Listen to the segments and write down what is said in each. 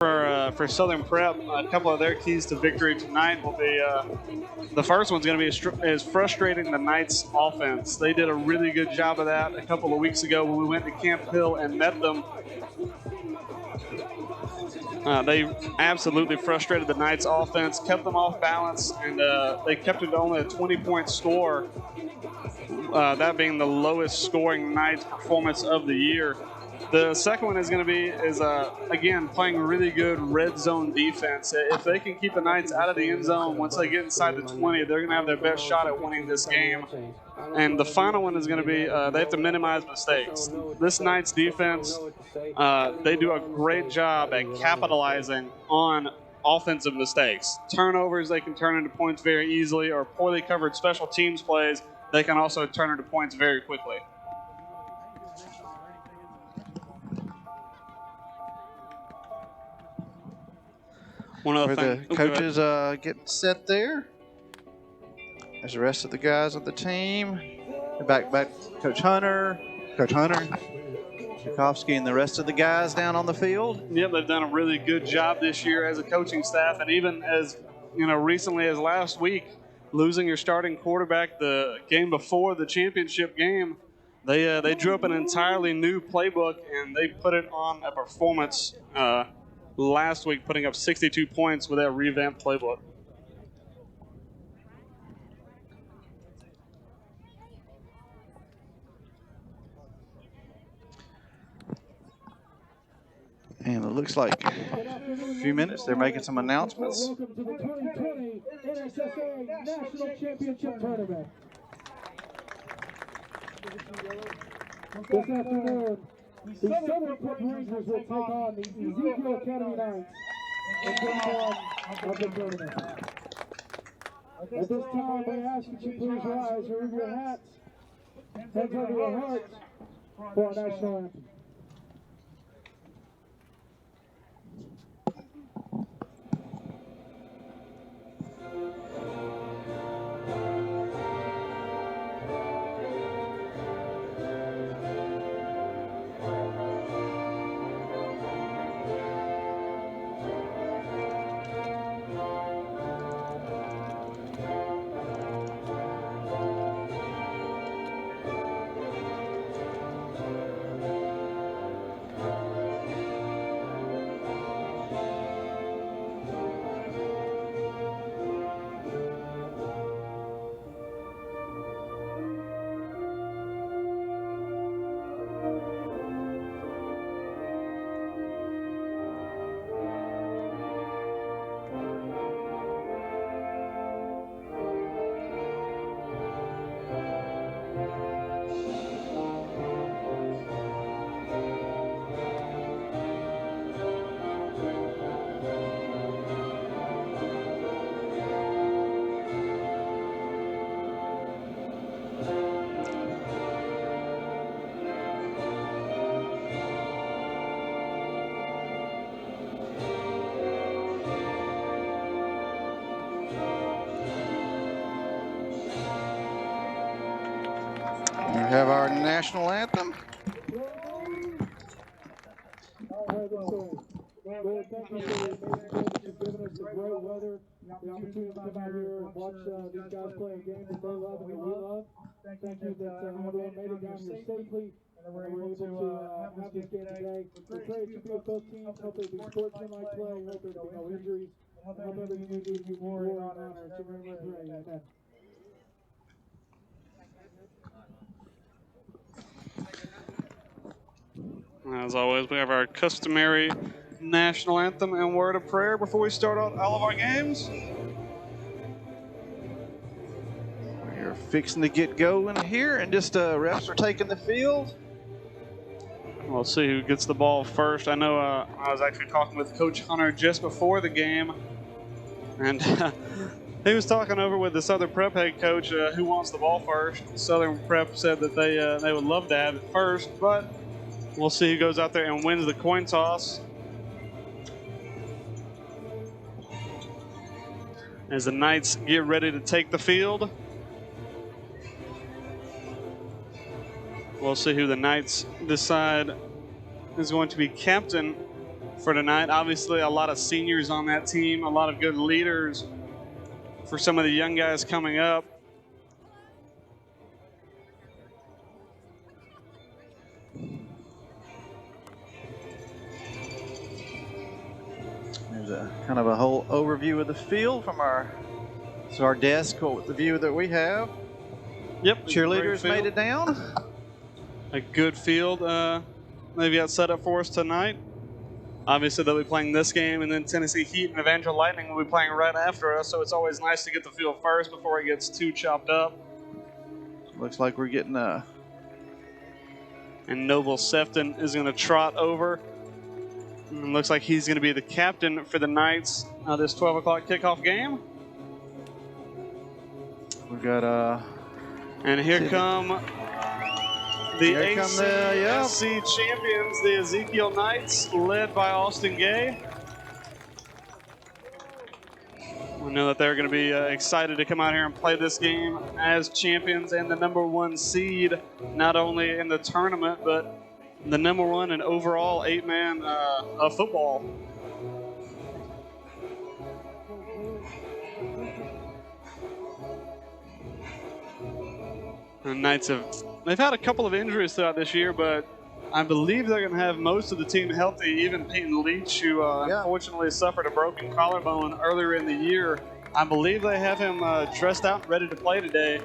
For Southern Prep, a couple of their keys to victory tonight will be the first one's going to be is frustrating the Knights offense. They did a really good job of that a couple of weeks ago when we went to Camp Hill and met them. They absolutely frustrated the Knights offense, kept them off balance, and they kept it to only a 20-point score, that being the lowest scoring Knights performance of the year. The second one is going to be again, playing really good red zone defense. If they can keep the Knights out of the end zone, once they get inside the 20, they're going to have their best shot at winning this game. And the final one is going to be they have to minimize mistakes. This Knights defense, they do a great job at capitalizing on offensive mistakes. Turnovers they can turn into points very easily, or poorly covered special teams plays they can also turn into points very quickly. One of the coaches getting set there. There's the rest of the guys on the team. Back, Coach Hunter, Tchaikovsky, and the rest of the guys down on the field. Yep, they've done a really good job this year as a coaching staff, and even as recently as last week, losing your starting quarterback the game before the championship game, they drew up an entirely new playbook and they put it on a performance. Last week, putting up 62 points with that revamped playbook. And it looks like a few minutes, they're making some announcements. Welcome to the 2020 NHSA National Championship Tournament. This afternoon, the Southern Prep Rangers will take on the Ezekiel Academy Knights in game one of the tournament. At this time, we ask that you please rise, remove your hats, hands over your hearts for our national anthem. We have our national anthem. Thank you for the amazing coach who's given us the great weather, the opportunity to come out here and watch these guys play a game that they love and that we love. Thank you that everyone made it down here safely and we're able to have this game today. We pray it should be a both teams. Hope it'll be sportsmanlike play. Hope there'll be no injuries. And hope everything we do gives you glory and honor. So we're going to pray. Amen. As always, we have our customary national anthem and word of prayer before we start all of our games. We're fixing to get going here, and just refs are taking the field. We'll see who gets the ball first. I know I was actually talking with Coach Hunter just before the game, and he was talking over with the Southern Prep head coach who wants the ball first. Southern Prep said that they would love to have it first, but we'll see who goes out there and wins the coin toss. As the Knights get ready to take the field. We'll see who the Knights decide is going to be captain for tonight. Obviously, a lot of seniors on that team, a lot of good leaders for some of the young guys coming up. There's a kind of a whole overview of the field from our desk with the view that we have. Yep. Cheerleaders made it down. A good field they've got set up for us tonight. Obviously, they'll be playing this game, and then Tennessee Heat and Evangel Lightning will be playing right after us, so it's always nice to get the field first before it gets too chopped up. Looks like we're getting And Noble Sefton is going to trot over. And looks like he's going to be the captain for the Knights this 12 o'clock kickoff game. We've got and here come the ACSC champions, the Ezekiel Knights, led by Austin Gay. We know that they're going to be excited to come out here and play this game as champions and the #1 seed, not only in the tournament, but the #1 in overall 8-man of football. The Knights they've had a couple of injuries throughout this year, but I believe they're going to have most of the team healthy. Even Peyton Leach, who unfortunately suffered a broken collarbone earlier in the year, I believe they have him dressed out and ready to play today.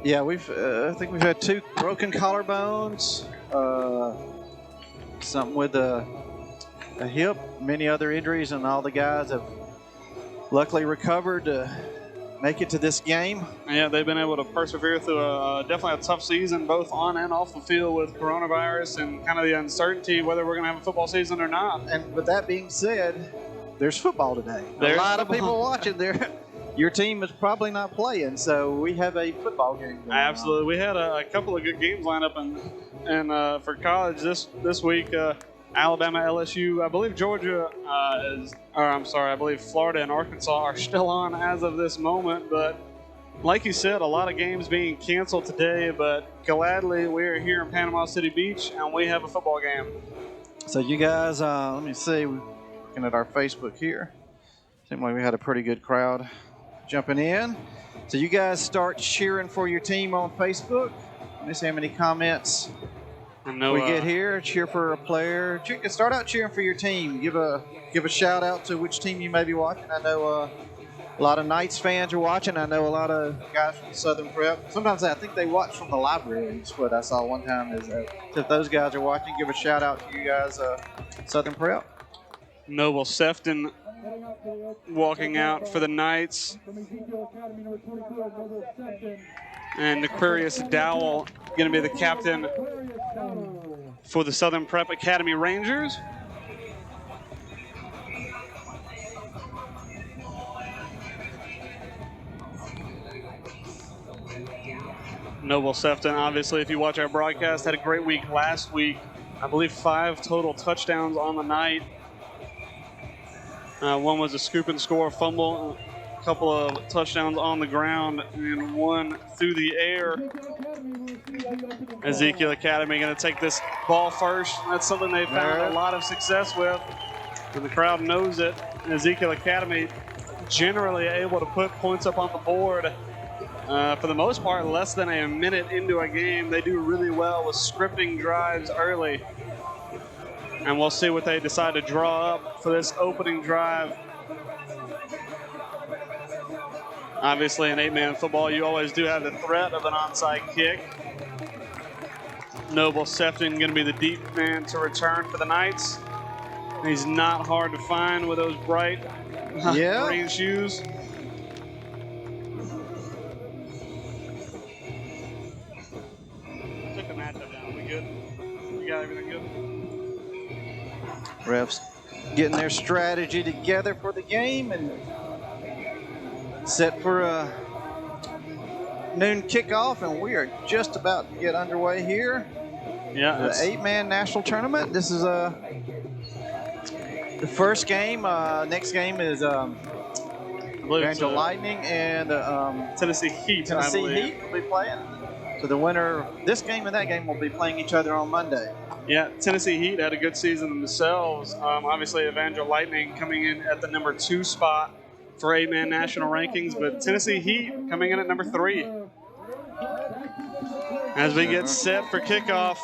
Yeah, I think we've had 2 broken collarbones, something with a hip, many other injuries, and all the guys have luckily recovered to make it to this game. Yeah, they've been able to persevere through definitely a tough season, both on and off the field with coronavirus and kind of the uncertainty whether we're going to have a football season or not. And with that being said, there's football today. A lot of people watching there. Your team is probably not playing, so we have a football game. Absolutely. We had a couple of good games lined up and for college this week. Alabama, LSU, I believe Georgia I believe Florida and Arkansas are still on as of this moment. But like you said, a lot of games being canceled today, but gladly we are here in Panama City Beach and we have a football game. So you guys, let me see, looking at our Facebook here, seemed like we had a pretty good crowd jumping in. So you guys start cheering for your team on Facebook. Let me see how many comments we get here. Cheer for a player. Start out cheering for your team. Give a shout out to which team you may be watching. I know a lot of Knights fans are watching. I know a lot of guys from Southern Prep. Sometimes I think they watch from the library. Is what I saw one time. Is if those guys are watching, give a shout out to you guys, Southern Prep. Noble Sefton walking out for the Knights. And Aquarius Dowell going to be the captain for the Southern Prep Academy Rangers. Noble Sefton, obviously, if you watch our broadcast, had a great week last week. I believe 5 total touchdowns on the night. One was a scoop and score fumble, a couple of touchdowns on the ground, and 1 through the air. Ezekiel Academy going to take this ball first. That's something they've found a lot of success with, and the crowd knows it. Ezekiel Academy generally able to put points up on the board. For the most part, less than a minute into a game, they do really well with scripting drives early. And we'll see what they decide to draw up for this opening drive. Obviously, in 8-man football, you always do have the threat of an onside kick. Noble Sefton going to be the deep man to return for the Knights. He's not hard to find with those bright green shoes. Took the matchup down. We good? You got everything good? Refs getting their strategy together for the game and set for a noon kickoff, and we are just about to get underway here. Yeah, the 8-man national tournament. This is the first game. Next game is Evangel Lightning and Tennessee Heat. Tennessee Heat will be playing. So the winner of this game and that game will be playing each other on Monday. Yeah, Tennessee Heat had a good season themselves. Obviously, Evangel Lightning coming in at the number 2 spot for 8-man national rankings, but Tennessee Heat coming in at number 3. As we get set for kickoff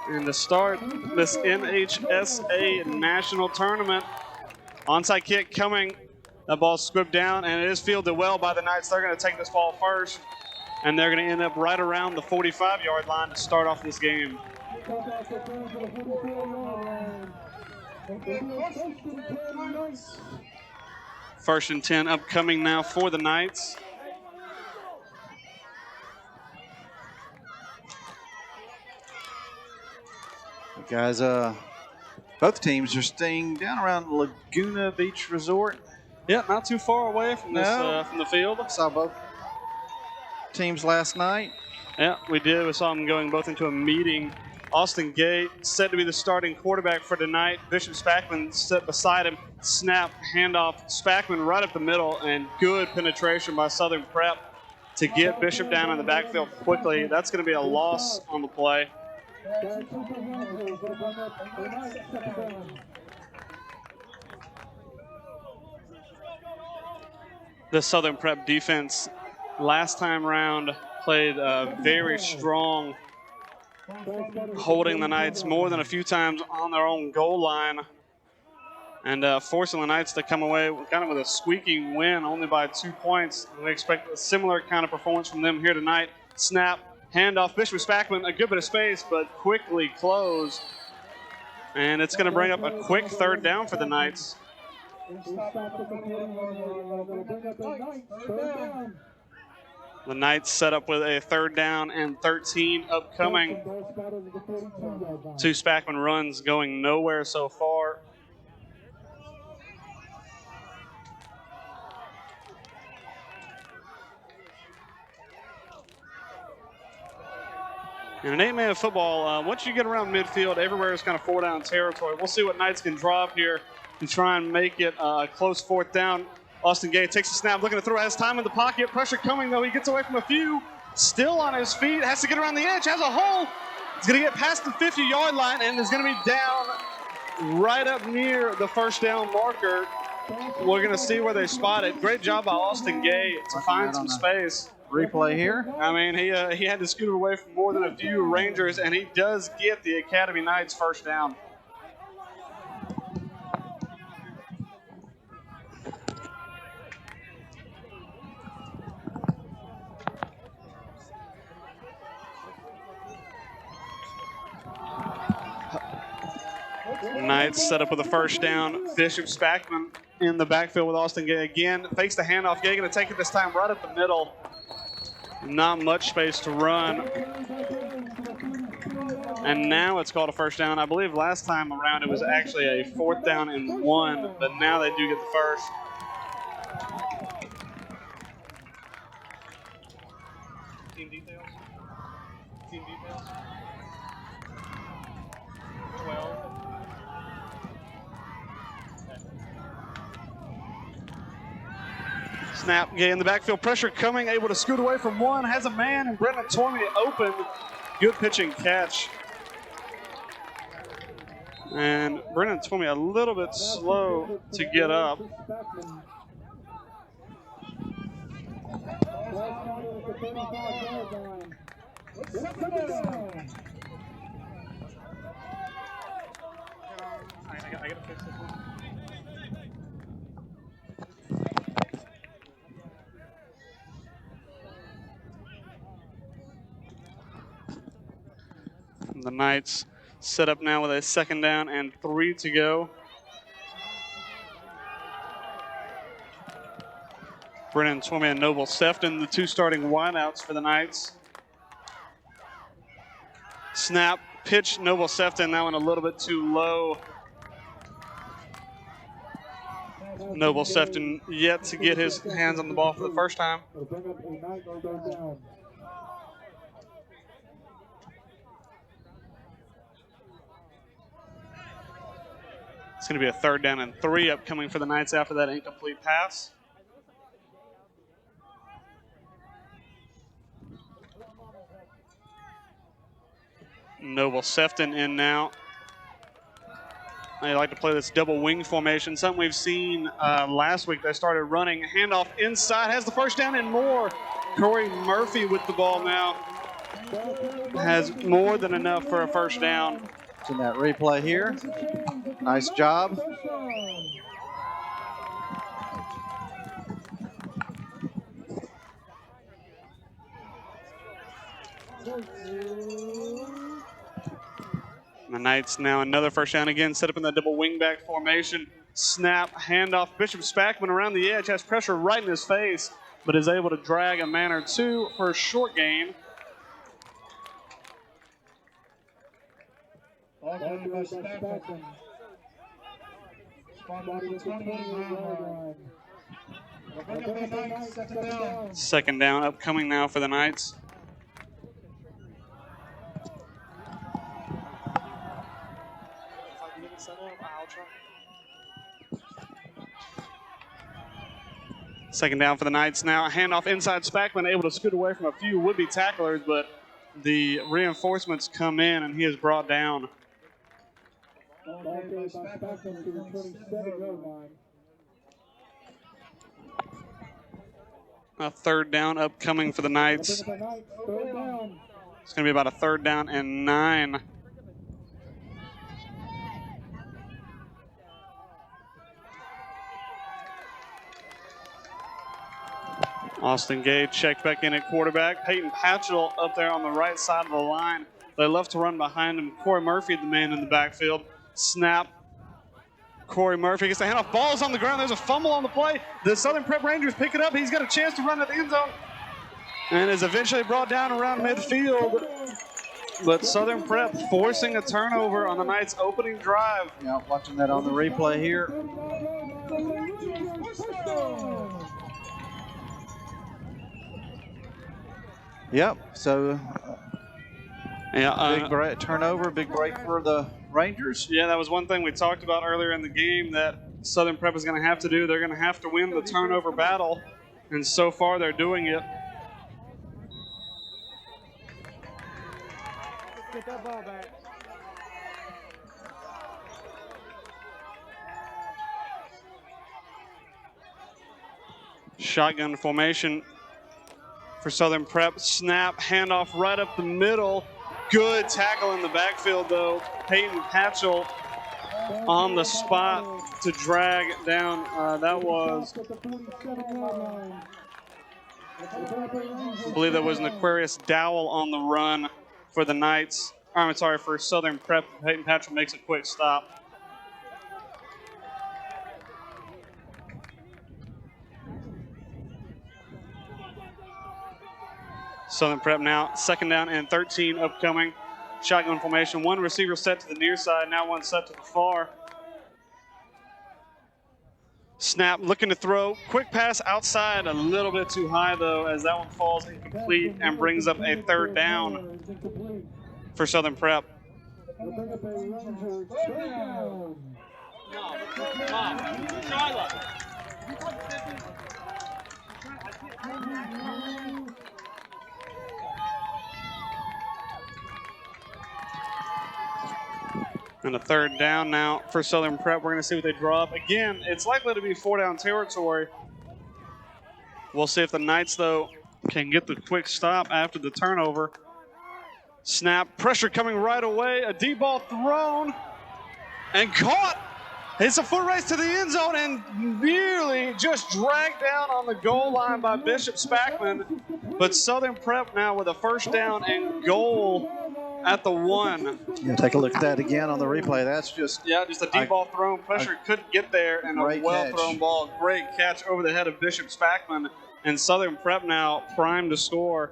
and to start this NHSA national tournament, onside kick coming. That ball squibbed down, and it is fielded well by the Knights. They're going to take this ball first, and they're going to end up right around the 45-yard line to start off this game. First and 10 upcoming now for the Knights. Guys, both teams are staying down around Laguna Beach Resort. Yeah, not too far away from this from the field. Saw both teams last night. Yeah, we did. We saw them going both into a meeting. Austin Gay set to be the starting quarterback for tonight. Bishop Spackman set beside him. Snap, handoff, Spackman right up the middle, and good penetration by Southern Prep to get Bishop down in the backfield quickly. That's going to be a loss on the play. The Southern Prep defense last time round played very strong, holding the Knights more than a few times on their own goal line and forcing the Knights to come away kind of with a squeaky win only by 2 points. And we expect a similar kind of performance from them here tonight. Snap, handoff, Bishop Spackman, a good bit of space, but quickly closed. And it's going to bring up a quick third down for the Knights. The Knights set up with a 3rd down and 13 upcoming. 2 Spackman runs going nowhere so far. In an 8-man football, once you get around midfield, everywhere is kind of 4-down territory. We'll see what Knights can draw up here and try and make it a close 4th down. Austin Gay takes a snap, looking to throw, has time in the pocket. Pressure coming, though. He gets away from a few. Still on his feet, has to get around the edge, has a hole. He's going to get past the 50-yard line and is going to be down right up near the 1st down marker. We're going to see where they spot it. Great job by Austin Gay to find some space. Replay here. I mean, he had to scoot away from more than a few Rangers, and he does get the Academy Knights 1st down. Knights set up with a 1st down. Bishop Spackman in the backfield with Austin Gay again. Fakes the handoff. Gay going to take it this time right up the middle. Not much space to run. And now it's called a 1st down. I believe last time around it was actually a 4th down and 1, but now they do get the 1st. Team details? Team details? 12. Snap, Gay in the backfield, pressure coming, able to scoot away from one, has a man, and Brendan Tormey open. Good pitch and catch. And Brendan Tormey a little bit slow to get up. I gotta fix this one. The Knights set up now with a 2nd down and 3 to go. Brennan Twomey and Noble Sefton, the 2 starting wideouts for the Knights. Snap, pitch, Noble Sefton, that one a little bit too low. Noble Sefton yet to get his hands on the ball for the first time. It's going to be a 3rd down and 3 upcoming for the Knights after that incomplete pass. Noble Sefton in now. They like to play this double wing formation, something we've seen last week. They started running. Handoff inside, has the first down and more. Corey Murphy with the ball now. Has more than enough for a first down. In that replay here. Nice job. The Knights now another first down again, set up in that double wingback formation. Snap, handoff. Bishop Spackman around the edge, has pressure right in his face, but is able to drag a man or two for a short gain. Second down upcoming now for the Knights. Second down for the Knights now. Handoff inside Spackman, able to scoot away from a few would-be tacklers, but the reinforcements come in and he is brought down. A third down upcoming for the Knights. It's going to be about a third down and 9. Austin Gage checked back in at quarterback. Peyton Patchell up there on the right side of the line. They love to run behind him. Corey Murphy, the man in the backfield. Snap. Corey Murphy gets the handoff. Ball's on the ground. There's a fumble on the play. The Southern Prep Rangers pick it up. He's got a chance to run at the end zone and is eventually brought down around midfield. But Southern Prep forcing a turnover on the Knights' opening drive. Yeah, watching that on the replay here. Yep, so big break, turnover, big break for the Rangers. Yeah, that was one thing we talked about earlier in the game that Southern Prep is going to have to do. They're going to have to win the turnover battle, and so far they're doing it. Get that ball back. Shotgun formation for Southern Prep. Snap, handoff right up the middle. Good tackle in the backfield, though. Peyton Patchell on the spot to drag down. That was, I believe that was an Aquarius Dowell on the run for the Knights. I'm sorry, for Southern Prep. Peyton Patchell makes a quick stop. Southern Prep now, second down and 13 upcoming. Shotgun formation, one receiver set to the near side, now one set to the far. Snap, looking to throw. Quick pass outside, a little bit too high though, as that one falls incomplete and brings up a third down for Southern Prep. And a third down now for Southern Prep. We're going to see what they draw up. Again, it's likely to be 4-down territory. We'll see if the Knights, though, can get the quick stop after the turnover. Snap, pressure coming right away. A deep ball thrown and caught. It's a foot race to the end zone and nearly just dragged down on the goal line by Bishop Spackman. But Southern Prep now with a first down and goal at the 1. Yeah, take a look at that again on the replay. That's just just a deep ball thrown. Pressure couldn't get there, and a well-thrown ball. Great catch over the head of Bishop Spackman. And Southern Prep now primed to score.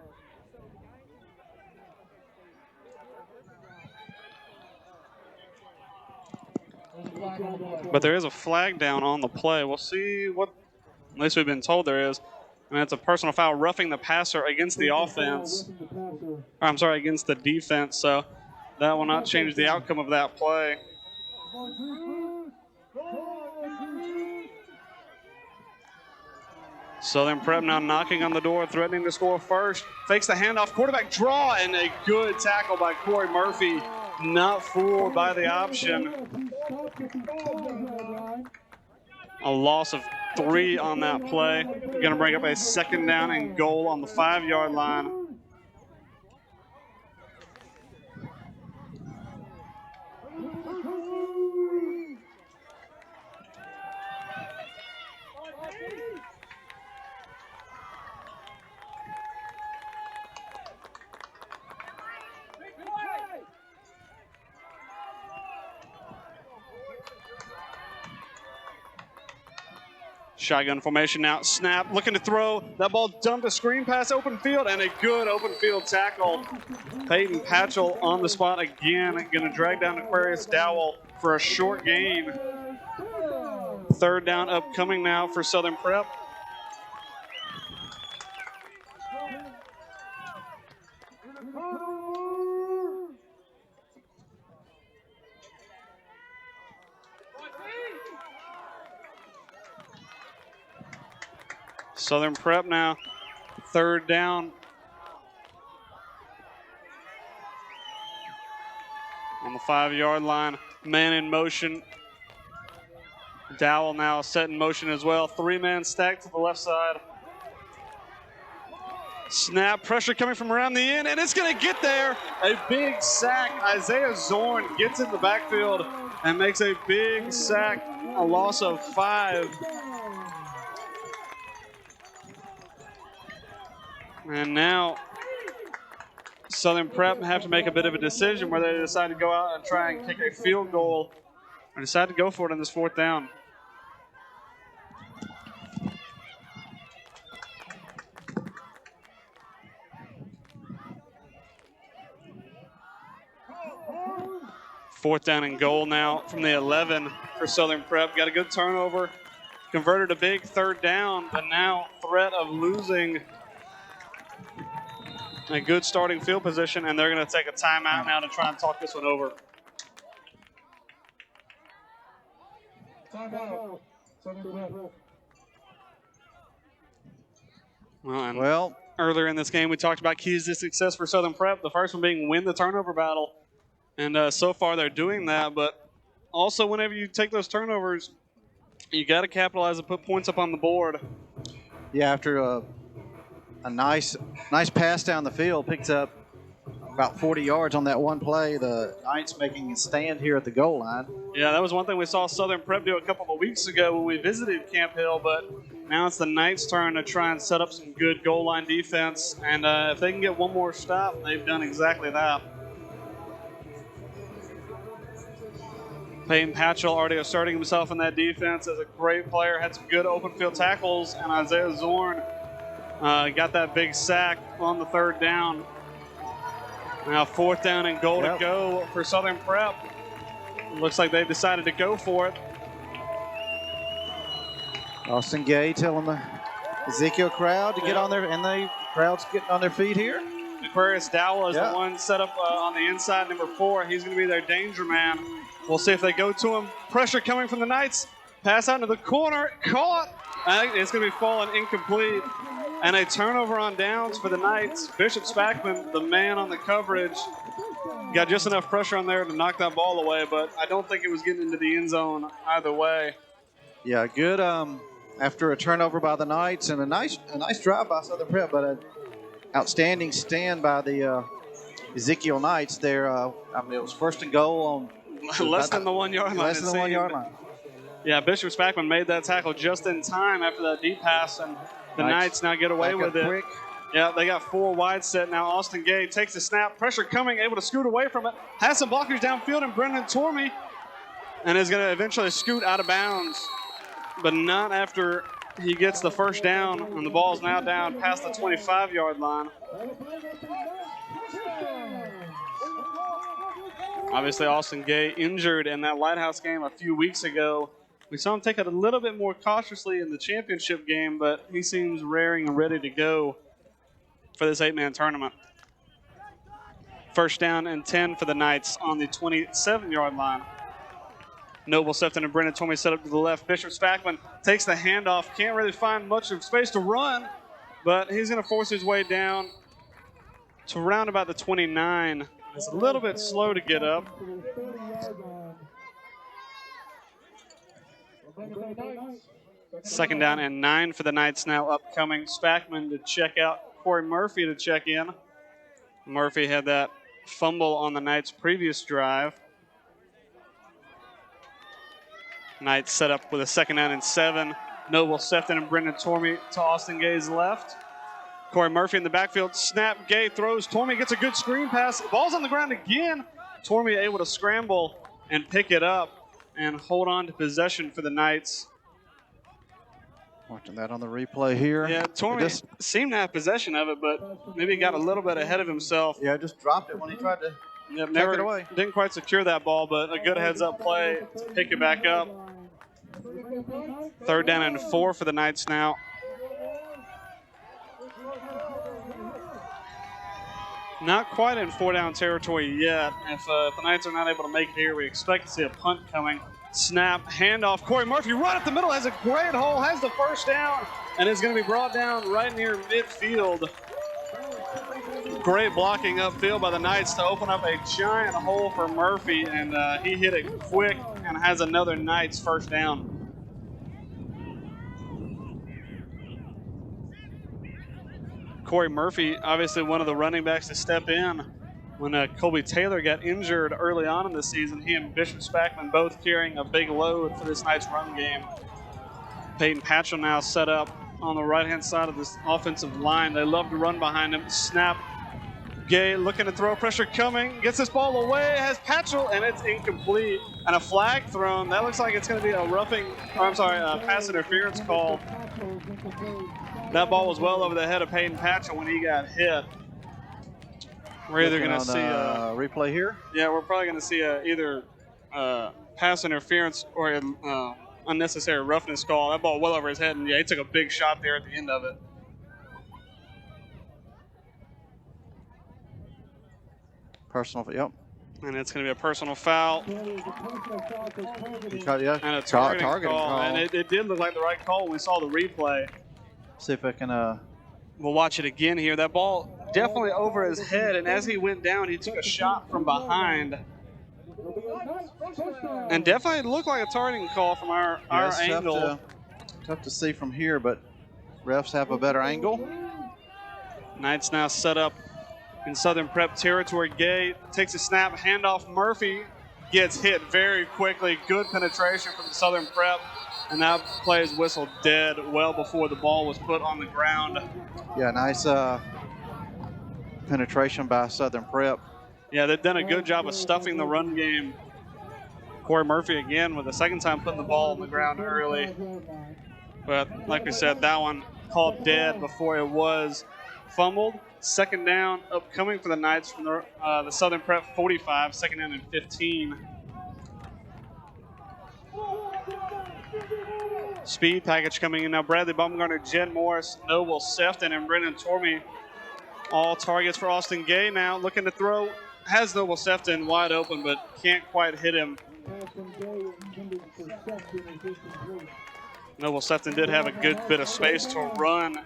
But there is a flag down on the play. We'll see what, at least we've been told there is. And it's a personal foul, roughing the passer against the offense. Or, I'm sorry, against the defense. So that will not change the outcome of that play. Southern Prep now knocking on the door, threatening to score first. Fakes the handoff, quarterback draw, and a good tackle by Corey Murphy. Not fooled by the option. A loss of 3 on that play. Going to bring up a second down and goal on the 5-yard line. Shotgun formation now. Snap, looking to throw. That ball dumped a screen pass, open field, and a good open field tackle. Peyton Patchell on the spot again. Going to drag down Aquarius Dowell for a short gain. Third down upcoming now for Southern Prep. Southern Prep now, third down. On the 5-yard line, man in motion. Dowell now set in motion as well. 3-man stack to the left side. Snap, pressure coming from around the end, and it's going to get there. A big sack. Isaiah Zorn gets in the backfield and makes a big sack, a loss of 5. And now Southern Prep have to make a bit of a decision where they decide to go out and try and kick a field goal or decide to go for it on this 4th down. Fourth down and goal now from the 11 for Southern Prep. Got a good turnover, converted a big 3rd down, but now threat of losing a good starting field position, and they're going to take a timeout now to try and talk this one over. Timeout. Well, earlier in this game, we talked about keys to success for Southern Prep. The first one being win the turnover battle, and so far they're doing that. But also, whenever you take those turnovers, you got to capitalize and put points up on the board. Yeah, after a nice pass down the field, picked up about 40 yards on that one play. The Knights making a stand here at the goal line. Yeah, that was one thing we saw Southern Prep do a couple of weeks ago when we visited Camp Hill, but now it's the Knights' turn to try and set up some good goal line defense, and if they can get one more stop, they've done exactly that. Peyton Patchell already asserting himself in that defense as a great player, had some good open field tackles, and Isaiah Zorn got that big sack on the 3rd down. Now 4th down and goal to go for Southern Prep. Looks like they've decided to go for it. Austin Gay telling the Ezekiel crowd to get on there, and the crowd's getting on their feet here. Aquarius Dowell is the one set up on the inside, number 4. He's going to be their danger man. We'll see if they go to him. Pressure coming from the Knights. Pass out into the corner. Caught. It's going to be falling incomplete. And a turnover on downs for the Knights. Bishop Spackman, the man on the coverage, got just enough pressure on there to knock that ball away, but I don't think it was getting into the end zone either way. Yeah, good after a turnover by the Knights and a nice drive by Southern Prep, but an outstanding stand by the Ezekiel Knights there. I mean, it was 1st and goal on less than the 1 yard line. Less than the 1 yard line. Yeah, Bishop Spackman made that tackle just in time after that deep pass, and the Knights now get away with it. Quick. Yeah, they got 4 wide set now. Austin Gay takes the snap. Pressure coming, able to scoot away from it. Has some blockers downfield, and Brendan Tormey, and is going to eventually scoot out of bounds, but not after he gets the 1st down, and the ball's now down past the 25-yard line. Obviously, Austin Gay injured in that Lighthouse game a few weeks ago. We saw him take it a little bit more cautiously in the championship game, but he seems raring and ready to go for this 8-man tournament. 1st down and 10 for the Knights on the 27-yard line. Noble Sefton and Brendan Tormey set up to the left. Bishop Spackman takes the handoff. Can't really find much of space to run, but he's going to force his way down to around about the 29. It's a little bit slow to get up. Second down and 9 for the Knights now upcoming. Spackman to check out. Corey Murphy to check in. Murphy had that fumble on the Knights' previous drive. Knights set up with a second down and 7. Noble Sefton and Brendan Tormey to Austin Gay's left. Corey Murphy in the backfield. Snap. Gay throws. Tormey gets a good screen pass. Ball's on the ground again. Tormey able to scramble and pick it up and hold on to possession for the Knights. Watching that on the replay here. Yeah, Tormey seemed to have possession of it, but maybe got a little bit ahead of himself. Yeah, just dropped it when he tried to Yep, take it away. Didn't quite secure that ball, but a good heads-up play to pick it back up. Third down and 4 for the Knights now. Not quite in 4-down territory yet. If the Knights are not able to make it here, we expect to see a punt coming. Snap, handoff. Corey Murphy right up the middle, has a great hole, has the first down, and is going to be brought down right near midfield. Great blocking upfield by the Knights to open up a giant hole for Murphy, and he hit it quick and has another Knights first down. Corey Murphy, obviously one of the running backs to step in. When Colby Taylor got injured early on in the season, he and Bishop Spackman both carrying a big load for this Knights run game. Peyton Patchell now set up on the right-hand side of this offensive line. They love to run behind him. Snap. Gay looking to throw, pressure coming, gets this ball away, has Patchell, and it's incomplete. And a flag thrown. That looks like it's going to be a pass interference call. That ball was well over the head of Peyton Patchell when he got hit. We're either going to see a replay here. Yeah, we're probably going to see either pass interference or an unnecessary roughness call. That ball well over his head, and yeah, he took a big shot there at the end of it. Personal, yep. And it's going to be a personal foul. And a targeting call. And it did look like the right call when we saw the replay. See if I can. We'll watch it again here. That ball definitely over his head, and as he went down, he took a shot from behind. And definitely looked like a targeting call from our angle. Tough to see from here, but refs have a better angle. Knights now set up in Southern Prep territory. Gay takes a snap, handoff. Murphy gets hit very quickly. Good penetration from Southern Prep. And that play is whistled dead well before the ball was put on the ground. Yeah, nice penetration by Southern Prep. Yeah, they've done a good job of stuffing the run game. Corey Murphy again with the second time putting the ball on the ground early. But like we said, that one called dead before it was fumbled. Second down upcoming for the Knights from the Southern Prep 45, second down and 15. Speed package coming in now. Bradley Baumgartner, Jen Morris, Noble Sefton, and Brendan Tormey. All targets for Austin Gay now. Looking to throw. Has Noble Sefton wide open, but can't quite hit him. Noble Sefton did have a good bit of space to run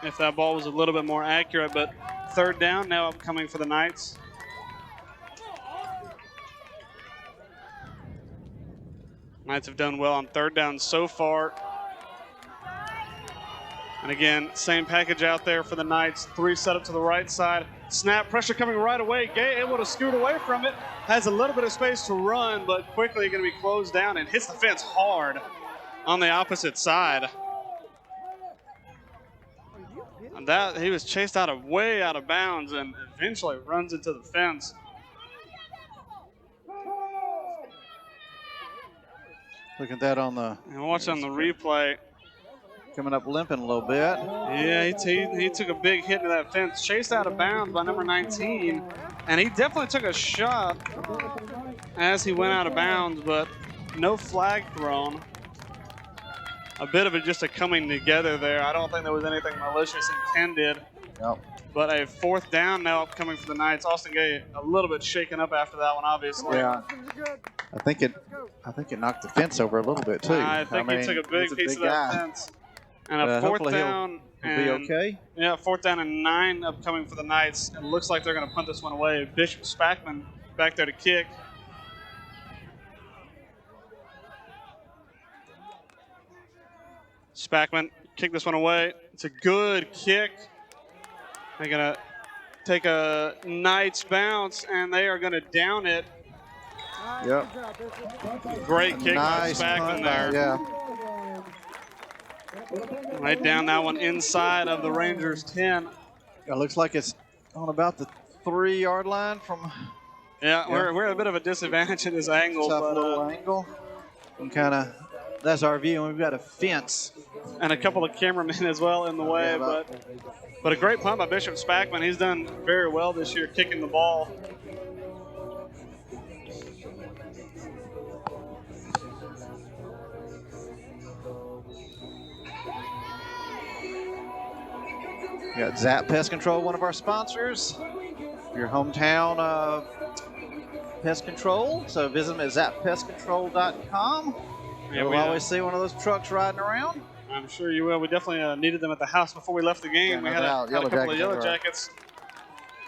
if that ball was a little bit more accurate, but third down now upcoming for the Knights. Knights have done well on third down so far. And again, same package out there for the Knights. 3 set up to the right side. Snap, pressure coming right away. Gay able to scoot away from it. Has a little bit of space to run, but quickly going to be closed down and hits the fence hard on the opposite side. And that he was chased way out of bounds and eventually runs into the fence. Look at that on the. And watch on the replay. Coming up limping a little bit. Yeah, he took a big hit to that fence. Chased out of bounds by number 19. And he definitely took a shot as he went out of bounds, but no flag thrown. A bit of it just a coming together there. I don't think there was anything malicious intended. Yep. But a fourth down now upcoming for the Knights. Austin Gay a little bit shaken up after that one, obviously. Yeah. I think it knocked the fence over a little bit too. I think he took a big piece of that fence. And a fourth down. He'll be okay. Yeah, 4th down and 9 upcoming for the Knights. It looks like they're going to punt this one away. Bishop Spackman back there to kick. Spackman kick this one away. It's a good kick. They're going to take a Knights bounce, and they are going to down it. Yep. Great kick by Spackman there. Yeah. Right down that one inside of the Rangers 10. It looks like it's on about the 3-yard line from. Yeah, we're at a bit of a disadvantage at this angle. Tough little angle. And kind of, that's our view, and we've got a fence. And a couple of cameramen as well in the way, but a great punt by Bishop Spackman. He's done very well this year kicking the ball. We got Zap Pest Control, one of our sponsors. Your hometown pest control. So visit them at zappestcontrol.com. Yeah, You'll always see one of those trucks riding around. I'm sure you will. We definitely needed them at the house before we left the game. We had a couple of Yellow Jackets.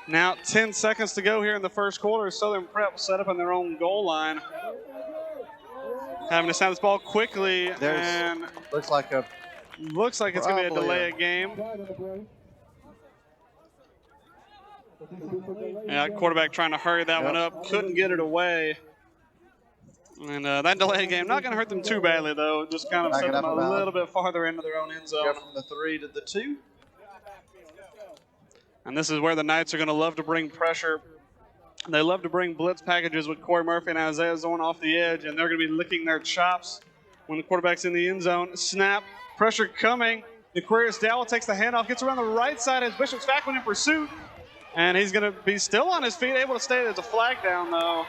Now 10 seconds to go here in the first quarter. Southern Prep set up on their own goal line. Having to snap this ball quickly. And looks like it's going to be a delay of game. Yeah, quarterback trying to hurry that one up. Couldn't get it away. And that delay game, not going to hurt them too badly, though. Just kind of set them a little bit farther into their own end zone. Go from the 3 to the 2. And this is where the Knights are going to love to bring pressure. They love to bring blitz packages with Corey Murphy and Isaiah Zorn off the edge, and they're going to be licking their chops when the quarterback's in the end zone. Snap, pressure coming. Aquarius Dowell takes the handoff, gets around the right side as Bishop Spackman in pursuit. And he's going to be still on his feet, able to stay. There's a flag down, though.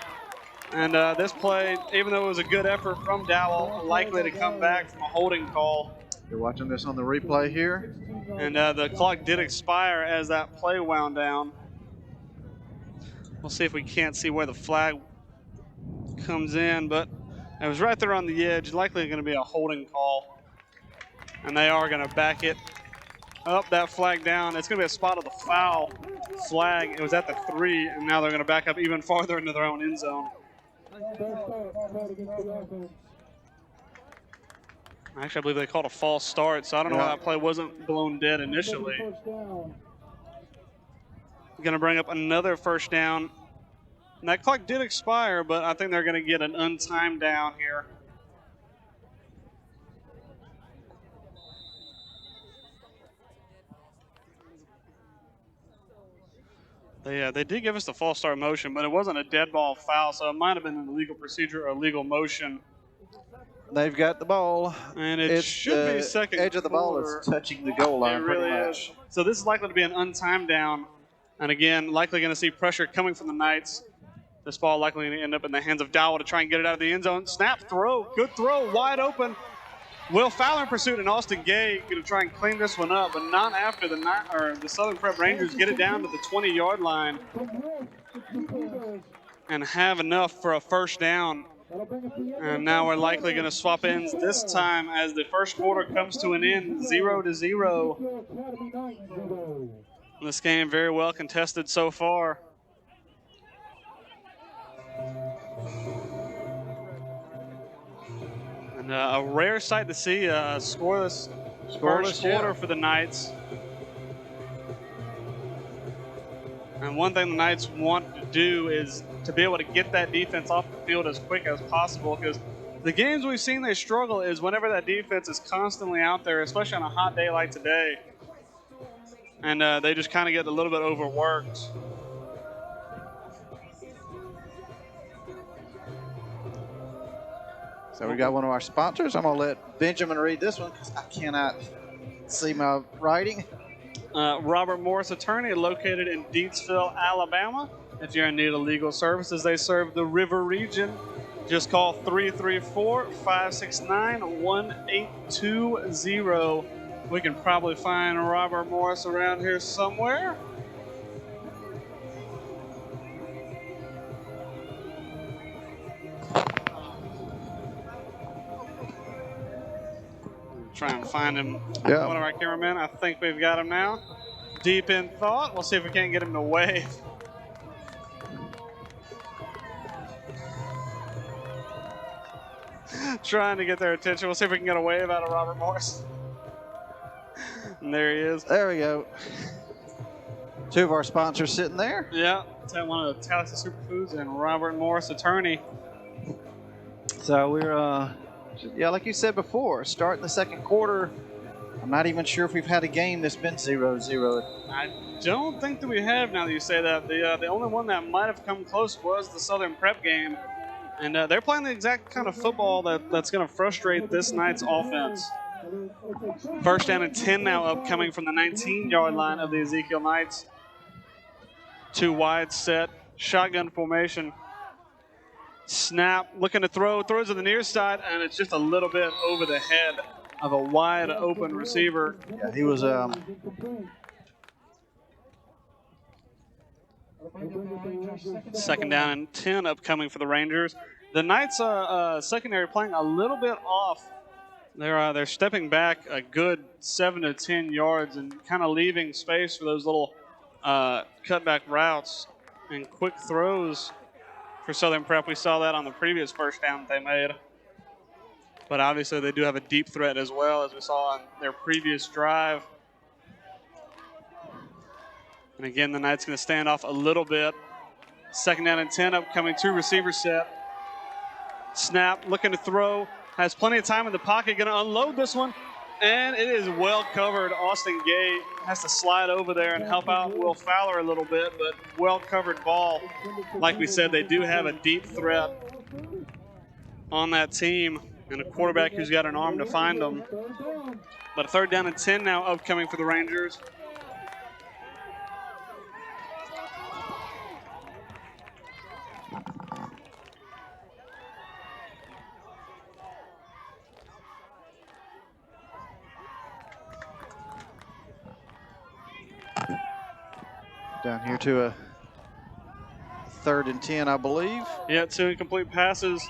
And this play, even though it was a good effort from Dowell, likely to come back from a holding call. You're watching this on the replay here. And the clock did expire as that play wound down. We'll see if we can't see where the flag comes in, but it was right there on the edge, likely going to be a holding call. And they are going to back it up, that flag down. It's going to be a spot of the foul flag. It was at the 3, and now they're going to back up even farther into their own end zone. Actually, I believe they called a false start, so I don't know why that play wasn't blown dead initially. Going to bring up another first down. And that clock did expire, but I think they're going to get an untimed down here. They did give us the false start motion, but it wasn't a dead ball foul, so it might have been an illegal procedure or illegal motion. They've got the ball. And it should be second edge of the ball is touching the goal line. It really is. So this is likely to be an untimed down. And again, likely going to see pressure coming from the Knights. This ball likely going to end up in the hands of Dowell to try and get it out of the end zone. Snap, throw, good throw, wide open. Will Fowler in pursuit, and Austin Gay going to try and clean this one up, but not after the Southern Prep Rangers get it down to the 20-yard line and have enough for a first down. And now we're likely going to swap ends this time as the first quarter comes to an end, 0-0. This game very well contested so far. And a rare sight to see a scoreless first quarter for the Knights. And one thing the Knights want to do is to be able to get that defense off the field as quick as possible, because the games we've seen they struggle is whenever that defense is constantly out there, especially on a hot day like today, and they just kind of get a little bit overworked. So we got one of our sponsors. I'm going to let Benjamin read this one because I cannot see my writing. Robert Morris Attorney, located in Deatsville, Alabama. If you're in need of legal services, they serve the River region. Just call 334-569-1820. We can probably find Robert Morris around here somewhere. Try and find him. Yeah. One of our cameramen. I think we've got him now. Deep in thought. We'll see if we can't get him to wave. Trying to get their attention. We'll see if we can get a wave out of Robert Morris. And there he is. There we go. Two of our sponsors sitting there. Yeah, one of the Tallahassee Superfoods and Robert Morris, attorney. So we're, yeah, like you said before, starting the second quarter. I'm not even sure if we've had a game that's been 0-0. I don't think that we have now that you say that. The only one that might have come close was the Southern Prep game. And they're playing the exact kind of football that's going to frustrate this night's offense. First down and 10 now upcoming from the 19-yard line of the Ezekiel Knights. Two wide set, shotgun formation. Snap, looking to throw, throws to the near side, and it's just a little bit over the head of a wide open receiver. Yeah, he was Second down and 10 upcoming for the Rangers. The Knights secondary playing a little bit off. They're stepping back a good 7 to 10 yards and kind of leaving space for those little cutback routes and quick throws for Southern Prep. We saw that on the previous first down that they made. But obviously they do have a deep threat as well, as we saw on their previous drive. And again, the Knights going to stand off a little bit. Second down and 10 upcoming, two receiver set. Snap, looking to throw, has plenty of time in the pocket, going to unload this one, and it is well covered. Austin Gay has to slide over there and help out Will Fowler a little bit, but well covered ball. Like we said, they do have a deep threat on that team and a quarterback who's got an arm to find them. But a third down and 10 now upcoming for the Rangers. Down here to a third and 10, I believe. Yeah, two incomplete passes.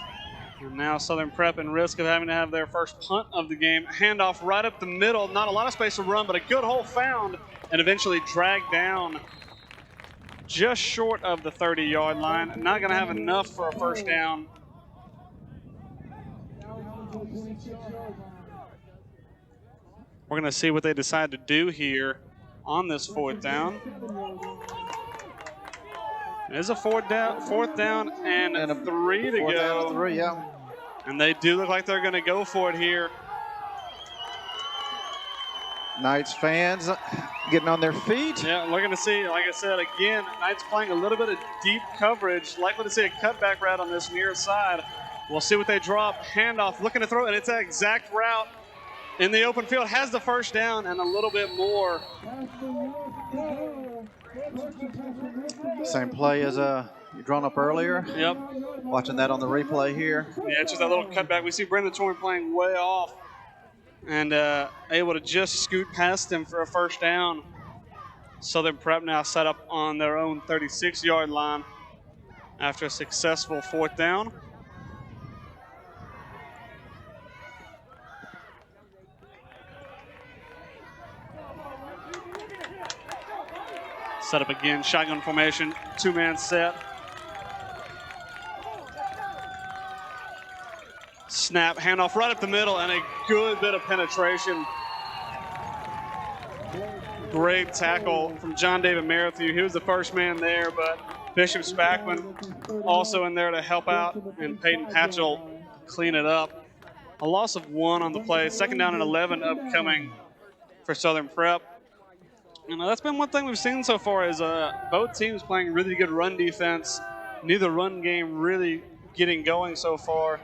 And now Southern Prep in risk of having to have their first punt of the game. Handoff right up the middle. Not a lot of space to run, but a good hole found and eventually dragged down just short of the 30-yard line. Not going to have enough for a first down. We're going to see what they decide to do here on this fourth down. There's a fourth down and a 3 to go. 3, yeah. And they do look like they're going to go for it here. Knights fans getting on their feet. Yeah, looking to see, like I said, again, Knights playing a little bit of deep coverage. Likely to see a cutback route on this near side. We'll see what they drop. Handoff, looking to throw, and it's that exact route in the open field. Has the first down and a little bit more. Same play as you drawn up earlier. Yep. Watching that on the replay here. Yeah, it's just that little cutback. We see Brendan Torn playing way off and able to just scoot past him for a first down. Southern Prep now set up on their own 36-yard line after a successful fourth down. Set up again, shotgun formation, two-man set. Snap, handoff right up the middle, and a good bit of penetration. Great tackle from John David Merrithew. He was the first man there, but Bishop Spackman also in there to help out, and Peyton Patchell clean it up. A loss of 1 on the play. Second down and 11 upcoming for Southern Prep. And that's been one thing we've seen so far is both teams playing really good run defense. Neither run game really getting going so far.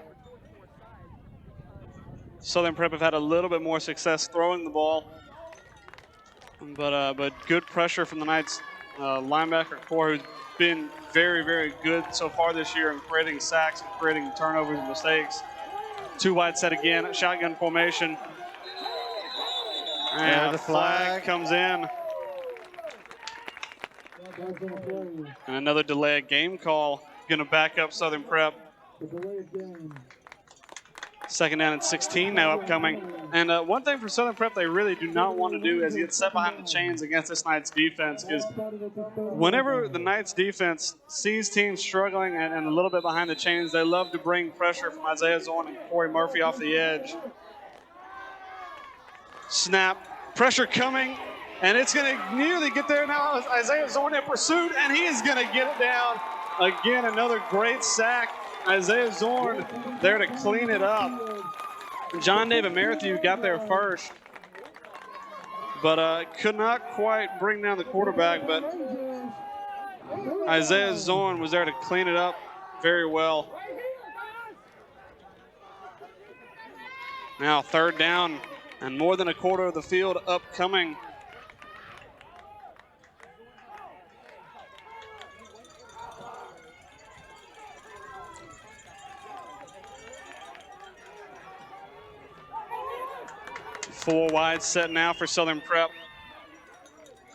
Southern Prep have had a little bit more success throwing the ball. But good pressure from the Knights linebacker core, who's been very, very good so far this year in creating sacks and creating turnovers and mistakes. Two wide set again, shotgun formation. And the flag comes in. And another delay of game call. Going to back up Southern Prep. Second down and 16 now upcoming. And one thing for Southern Prep they really do not want to do is get set behind the chains against this Knights defense, because whenever the Knights defense sees teams struggling and a little bit behind the chains, they love to bring pressure from Isaiah Zorn and Corey Murphy off the edge. Snap, pressure coming, and it's going to nearly get there now. Isaiah Zorn in pursuit, and he is going to get it down. Again, another great sack. Isaiah Zorn there to clean it up. John David Merrithew got there first, but could not quite bring down the quarterback, but Isaiah Zorn was there to clean it up very well. Now third down and more than a quarter of the field upcoming. Four wide set now for Southern Prep.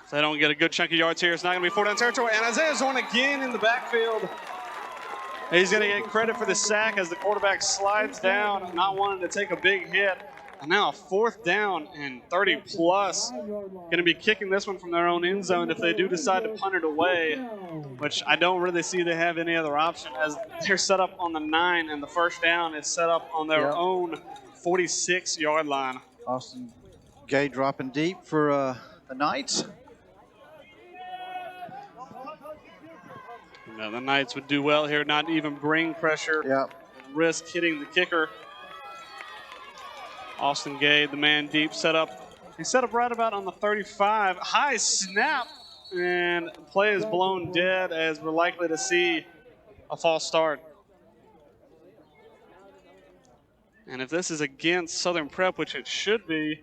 If they don't get a good chunk of yards here, it's not going to be 4-down territory. And Isaiah Zorn again in the backfield. He's going to get credit for the sack as the quarterback slides down, not wanting to take a big hit. And now a fourth down and 30 plus. Going to be kicking this one from their own end zone if they do decide to punt it away, which I don't really see they have any other option, as they're set up on the 9 and the first down is set up on their own 46-yard line. Austin Gay dropping deep for the Knights. No, the Knights would do well here, not even bring pressure, risk hitting the kicker. Austin Gay, the man deep, set up. He set up right about on the 35. High snap, and play is blown dead as we're likely to see a false start. And if this is against Southern Prep, which it should be,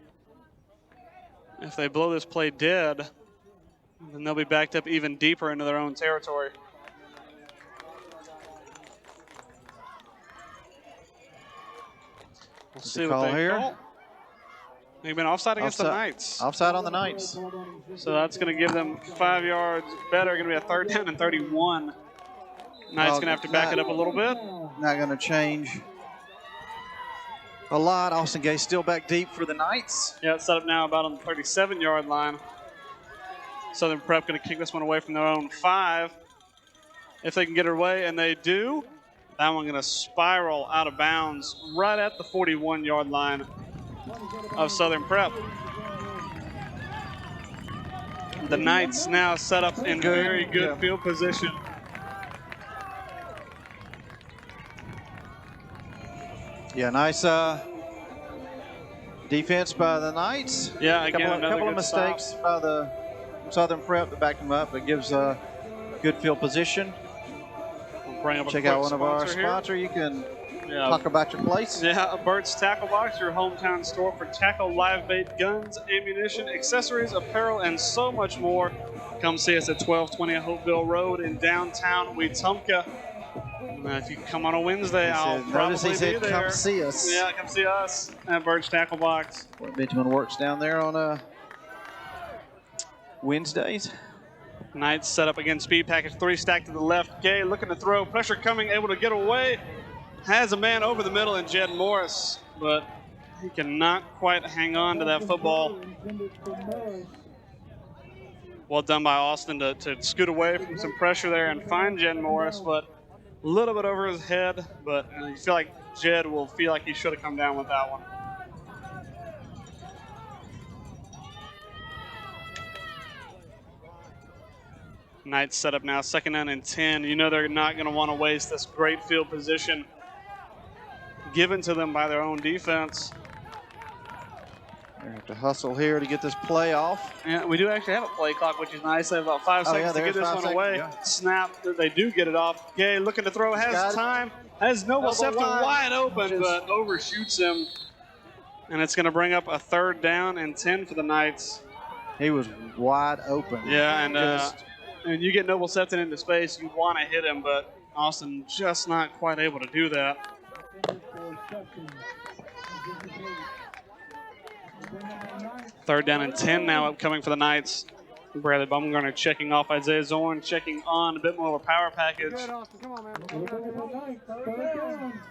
if they blow this play dead, then they'll be backed up even deeper into their own territory. We'll see what they call. They've been offside against the Knights. Offside on the Knights. So that's going to give them 5 yards better. Going to be a third down and 31. Knights going to have to back it up a little bit. Not going to change a lot. Austin Gay still back deep for the Knights. Yeah, it's set up now about on the 37-yard line. Southern Prep going to kick this one away from their own 5. If they can get it away, and they do, that one going to spiral out of bounds right at the 41-yard line of Southern Prep. The Knights now set up in very good field position. Yeah, nice defense by the Knights. Yeah, again, a couple of mistakes by the Southern Prep that backed them up, but gives a good field position. We'll bring up Check out one of our sponsors. You can talk about your place. Yeah, Bert's Tackle Box, your hometown store for tackle, live bait, guns, ammunition, accessories, apparel, and so much more. Come see us at 1220 Hopeville Road in downtown Wetumpka. If you come on a Wednesday, I'll probably be there. Come see us. Yeah, come see us at Birch Tackle Box. Benjamin works down there on Wednesdays. Knights set up again, speed package 3 stacked to the left. Gay looking to throw, pressure coming, able to get away. Has a man over the middle in Jed Morris, but he cannot quite hang on to that football. Well done by Austin to scoot away from some pressure there and find Jed Morris, but a little bit over his head, but you feel like Jed will feel like he should have come down with that one. Knights set up now, second down and 10. You know they're not going to want to waste this great field position given to them by their own defense. They have to hustle here to get this play off. Yeah, we do actually have a play clock, which is nice. They have about 5 seconds to get this one away. Snap, they do get it off. Gay looking to throw, has time, has Noble Sefton wide open, but overshoots him. And it's going to bring up a third down and 10 for the Knights. He was wide open. Yeah, and you get Noble Sefton into space, you want to hit him, but Austin just not quite able to do that. Third down and 10 now upcoming for the Knights. Bradley Bumgarner checking off Isaiah Zorn, checking on a bit more of a power package.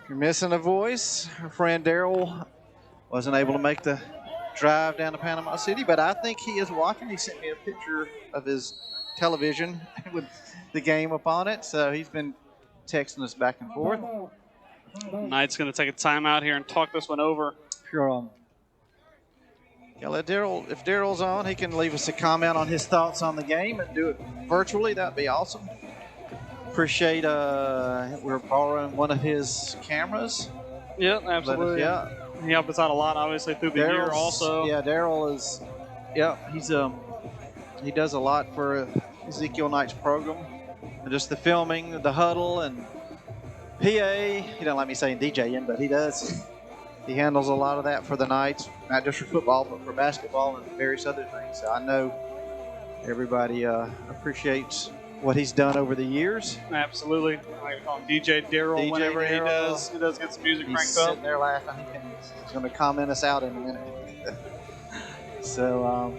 If you're missing a voice, our friend Daryl wasn't able to make the drive down to Panama City, but I think he is watching. He sent me a picture of his television with the game upon it, so he's been texting us back and forth. Knight's going to take a timeout here and talk this one over. Sure. Yeah, let Daryl. If Daryl's on, he can leave us a comment on his thoughts on the game and do it virtually. That'd be awesome. Appreciate. We're borrowing one of his cameras. Yep, absolutely. Yeah, he helped us out a lot, obviously, through the year. Also. Yeah, Daryl is. Yeah, he's he does a lot for Ezekiel Knight's program, and just the filming, the huddle, and PA. He don't like me saying DJing, but he does. He handles a lot of that for the Knights, not just for football, but for basketball and various other things. So I know everybody appreciates what he's done over the years. Absolutely. I call him DJ Daryl whenever he does get some music cranked up. He's sitting there laughing. He's going to comment us out in a minute. So,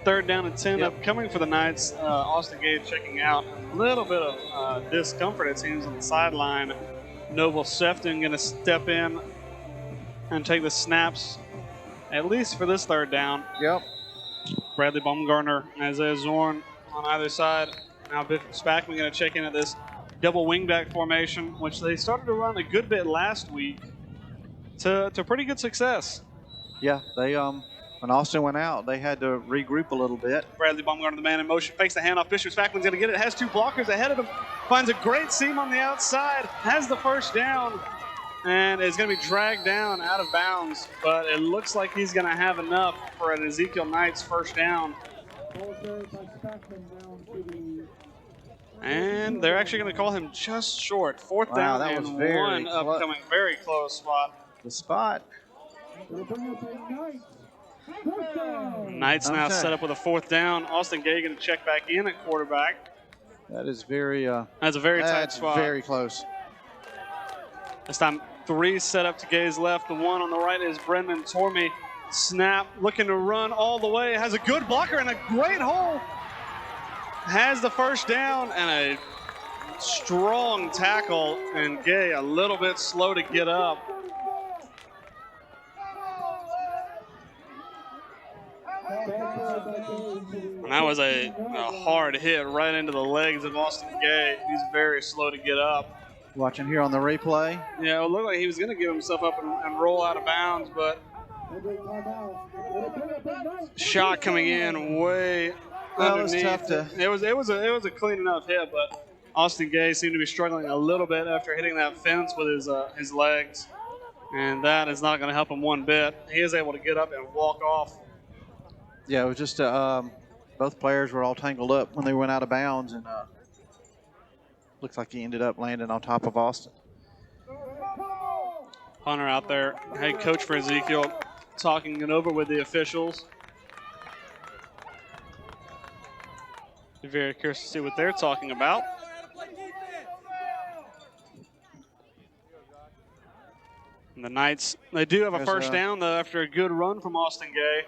3rd down and 10 upcoming for the Knights. Austin Gage checking out. A little bit of discomfort, it seems, on the sideline. Noble Sefton going to step in and take the snaps, at least for this 3rd down. Yep. Bradley Baumgartner and Isaiah Zorn on either side. Now Bishop Spackman going to check in at this double wingback formation, which they started to run a good bit last week to pretty good success. Yeah, they when Austin went out, they had to regroup a little bit. Bradley Baumgartner, the man in motion, fakes the handoff. Bishop Spackman's going to get it. Has 2 blockers ahead of him. Finds a great seam on the outside. Has the 1st down. And is going to be dragged down out of bounds. But it looks like he's going to have enough for an Ezekiel Knight's 1st down. And they're actually going to call him just short. 4th down that and was very 1 upcoming. Very close spot. The spot. Knights now set up with a 4th down. Austin Gay going to check back in at quarterback. That is very. That's a very tight spot. Very close. This time 3 set up to Gay's left. The 1 on the right is Brendan Tormey. Snap, looking to run all the way. Has a good blocker and a great hole. Has the 1st down and a strong tackle. And Gay a little bit slow to get up. And that was a hard hit right into the legs of Austin Gay. He's very slow to get up. Watching here on the replay. Yeah, it looked like he was going to give himself up and roll out of bounds, but shot coming in way underneath. It was tough to. It was a clean enough hit, but Austin Gay seemed to be struggling a little bit after hitting that fence with his legs, and that is not going to help him one bit. He is able to get up and walk off. Yeah, it was just both players were all tangled up when they went out of bounds, and looks like he ended up landing on top of Austin. Hunter out there, head coach for Ezekiel, talking it over with the officials. Be very curious to see what they're talking about. And the Knights, they do have a 1st down, though, after a good run from Austin Gay.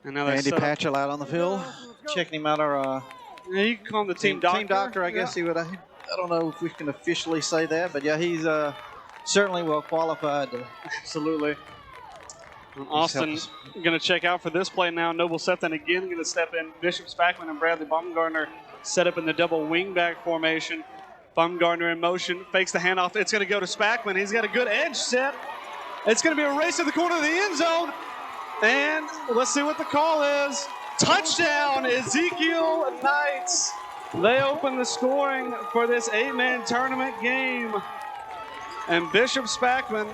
And now Andy Patchell out on the field, checking him out. Yeah, you can call him the team doctor. Team doctor, I guess he would. I don't know if we can officially say that, but yeah, he's certainly well qualified. Absolutely. And Austin going to check out for this play now. Noble Sefton again going to step in. Bishop Spackman and Bradley Baumgartner set up in the double wingback formation. Baumgartner in motion, fakes the handoff. It's going to go to Spackman. He's got a good edge set. It's going to be a race to the corner of the end zone. And let's see what the call is. Touchdown, Ezekiel Knights. They open the scoring for this 8-man tournament game. And Bishop Spackman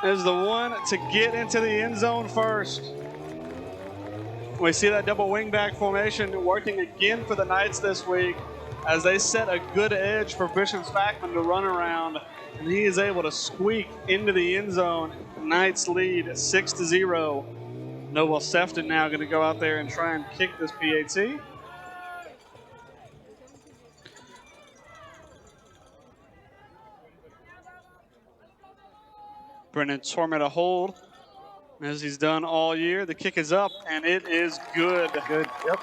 is the one to get into the end zone first. We see that double wingback formation working again for the Knights this week as they set a good edge for Bishop Spackman to run around. And he is able to squeak into the end zone. Knights lead 6-0. Noble Sefton now going to go out there and try and kick this PAT. Brendan Tormey to hold, as he's done all year. The kick is up, and it is good. Good, yep.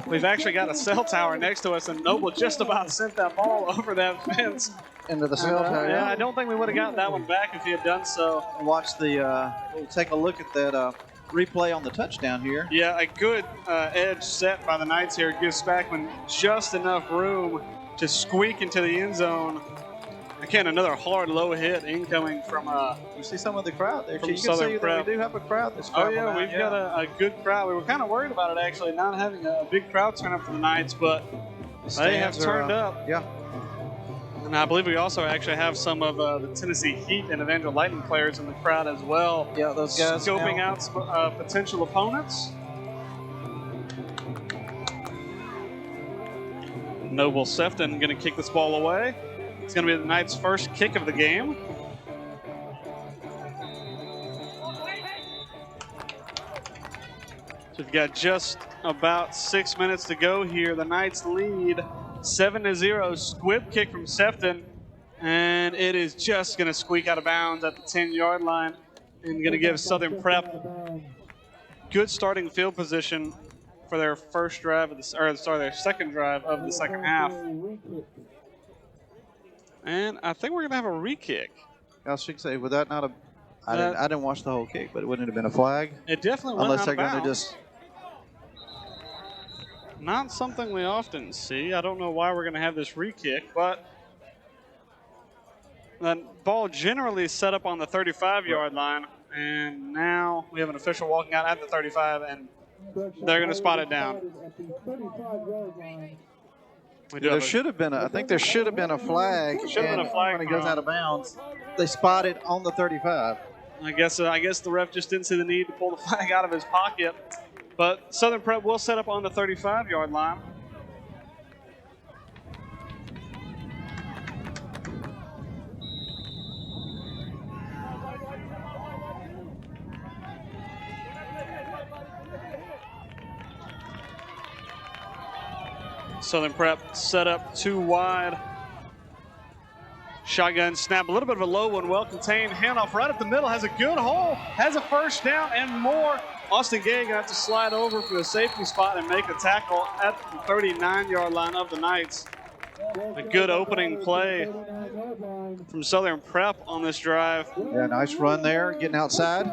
We've actually got a cell tower next to us, and Noble just about sent that ball over that fence. Into the cell tower. Yeah, I don't think we would have gotten that one back if he had done so. Watch the, we'll take a look at that replay on the touchdown here. Yeah, a good edge set by the Knights here. Gives Spackman just enough room to squeak into the end zone. Again, another hard low hit incoming from you see some of the crowd there. From You can Southern see Prep. that we do have a crowd that's Oh yeah, we've got a good crowd. We were kind of worried about it actually, not having a big crowd turn up for the Knights, but they have turned up. Yeah. And I believe we also actually have some of the Tennessee Heat and Evangel Lightning players in the crowd as well. Yeah, those guys scoping out potential opponents. Noble Sefton going to kick this ball away. It's going to be the Knights' first kick of the game. So we've got just about 6 minutes to go here. The Knights lead 7-0. Squib kick from Sefton, and it is just going to squeak out of bounds at the 10-yard line and going to give Southern Prep good starting field position for their first drive of their second drive of the second half. And I think we're going to have a re-kick. I should say, would that not have? I didn't watch the whole kick, but it wouldn't have been a flag. It definitely went unless out they're of going to bounds. just. Not something we often see. I don't know why we're going to have this re-kick, but the ball generally set up on the 35-yard line, and now we have an official walking out at the 35, and they're going to spot it down. There should have been I think there should have been a flag. Should have been a flag when it goes out of bounds. They spot it on the 35. I guess the ref just didn't see the need to pull the flag out of his pocket. But Southern Prep will set up on the 35-yard line. Southern Prep set up two wide. Shotgun snap, a little bit of a low one, well contained. Handoff right up the middle, has a good hole, has a first down and more. Austin Gay going to have to slide over for the safety spot and make a tackle at the 39-yard line of the Knights. A good opening play from Southern Prep on this drive. Yeah, nice run there, getting outside.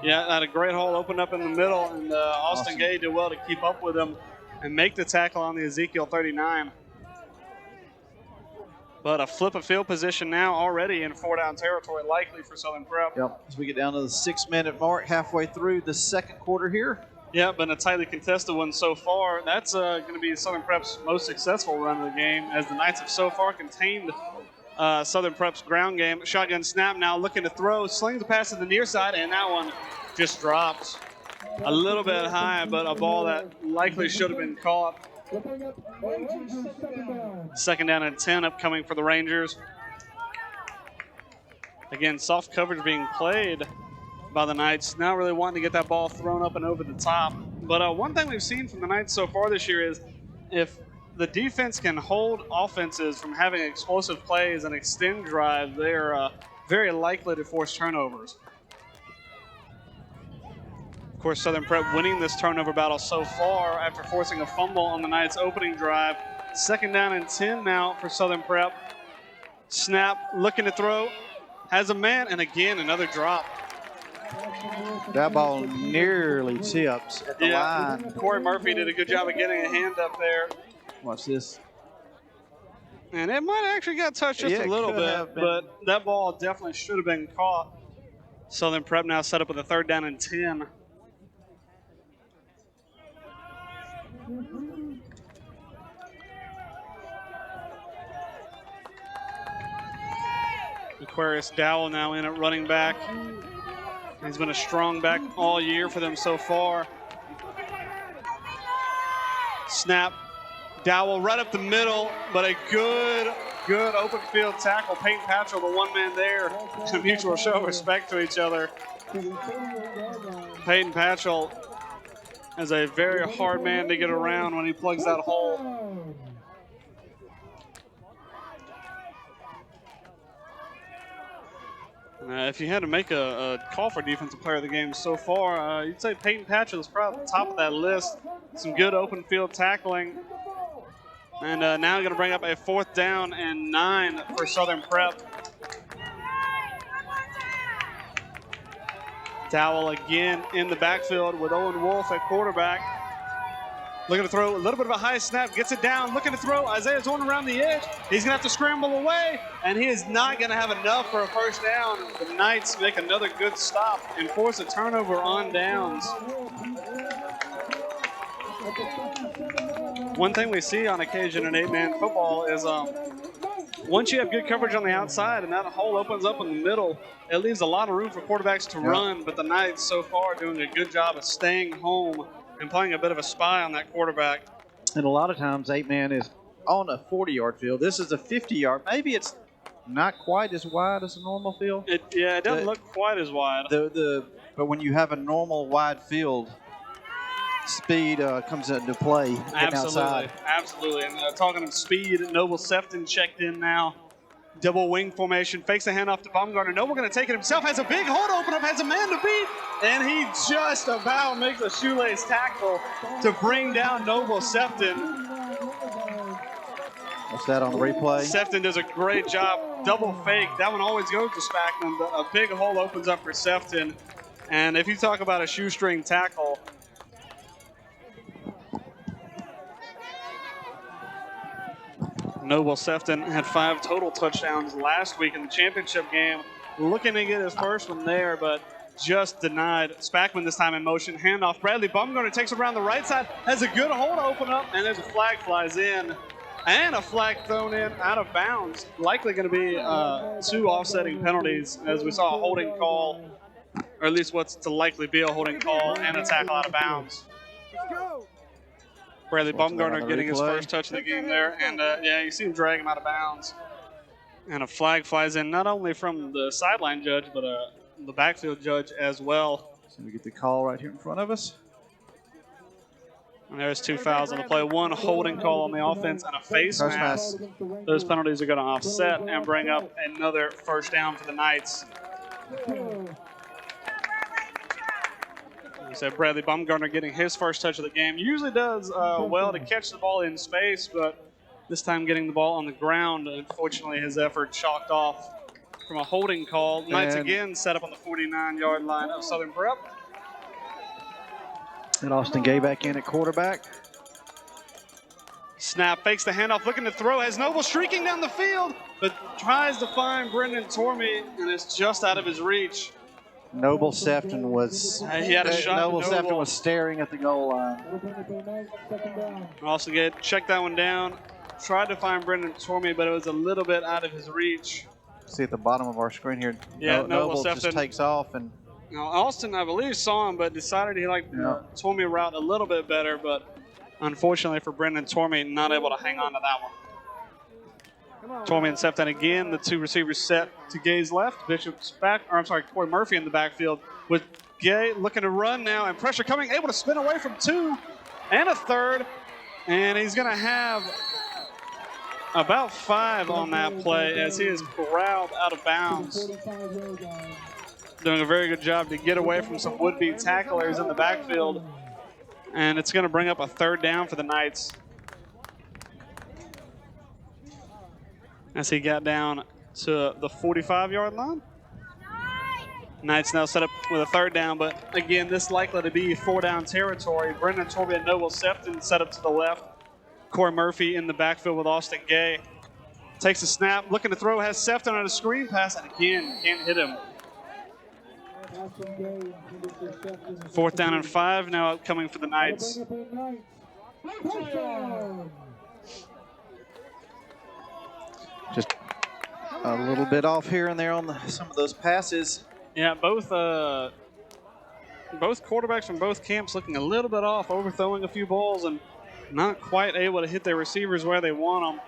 Yeah, had a great hole opened up in the middle, and Austin Gay did well to keep up with him and make the tackle on the Ezekiel 39. But a flip of field position now already in 4-down territory, likely for Southern Prep. Yep, as we get down to the 6-minute mark, halfway through the second quarter here. Yeah, been a tightly contested one so far. That's going to be Southern Prep's most successful run of the game, as the Knights have so far contained Southern Prep's ground game. Shotgun snap now, looking to throw, slings the pass to the near side, and that one just drops a little bit high, but a ball that likely should have been caught. Second down and 10 upcoming for the Rangers. Again, soft coverage being played by the Knights. Not really wanting to get that ball thrown up and over the top. But one thing we've seen from the Knights so far this year is if the defense can hold offenses from having explosive plays and extend drives, they're very likely to force turnovers. Of course, Southern Prep winning this turnover battle so far after forcing a fumble on the Knights' opening drive. Second down and 10 now for Southern Prep. Snap, looking to throw, has a man, and again, another drop. That ball nearly tips at the line. Corey Murphy did a good job of getting a hand up there. Watch this. And it might have actually got touched just a little bit, but that ball definitely should have been caught. Southern Prep now set up with a third down and 10. Aquarius Dowell now in at running back. He's been a strong back all year for them so far. Snap. Dowell right up the middle, but a good open field tackle. Peyton Patchell, the one man there, to mutual show of respect to each other. Peyton Patchell is a very hard man to get around when he plugs that hole. If you had to make a call for defensive player of the game so far, you'd say Peyton Patchell is probably at the top of that list. Some good open field tackling. And now going to bring up a 4th down and 9 for Southern Prep. Dowell again in the backfield with Owen Wolf at quarterback. Looking to throw a little bit of a high snap, gets it down, looking to throw. Isaiah Zorn around the edge. He's going to have to scramble away, and he is not going to have enough for a first down. The Knights make another good stop and force a turnover on downs. One thing we see on occasion in 8-man football is once you have good coverage on the outside and that hole opens up in the middle, it leaves a lot of room for quarterbacks to run, but the Knights so far doing a good job of staying home and playing a bit of a spy on that quarterback. And a lot of times 8-man is on a 40-yard field. This is a 50-yard. Maybe it's not quite as wide as a normal field. It doesn't look quite as wide. But when you have a normal wide field, speed comes into play. Absolutely. And talking of speed, Noble Sefton checked in now. Double wing formation, fakes the handoff to Baumgartner. Noble going to take it himself, has a big hole to open up, has a man to beat, and he just about makes a shoelace tackle to bring down Noble Sefton. What's that on the replay? Sefton does a great job. Double fake. That one always goes to Spackman, but a big hole opens up for Sefton. And if you talk about a shoestring tackle, Noble Sefton had 5 total touchdowns last week in the championship game. Looking to get his first one there, but just denied. Spackman this time in motion. Handoff. Bradley Baumgartner takes it around the right side. Has a good hole to open up, and there's a flag flies in. And a flag thrown in out of bounds. Likely going to be 2 offsetting penalties, as we saw a holding call, or at least what's to likely be a holding call, and a tackle out of bounds. Let's go. Bradley Baumgartner getting his first touch of the game there. And, you see him drag him out of bounds. And a flag flies in not only from the sideline judge, but the backfield judge as well. So we get the call right here in front of us. And there's 2 fouls on the play. 1 holding call on the offense and a face mask. Those penalties are going to offset and bring up another first down for the Knights. You said Bradley Baumgartner getting his first touch of the game. Usually does well to catch the ball in space, but this time getting the ball on the ground. Unfortunately, his effort chalked off from a holding call. Knights again set up on the 49-yard line of Southern Prep. And Austin Gay back in at quarterback. Snap, fakes the handoff, looking to throw. Has Noble streaking down the field, but tries to find Brendan Tormey, and it's just out of his reach. Noble Sefton was. He had a shot. Noble Sefton was staring at the goal line. Also check that one down. Tried to find Brendan Tormey, but it was a little bit out of his reach. See at the bottom of our screen here. Yeah, Noble just takes off and. Now, Austin, I believe, saw him, but decided he liked the Tormey route a little bit better. But unfortunately for Brendan Tormey, not able to hang on to that one. Tormey and Sefton again. The 2 receivers set to Gay's left. Bishop's back, or I'm sorry, Corey Murphy in the backfield with Gay looking to run now, and pressure coming, able to spin away from 2 and a third, and he's going to have about 5 on that play as he is corralled out of bounds. Doing a very good job to get away from some would-be tacklers in the backfield. And it's going to bring up a 3rd down for the Knights. As he got down to the 45-yard line. Knights now set up with a 3rd down, but again, this likely to be 4-down territory. Brendan Tormey and Noble Sefton set up to the left. Corey Murphy in the backfield with Austin Gay. Takes a snap, looking to throw, has Sefton on a screen pass, and again, can't hit him. 4th down and 5 now upcoming for the Knights. Just a little bit off here and there on some of those passes. Yeah, both quarterbacks from both camps looking a little bit off, overthrowing a few balls and not quite able to hit their receivers where they want them.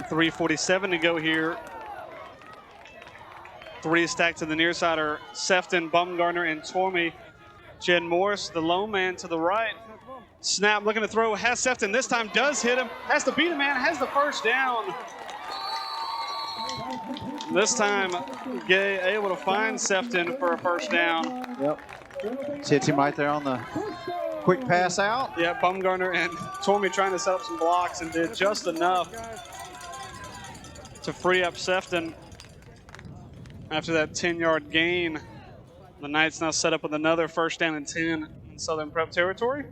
3:47 to go here. 3 stacked to the near side are Sefton, Baumgartner, and Tormey. Jed Morris, the lone man to the right. Snap, looking to throw, has Sefton this time, does hit him, has to beat a man, has the first down. This time, Gay able to find Sefton for a first down. Yep. Hits him right there on the quick pass out. Yeah, Bumgarner and Tormey trying to set up some blocks and did just enough to free up Sefton. After that 10-yard gain, the Knights now set up with another first down and 10 in Southern Prep territory.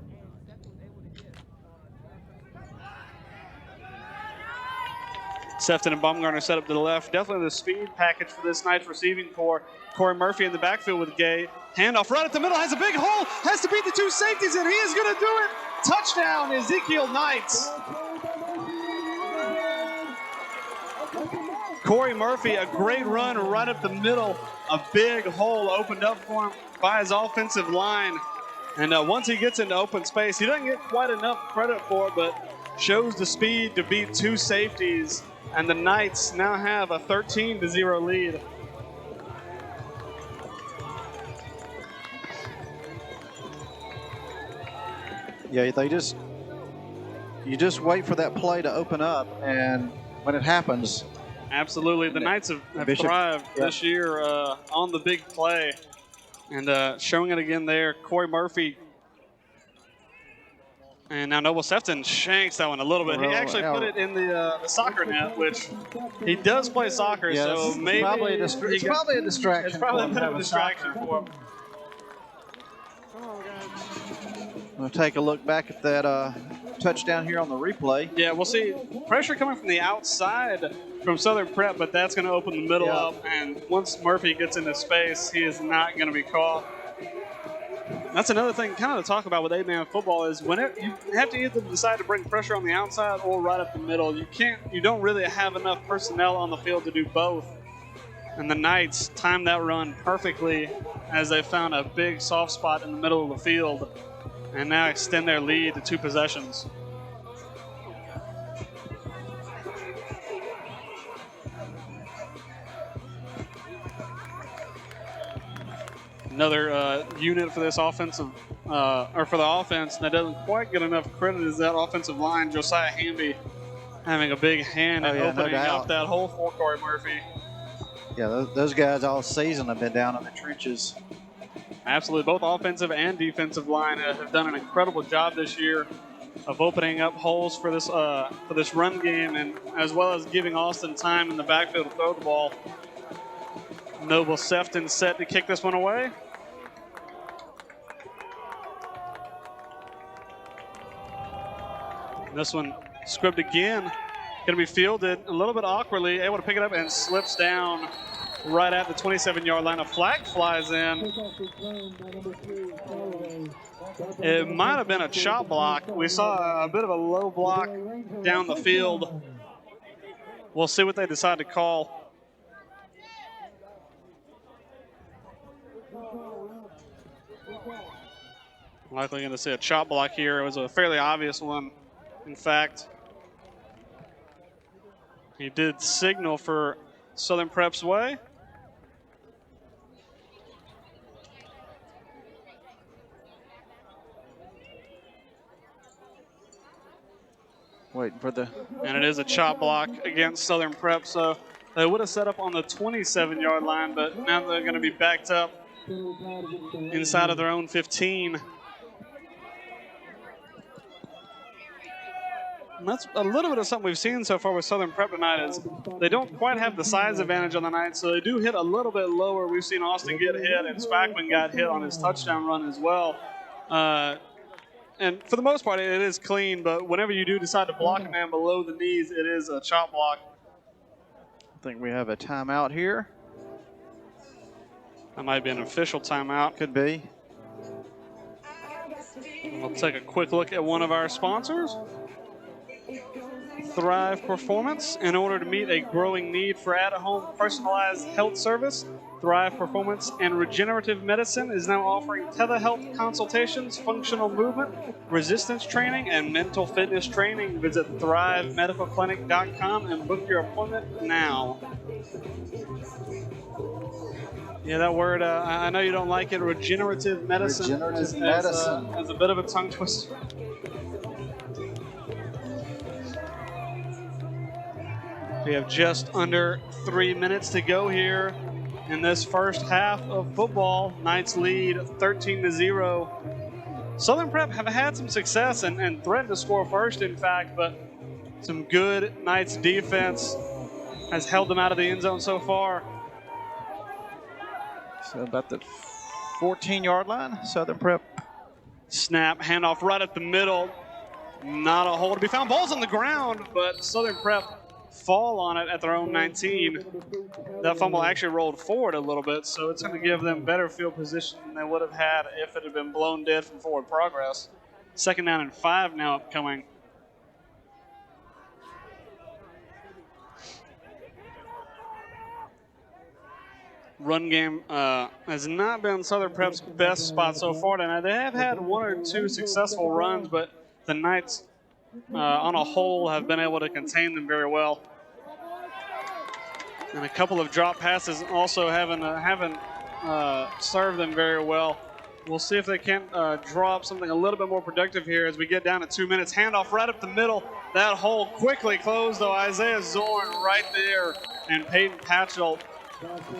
Sefton and Baumgartner set up to the left. Definitely the speed package for this Knights receiving core. Corey Murphy in the backfield with Gay. Handoff right at the middle, has a big hole, has to beat the two safeties, and he is going to do it. Touchdown, Ezekiel Knights. Corey Murphy, a great run right up the middle. A big hole opened up for him by his offensive line. And once he gets into open space, he doesn't get quite enough credit for it, but shows the speed to beat two safeties. And the Knights now have a 13-0 lead. Yeah, you just wait for that play to open up, and when it happens. Absolutely. The Knights have thrived this year on the big play. And showing it again there, Corey Murphy. And now Noble Sefton shanks that one a little bit. He actually put it in the soccer net, which he does play soccer, yeah, so maybe it's probably a distraction. It's probably a bit of a distraction for him. We'll take a look back at that touchdown here on the replay. Yeah, we'll see pressure coming from the outside from Southern Prep, but that's going to open the middle up. And once Murphy gets into space, he is not going to be caught. That's another thing kind of to talk about with 8-man football is whenever you have to either decide to bring pressure on the outside or right up the middle. You don't really have enough personnel on the field to do both. And the Knights timed that run perfectly as they found a big soft spot in the middle of the field and now extend their lead to 2 possessions. Another unit for this offensive, or for the offense that doesn't quite get enough credit is that offensive line. Josiah Hamby having a big hand in opening up that hole for Corey Murphy. Yeah, those guys all season have been down in the trenches. Absolutely. Both offensive and defensive line have done an incredible job this year of opening up holes for this run game, and as well as giving Austin time in the backfield to throw the ball. Noble Sefton set to kick this one away. And this one scribbed again. Going to be fielded a little bit awkwardly, able to pick it up and slips down right at the 27-yard line. A flag flies in. It might have been a chop block. We saw a bit of a low block down the field. We'll see what they decide to call. Likely going to see a chop block here. It was a fairly obvious one, in fact. He did signal for Southern Prep's way. Waiting for the... And it is a chop block against Southern Prep, so they would have set up on the 27-yard line, but now they're going to be backed up inside of their own 15. And that's a little bit of something we've seen so far with Southern Prep tonight is they don't quite have the size advantage on the night, so they do hit a little bit lower. We've seen Austin get hit, and Spackman got hit on his touchdown run as well. And for the most part, it is clean, but whenever you do decide to block a man below the knees, it is a chop block. I think we have a timeout here. That might be an official timeout. Could be. We'll take a quick look at one of our sponsors. Thrive Performance. In order to meet a growing need for at-home personalized health service, Thrive Performance and Regenerative Medicine is now offering telehealth consultations, functional movement, resistance training, and mental fitness training. Visit thrivemedicalclinic.com and book your appointment now. Yeah, that word, I know you don't like it, regenerative medicine. Regenerative medicine. As a bit of a tongue twister. We have just under 3 minutes to go here in this first half of football. Knights lead 13-0. Southern Prep have had some success and threatened to score first, in fact, but some good Knights defense has held them out of the end zone so far. So about the 14-yard line, Southern Prep. Snap, handoff right up the middle. Not a hole to be found. Ball's on the ground, but Southern Prep fall on it at their own 19. That fumble actually rolled forward a little bit, so it's going to give them better field position than they would have had if it had been blown dead from forward progress. 2nd down and 5 now upcoming. Run game has not been Southern Prep's best spot so far tonight. They have had 1 or 2 successful runs, but the Knights on a whole have been able to contain them very well. And a couple of drop passes also haven't served them very well. We'll see if they can't draw up something a little bit more productive here as we get down to 2 minutes. Handoff right up the middle. That hole quickly closed, though. Isaiah Zorn right there. And Peyton Patchell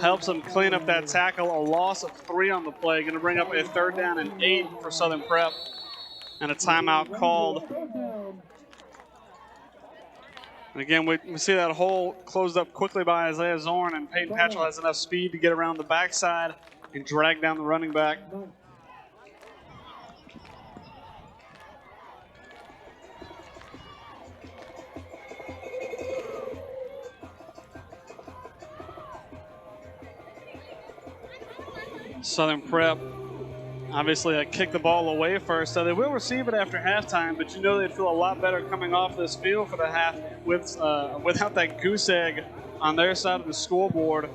helps them clean up that tackle. A loss of 3 on the play. Going to bring up a 3rd down and 8 for Southern Prep. And a timeout called. And again, we see that hole closed up quickly by Isaiah Zorn, and Peyton Patchell has enough speed to get around the backside and drag down the running back. Southern Prep obviously kicked the ball away first, so they will receive it after halftime, but you know they'd feel a lot better coming off this field for the half without that goose egg on their side of the scoreboard.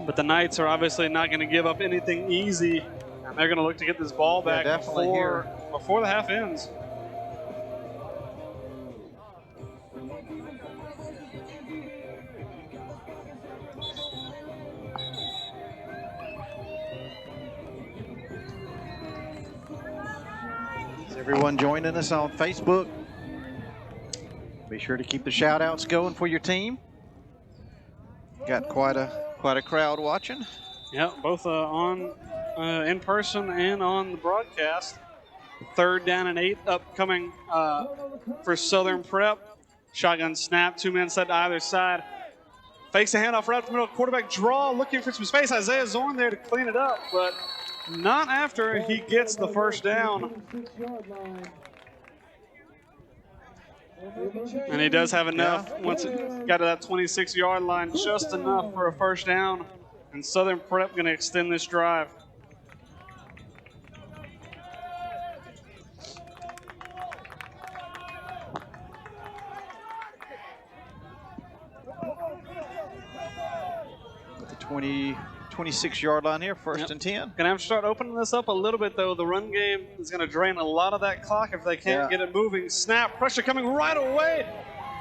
But the Knights are obviously not going to give up anything easy, and they're going to look to get this ball back before the half ends. Everyone joining us on Facebook. Be sure to keep the shout outs going for your team. Got quite a crowd watching. Yeah, both on in person and on the broadcast. 3rd down and 8 upcoming for Southern Prep. Shotgun snap, 2 men set to either side. Fakes a handoff right up the middle. Quarterback draw, looking for some space. Isaiah Zorn there to clean it up, but not after he gets the 1st down. And he does have enough once it got to that 26-yard line, just enough for a 1st down. And Southern Prep going to extend this drive. At the 26-yard line here, 1st and 10. Gonna have to start opening this up a little bit, though. The run game is gonna drain a lot of that clock if they can't get it moving. Snap, pressure coming right away.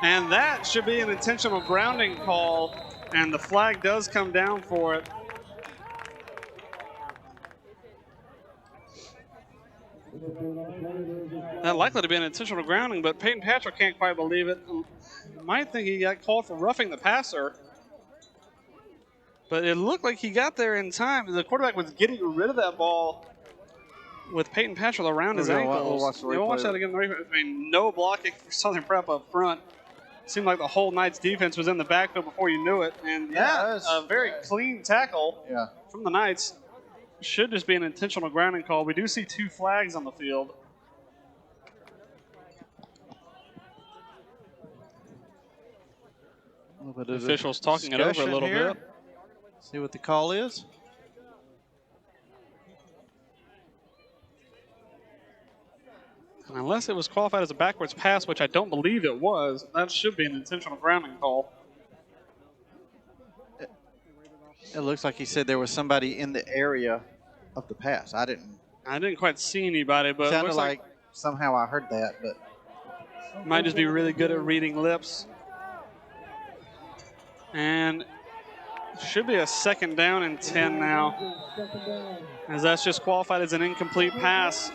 And that should be an intentional grounding call, and the flag does come down for it. That likely to be an intentional grounding, but Peyton Patchell can't quite believe it. Might think he got called for roughing the passer. But it looked like he got there in time. The quarterback was getting rid of that ball with Peyton Patchell around his ankles. We'll watch that again. I mean, no blocking for Southern Prep up front. It seemed like the whole Knights defense was in the backfield before you knew it. And a very clean tackle from the Knights. Should just be an intentional grounding call. We do see 2 flags on the field. The officials talking it over a little bit. See what the call is. And unless it was qualified as a backwards pass, which I don't believe it was, that should be an intentional grounding call. It looks like he said there was somebody in the area of the pass. I didn't quite see anybody, but it sounded like somehow I heard that, but might just be really good at reading lips. And should be a 2nd down and 10 now, as that's just qualified as an incomplete pass.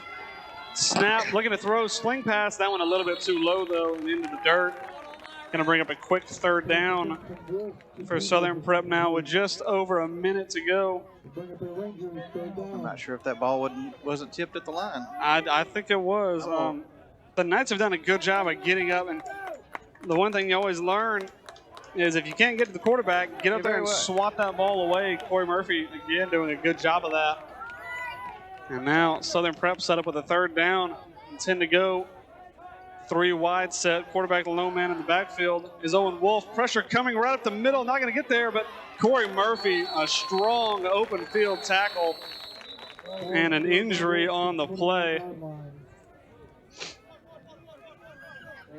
Snap, looking to throw, sling pass. That one a little bit too low, though, and into the dirt. Going to bring up a quick third down for Southern Prep now with just over a minute to go. I'm not sure if that ball wasn't tipped at the line. I think it was. The Knights have done a good job of getting up, and the one thing you always learn is if you can't get to the quarterback, get up there and swat that ball away. Corey Murphy, again, doing a good job of that. And now Southern Prep set up with a third down, 10 to go. 3 wide set, quarterback lone man in the backfield is Owen Wolf. Pressure coming right up the middle, not going to get there, but Corey Murphy, a strong open field tackle and an injury on the play.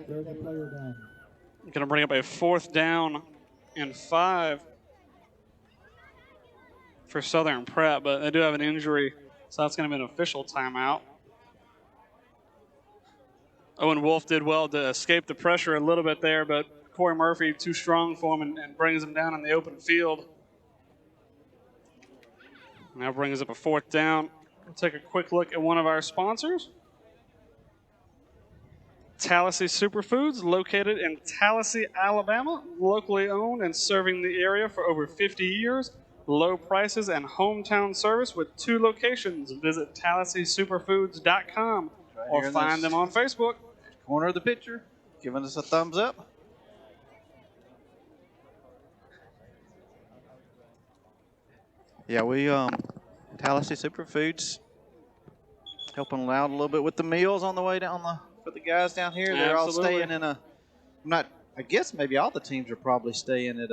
Going to bring up a 4th down and 5 for Southern Prep, but they do have an injury, so that's going to be an official timeout. Owen Wolf did well to escape the pressure a little bit there, but Corey Murphy too strong for him and brings him down in the open field. Now brings up a 4th down. We'll take a quick look at one of our sponsors. Tallahassee Superfoods, located in Tallahassee, Alabama, locally owned and serving the area for over 50 years. Low prices and hometown service with 2 locations. Visit TallahasseeSuperfoods.com or find them on Facebook. Corner of the picture, giving us a thumbs up. Yeah, we Tallahassee Superfoods helping out a little bit with the meals on the way down for the guys down here. They're all staying in I guess maybe all the teams are probably staying at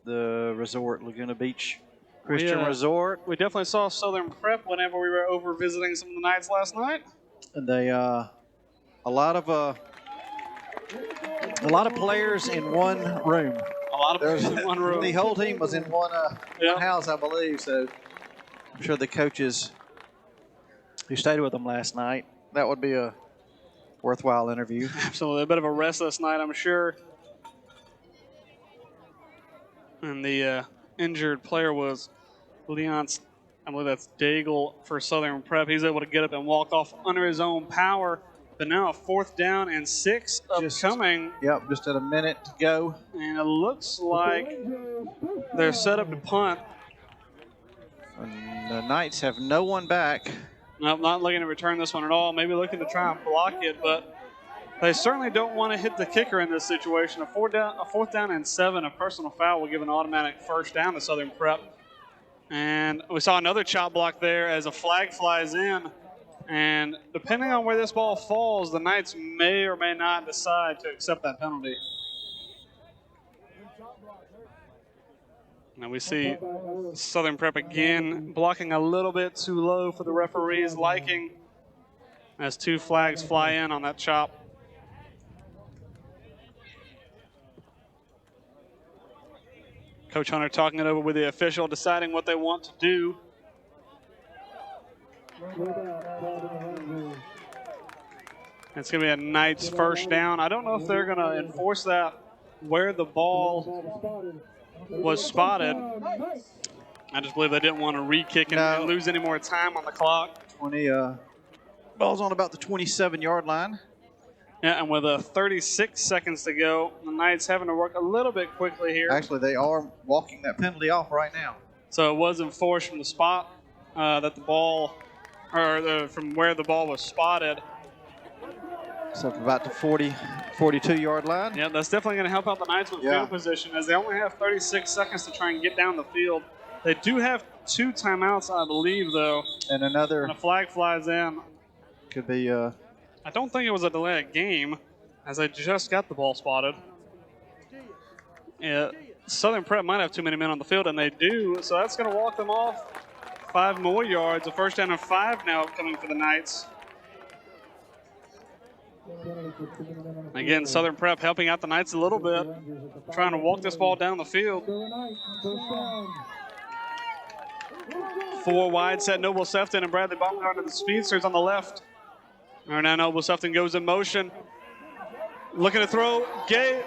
the resort, Laguna Beach Christian Resort. We definitely saw Southern Prep whenever we were over visiting some of the Knights last night. And they a lot of players in one room. A lot of players in one room. The whole team was in one house, I believe. So I'm sure the coaches who stayed with them last night, that would be a worthwhile interview. Absolutely, a bit of a restless night, I'm sure. And the injured player was Leon, I believe that's Daigle for Southern Prep. He's able to get up and walk off under his own power. But now a 4th down and 6 upcoming. Yep, just at a minute to go. And it looks like they're set up to punt. And the Knights have no one back. Nope, not looking to return this one at all. Maybe looking to try and block it, but they certainly don't want to hit the kicker in this situation. A 4th down and 7, a personal foul will give an automatic 1st down to Southern Prep. And we saw another chop block there as a flag flies in. And depending on where this ball falls, the Knights may or may not decide to accept that penalty. Now we see Southern Prep again blocking a little bit too low for the referee's liking as 2 flags fly in on that chop. Coach Hunter talking it over with the official, deciding what they want to do. It's going to be a Knights 1st down. I don't know if they're going to enforce that where the ball was spotted. I just believe they didn't want to re-kick and lose any more time on the clock. Ball's on about the 27-yard line. Yeah, and with 36 seconds to go, the Knights having to work a little bit quickly here. Actually, they are walking that penalty off right now. So it was enforced from the spot that the ball, or from where the ball was spotted. So about the 42-yard line. Yeah, that's definitely going to help out the Knights with field position, as they only have 36 seconds to try and get down the field. They do have 2 timeouts, I believe, though. And another. And a flag flies in. Could be. I don't think it was a delay of game, as they just got the ball spotted. Yeah, Southern Prep might have too many men on the field, and they do, so that's going to walk them off 5 more yards. A 1st down and 5 now coming for the Knights. Again, Southern Prep helping out the Knights a little bit, trying to walk this ball down the field. 4 wide set, Noble Sefton and Bradley Baumgartner, the speedsters on the left. All right, now Noble Sefton goes in motion. Looking to throw. Gay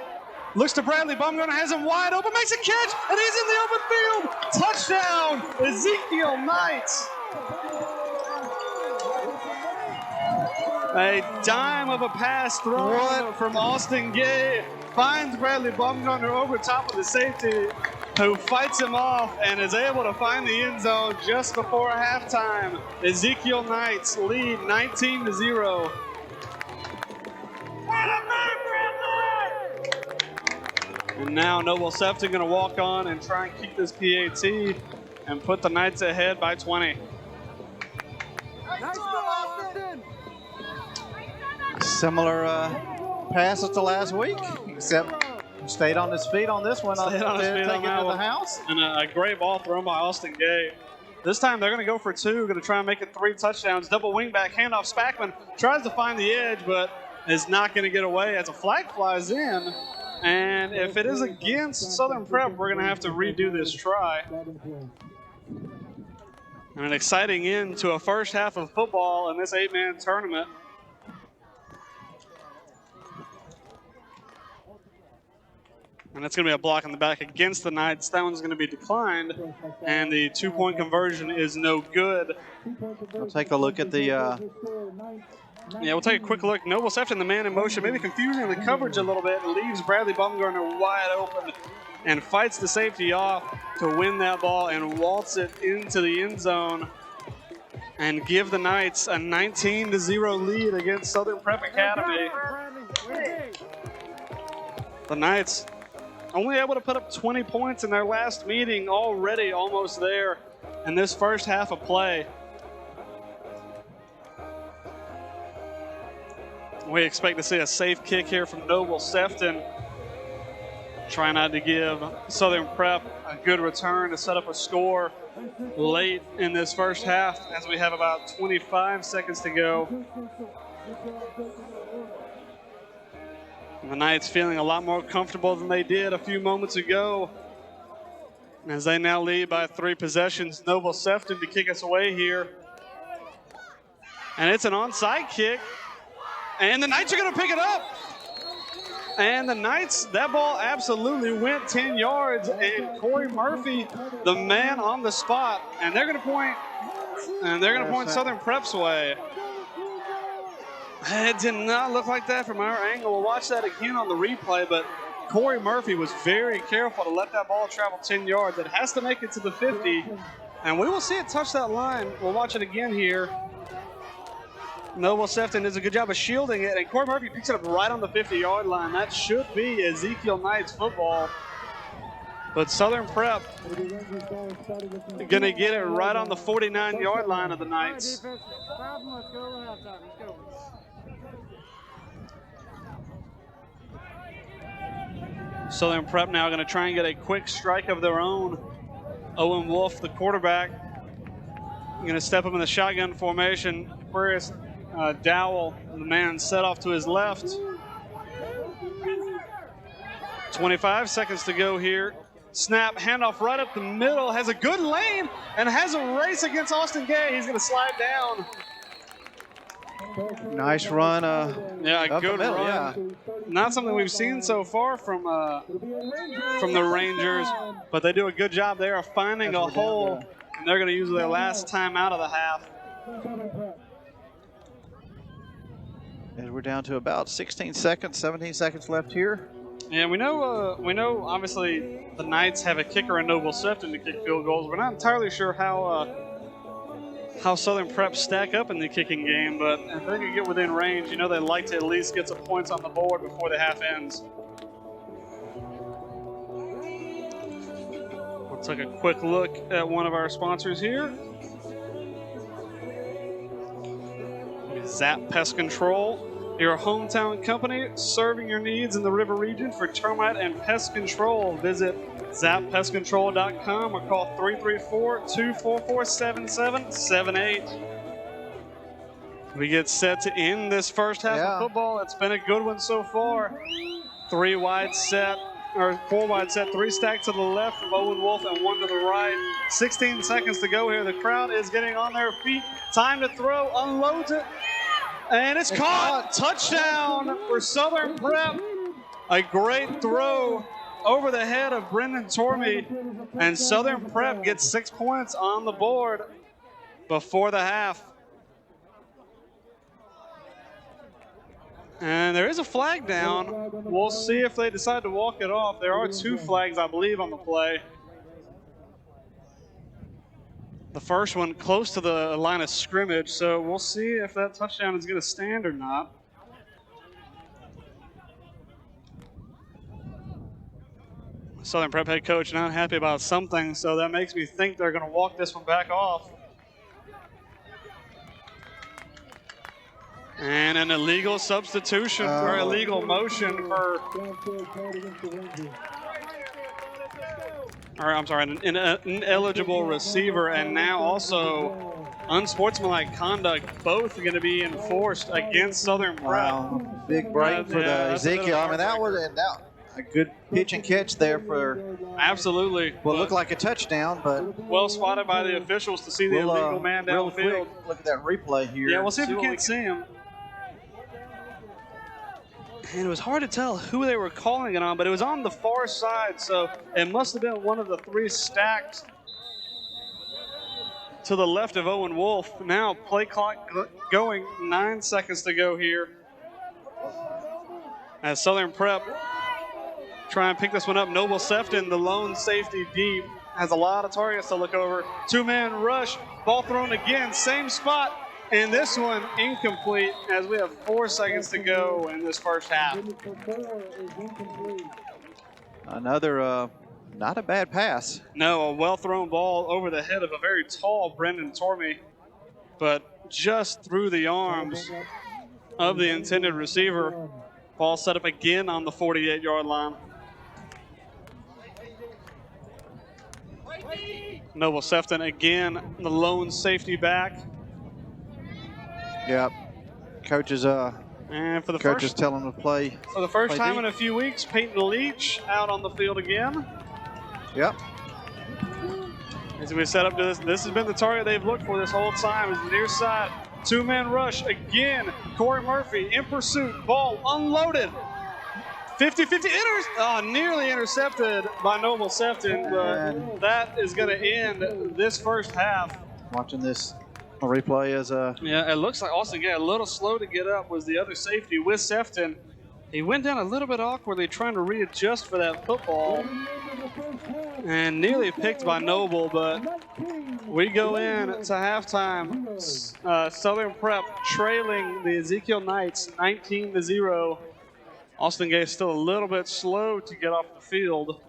looks to Bradley. Baumgartner has him wide open, makes a catch, and he's in the open field. Touchdown, Ezekiel Knights. A dime of a pass thrown from Austin Gay. Finds Bradley Baumgartner over top of the safety, who fights him off and is able to find the end zone just before halftime. Ezekiel Knights lead 19-0. And now Noble Sefton going to walk on and try and keep this PAT and put the Knights ahead by 20. Similar passes to last week, except stayed on his feet on this one. Stayed on his feet take on it to that the house. And a great ball thrown by Austin Gay. This time they're going to go for two, going to try and make it 3 touchdowns. Double wingback handoff. Spackman tries to find the edge, but is not going to get away as a flag flies in. And if it is against Southern Prep, we're going to have to redo this try. And an exciting end to a first half of football in this 8-man tournament. And that's going to be a block in the back against the Knights. That one's going to be declined, and the 2-point conversion is no good. We'll take a look at the... Yeah, we'll take a quick look. Noble Sefton, the man in motion, maybe confusing the coverage a little bit, leaves Bradley Baumgartner wide open and fights the safety off to win that ball and waltz it into the end zone and give the Knights a 19-0 lead against Southern Prep Academy. The Knights only able to put up 20 points in their last meeting, already almost there in this first half of play. We expect to see a safe kick here from Noble Sefton. Try not to give Southern Prep a good return to set up a score late in this first half as we have about 25 seconds to go. The Knights feeling a lot more comfortable than they did a few moments ago as they now lead by 3 possessions. Noble Sefton to kick us away here. And it's an onside kick. And the Knights are going to pick it up. And the Knights, that ball absolutely went 10 yards. And Corey Murphy, the man on the spot. And they're going to point Southern Prep's way. It did not look like that from our angle. We'll watch that again on the replay, but Corey Murphy was very careful to let that ball travel 10 yards. It has to make it to the 50, and we will see it touch that line. We'll watch it again here. Noble Sefton does a good job of shielding it, and Corey Murphy picks it up right on the 50-yard line. That should be Ezekiel Knights football. But Southern Prep going to get it right on the 49-yard line of the Knights. Southern Prep now going to try and get a quick strike of their own. Owen Wolf, the quarterback, going to step up in the shotgun formation. Aquarius Dowell, the man set off to his left. 25 seconds to go here. Snap, handoff right up the middle, has a good lane and has a race against Austin Gay. He's going to slide down. Nice run. Yeah, a good run. Yeah. Not something we've seen so far from the Rangers, but they do a good job there of finding a hole, and they're going to use their last time out of the half. And we're down to about 16 seconds, 17 seconds left here. And we know obviously the Knights have a kicker in Noble Sefton to kick field goals. We're not entirely sure how Southern Prep stack up in the kicking game, but if they can get within range, you know they like to at least get some points on the board before the half ends. We'll take a quick look at one of our sponsors here. Zap Pest Control, your hometown company serving your needs in the river region for termite and pest control. Visit zappestcontrol.com or call 334-244-7778. We get set to end this first half of football. It's been a good one so far. 4 wide set, 3 stacked to the left from Owen Wolf and 1 to the right. 16 seconds to go here. The crowd is getting on their feet. Time to throw, unloads it, and it's caught. Touchdown for Southern Prep. A great throw over the head of Brendan Tormey, and Southern Prep gets 6 points on the board before the half. And there is a flag down. We'll see if they decide to walk it off. There are 2 flags, I believe, on the play. The first one close to the line of scrimmage, so we'll see if that touchdown is going to stand or not. Southern Prep head coach not happy about something, so that makes me think they're going to walk this one back off. And an illegal substitution or illegal motion for, or I'm sorry, an ineligible receiver, and now also unsportsmanlike conduct, both going to be enforced against Southern Prep. Wow, big break for the Ezekiel. I mean, that was a good pitch and catch there for absolutely what looked like a touchdown, but well spotted by the officials to see the illegal man downfield. Look at that replay here. Yeah, we'll see if we can't see him. And it was hard to tell who they were calling it on, but it was on the far side, so it must have been one of the 3 stacked to the left of Owen Wolf. Now play clock going, 9 seconds to go here. As Southern Prep try and pick this one up. Noble Sefton, the lone safety deep, has a lot of targets to look over. 2-man rush, ball thrown again, same spot. And this one incomplete as we have 4 seconds to go in this first half. Another not a bad pass. No, a well-thrown ball over the head of a very tall Brendan Tormey, but just through the arms of the intended receiver. Ball set up again on the 48-yard line. Noble Sefton again, the lone safety back. Yep. Coaches and for the coaches telling them to play. For the first time in a few weeks, Peyton Leach out on the field again. Yep. As we set up to this has been the target they've looked for this whole time, is the near side. 2-man rush again. Corey Murphy in pursuit, ball unloaded. 50-50, nearly intercepted by Noble Sefton, but that is going to end this first half. Watching this replay as yeah, it looks like Austin Gay a little slow to get up was the other safety with Sefton. He went down a little bit awkwardly trying to readjust for that football and nearly picked by Noble, but we go in to halftime. Southern Prep trailing the Ezekiel Knights 19-0. Austin Gay is still a little bit slow to get off the field,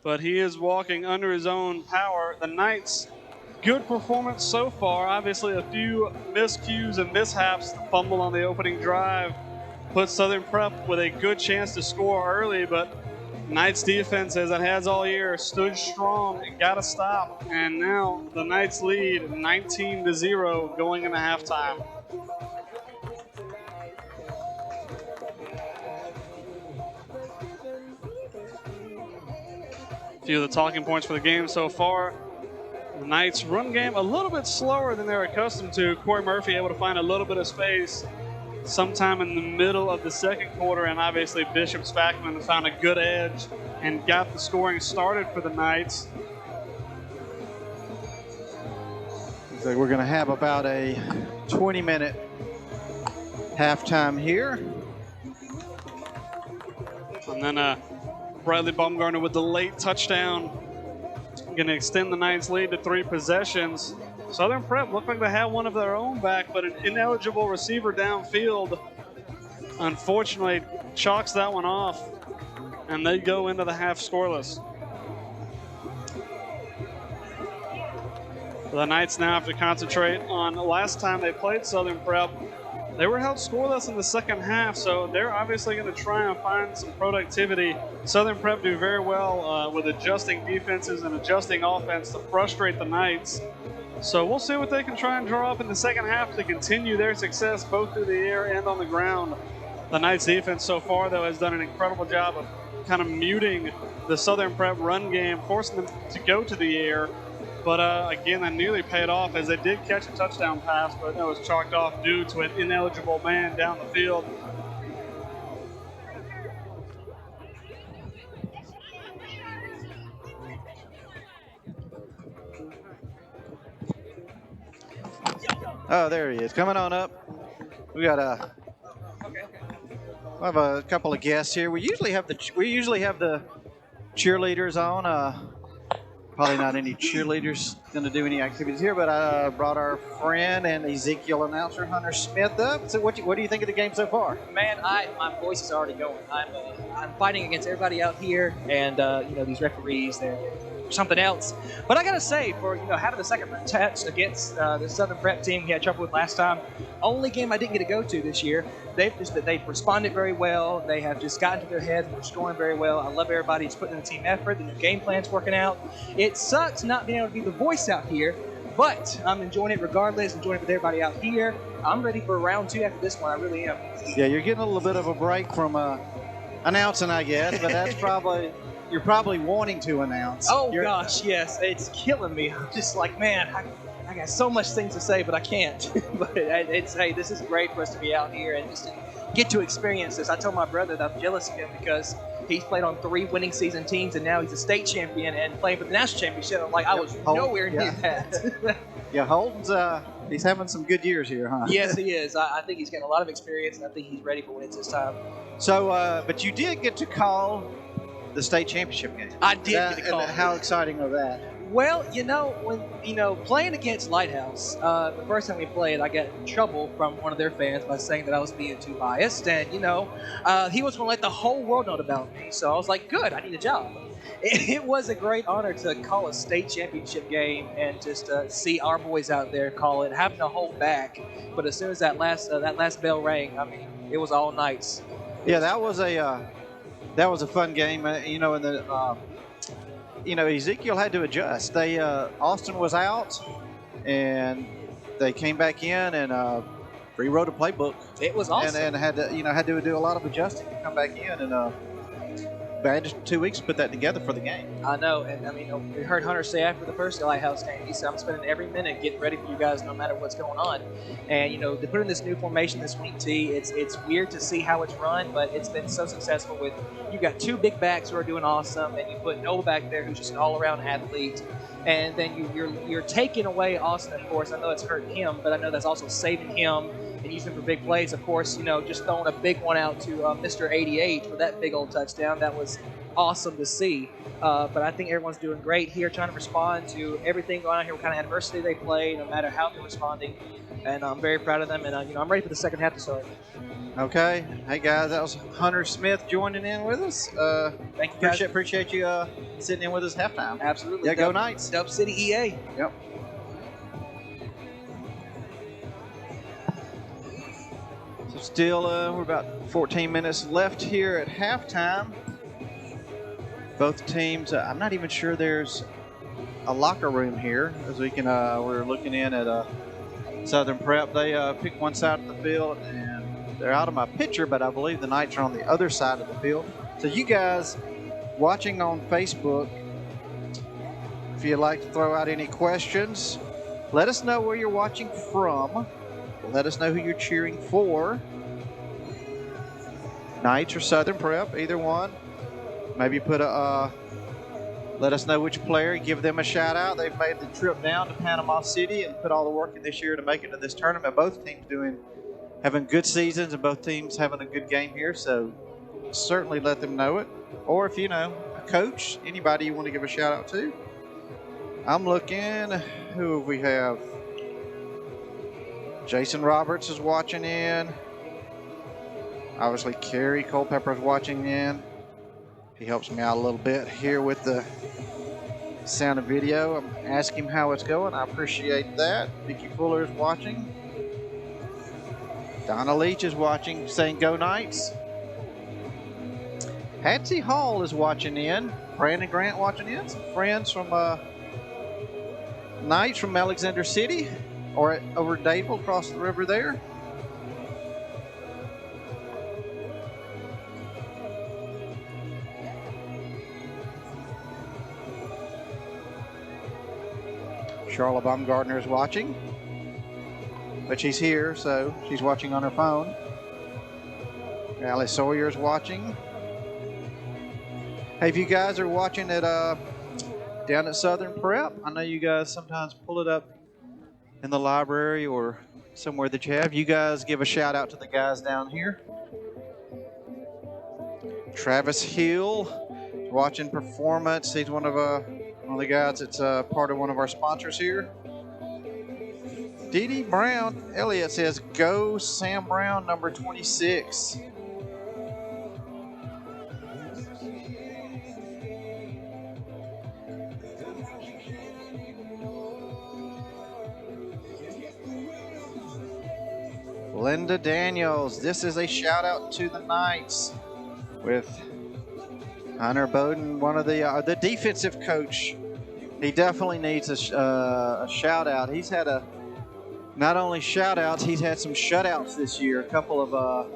but he is walking under his own power. The Knights, good performance so far. Obviously a few miscues and mishaps. The fumble on the opening drive put Southern Prep with a good chance to score early, but Knights defense, as it has all year, stood strong and got a stop. And now the Knights lead 19-0 going into halftime. A few of the talking points for the game so far. The Knights' run game a little bit slower than they're accustomed to. Corey Murphy able to find a little bit of space sometime in the middle of the second quarter, and obviously Bishop Spackman found a good edge and got the scoring started for the Knights. So we're going to have about a 20-minute halftime here. And then Bradley Baumgartner with the late touchdown, going to extend the Knights' lead to 3 possessions. Southern Prep looked like they had one of their own back, but an ineligible receiver downfield unfortunately chalks that one off, and they go into the half scoreless. The Knights now have to concentrate on the last time they played Southern Prep. They were held scoreless in the second half, so they're obviously going to try and find some productivity. Southern Prep do very well with adjusting defenses and adjusting offense to frustrate the Knights. So we'll see what they can try and draw up in the second half to continue their success both through the air and on the ground. The Knights defense so far, though, has done an incredible job of kind of muting the Southern Prep run game, forcing them to go to the air. But again, that nearly paid off as they did catch a touchdown pass, but that was chalked off due to an ineligible man down the field. Oh, there he is, coming on up. We got I have a couple of guests here. We usually have the cheerleaders on. Probably not any cheerleaders going to do any activities here, but I brought our friend and Ezekiel announcer Hunter Smith up. So what do you think of the game so far? Man, my voice is already going. I'm fighting against everybody out here, and these referees, they're something else. But I gotta say, for having the second touch against the Southern Prep team we had trouble with last time, only game I didn't get to go to this year. They've responded very well. They have just gotten to their heads and they're scoring very well. I love everybody who's putting in the team effort. The new game plan's working out. It sucks not being able to be the voice out here, but I'm enjoying it regardless. Enjoying it with everybody out here. I'm ready for round 2 after this one. I really am. Yeah, you're getting a little bit of a break from announcing, I guess, but that's probably. You're probably wanting to announce. Oh, gosh, yes. It's killing me. I'm just like, man, I got so much things to say, but I can't. But hey, this is great for us to be out here and just to get to experience this. I told my brother that I'm jealous of him because he's played on 3 winning season teams, and now he's a state champion and playing for the national championship. I'm like, I was nowhere near that. Yeah, Holden's he's having some good years here, huh? Yes, he is. I think he's getting a lot of experience, and I think he's ready for wins this time. So, but you did get to call the state championship game. I did get a call. How exciting was that? Well, when playing against Lighthouse, the first time we played, I got in trouble from one of their fans by saying that I was being too biased, and he was going to let the whole world know about me. So I was like, good, I need a job. It was a great honor to call a state championship game and just see our boys out there call it, having to hold back. But as soon as that last bell rang, I mean, it was all nights. Yeah, that was a fun game. Ezekiel had to adjust. Austin was out, and they came back in and rewrote a playbook. It was awesome. And had to do a lot of adjusting to come back in, and had 2 weeks to put that together for the game. I know, and I mean, we heard Hunter say after the first Lighthouse game, he said, I'm spending every minute getting ready for you guys no matter what's going on. And, they put in this new formation, this week T, it's weird to see how it's run, but it's been so successful with, you got 2 big backs who are doing awesome, and you put Noah back there who's just an all-around athlete. And then you're taking away Austin, of course. I know it's hurting him, but I know that's also saving him and using him for big plays. Of course, just throwing a big one out to Mr. 88 for that big old touchdown. That was awesome to see. But I think everyone's doing great here, trying to respond to everything going on here, what kind of adversity they play, no matter how they're responding. And I'm very proud of them, and I'm ready for the second half to start. Okay. Hey, guys, that was Hunter Smith joining in with us. Thank you, guys. Appreciate you sitting in with us halftime. Absolutely. Yeah, go Knights. Dub City EA. Yep. So still, we're about 14 minutes left here at halftime. Both teams, I'm not even sure there's a locker room here, as we can, we're looking in at Southern Prep. They pick one side of the field, and they're out of my picture, but I believe the Knights are on the other side of the field. So you guys watching on Facebook, if you'd like to throw out any questions, let us know where you're watching from. Let us know who you're cheering for. Knights or Southern Prep, either one. Maybe put let us know which player, give them a shout out. They've made the trip down to Panama City and put all the work in this year to make it to this tournament. Both teams having good seasons, and both teams having a good game here. So certainly let them know it. Or if a coach, anybody you want to give a shout out to. I'm looking, who we have? Jason Roberts is watching in. Obviously, Kerry Culpepper is watching in. He helps me out a little bit here with the sound and video. I'm asking him how it's going. I appreciate that. Vicky Fuller is watching. Donna Leach is watching, saying go Knights. Patsy Hall is watching in. Brandon Grant watching in. Some friends from Knights from Alexander City or over Dadeville across the river there. Charlotte Baumgartner is watching, but she's here, so she's watching on her phone. Allie Sawyer is watching. Hey, if you guys are watching it down at Southern Prep, I know you guys sometimes pull it up in the library or somewhere that you have. You guys give a shout out to the guys down here. Travis Hill, watching performance. He's one of the guys that's part of one of our sponsors here. Dee Brown, Elliott says, go Sam Brown, number 26. Linda Daniels, this is a shout out to the Knights with Hunter Bowden, one of the defensive coach. He definitely needs a shout out. He's had not only shout outs, he's had some shutouts this year. A couple of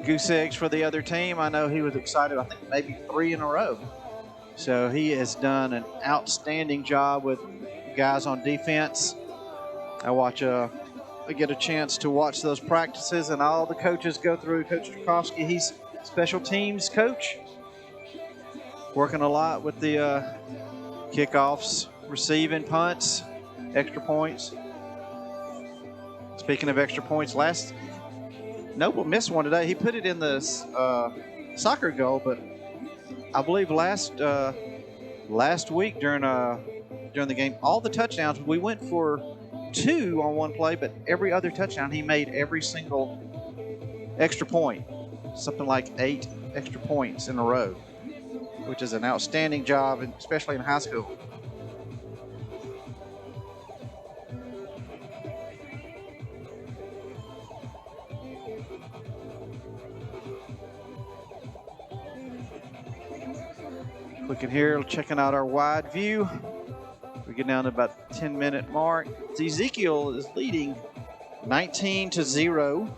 goose eggs for the other team. I know he was excited, I think maybe 3 in a row. So he has done an outstanding job with guys on defense. I get a chance to watch those practices, and all the coaches go through. Coach Tchaikovsky, he's special teams coach, working a lot with the kickoffs, receiving punts, extra points. Speaking of extra points, Noble missed one today. He put it in the soccer goal, but I believe last week during the game, all the touchdowns, we went for 2 on one play, but every other touchdown he made every single extra point, something like 8 extra points in a row, which is an outstanding job, especially in high school. Looking here, checking out our wide view. We get down to about the 10-minute mark. Ezekiel is leading 19-0.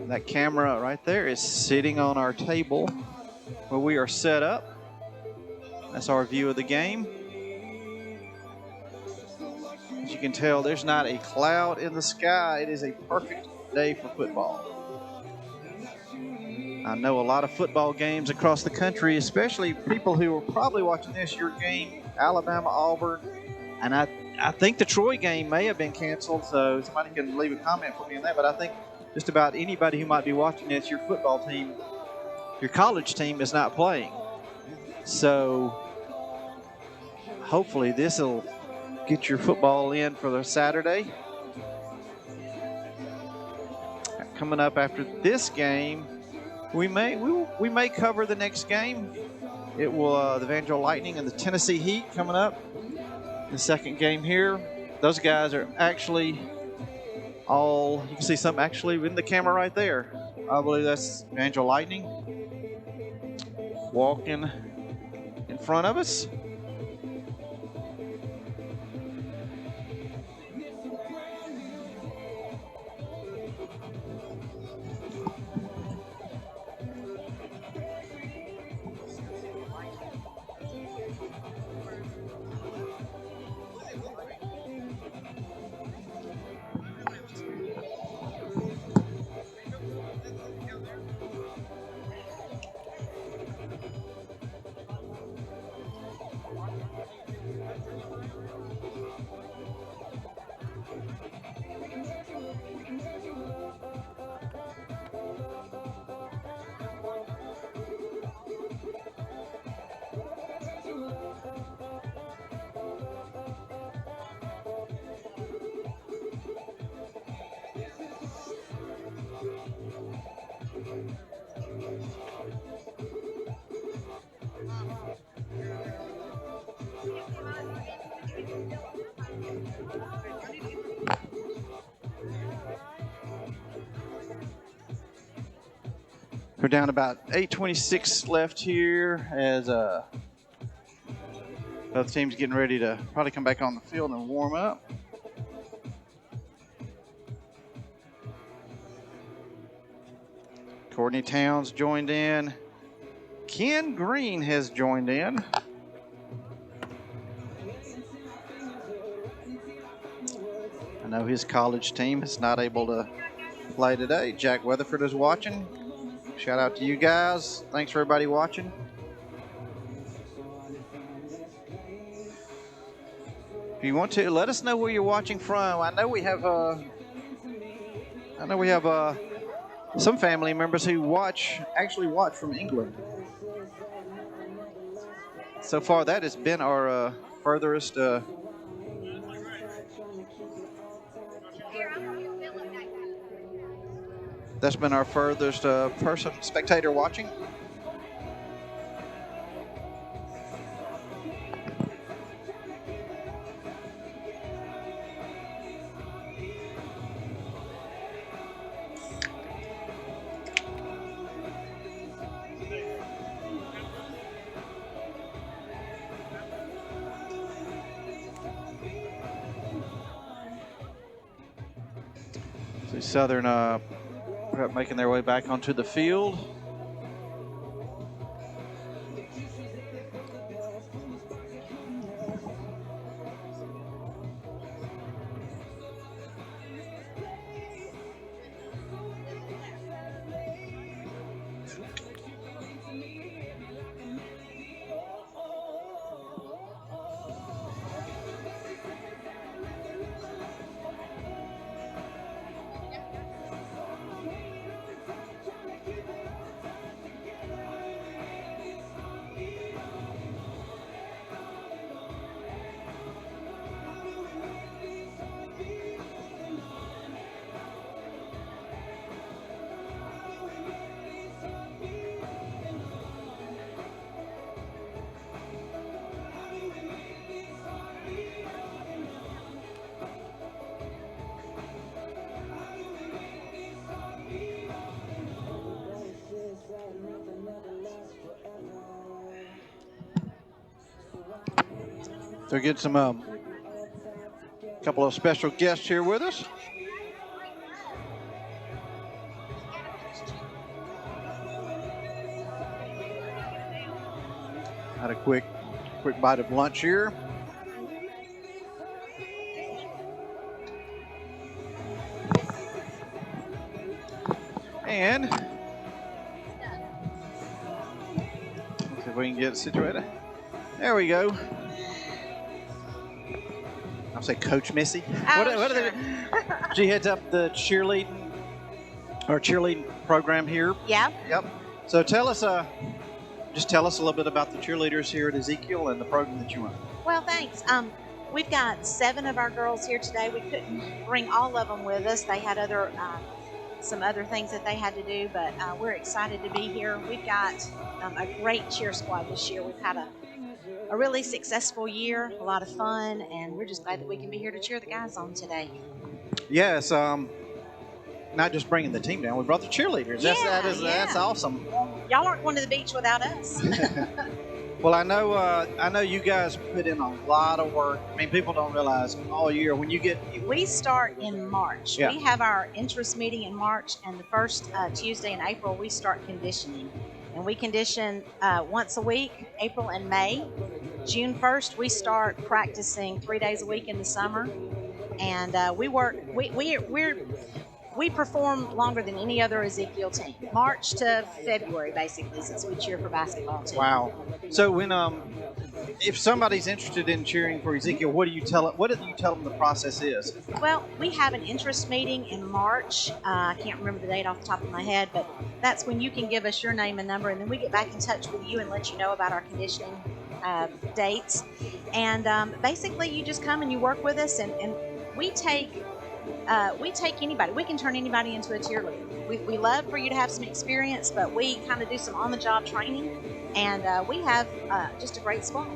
That camera right there is sitting on our table where we are set up. That's our view of the game. As you can tell, there's not a cloud in the sky. It is a perfect day for football. I know a lot of football games across the country, especially people who are probably watching this, your game, Alabama, Auburn, and I think the Troy game may have been canceled, so somebody can leave a comment for me on that, but I think just about anybody who might be watching this, your football team, your college team is not playing. So hopefully this will get your football in for the Saturday. Coming up after this game, we may cover the next game. It will the Vanderbilt Lightning and the Tennessee Heat coming up. The second game here. Those guys are actually you can see some actually in the camera right there. I believe that's Vanderbilt Lightning walking in front of us. We're down about 8:26 left here as both teams getting ready to probably come back on the field and warm up. Courtney Towns joined in. Ken Green has joined in. I know his college team is not able to play today. Jack Weatherford is watching. Shout out to you guys. Thanks for everybody watching. If you want to, let us know where you're watching from. I know we have some family members who actually watch from England. So far, that has been our furthest. That's been our furthest spectator watching. See Southern making their way back onto the field. So get some couple of special guests here with us. Had a quick bite of lunch here. And let's see if we can get it situated. There we go. I'll say Coach Missy. Oh, What sure. She heads up the cheerleading program here. Yeah. Yep. So tell us a little bit about the cheerleaders here at Ezekiel and the program that you run. Well, thanks. We've got 7 of our girls here today. We couldn't bring all of them with us. They had some other things that they had to do, but we're excited to be here. We've got a great cheer squad this year. We've had a really successful year, a lot of fun, and we're just glad that we can be here to cheer the guys on today. Yes, not just bringing the team down, we brought the cheerleaders. That's awesome. Y'all aren't going to the beach without us. Well, I know you guys put in a lot of work. I mean, people don't realize all year when you get. We start in March. Yeah. We have our interest meeting in March, and the first Tuesday in April, we start conditioning. And we condition once a week, April and May. June 1st, we start practicing 3 days a week in the summer. And we perform longer than any other Ezekiel team. March to February, basically, since we cheer for basketball too. Wow. So when if somebody's interested in cheering for Ezekiel, what do you tell them the process is? Well, we have an interest meeting in March. I can't remember the date off the top of my head, but that's when you can give us your name and number, and then we get back in touch with you and let you know about our conditioning dates. And basically, you just come and you work with us, and we take anybody. We can turn anybody into a cheerleader. We love for you to have some experience, but we kind of do some on-the-job training, and we have just a great squad.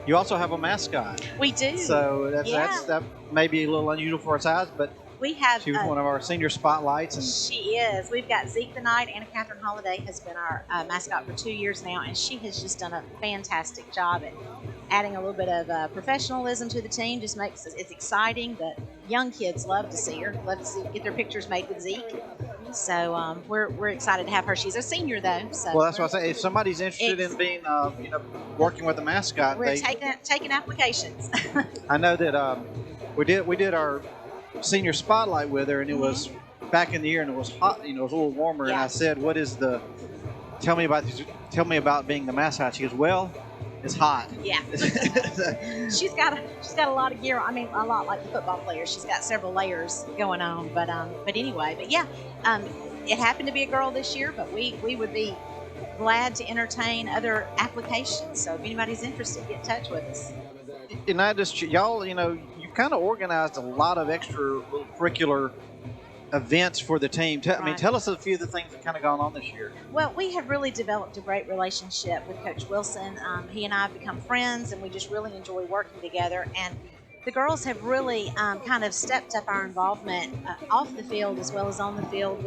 You also have a mascot. We do. So that may be a little unusual for our size, but we have. She was one of our senior spotlights. And she is. We've got Zeke the Knight. Anna Catherine Holiday has been our mascot for 2 years now, and she has just done a fantastic job at adding a little bit of professionalism to the team. Just makes it's exciting. The young kids love to see her, get their pictures made with Zeke. So we're excited to have her. She's a senior though. So well, that's what I say. If somebody's interested in being, working with the mascot, we're taking applications. I know that we did our senior spotlight with her, and it was back in the year, and it was hot. It was a little warmer. Yeah. And I said, tell me about being the mascot. She goes, well, it's hot. Yeah. she's got a lot of gear. I mean, a lot like the football players. She's got several layers going on. But anyway, yeah. it happened to be a girl this year, but we would be glad to entertain other applications. So if anybody's interested, get in touch with us. And I just, y'all, you kind of organized a lot of extra curricular events for the team. I mean, tell us a few of the things that kind of gone on this year. Well, we have really developed a great relationship with Coach Wilson. He and I have become friends, and we just really enjoy working together. And the girls have really kind of stepped up our involvement off the field as well as on the field.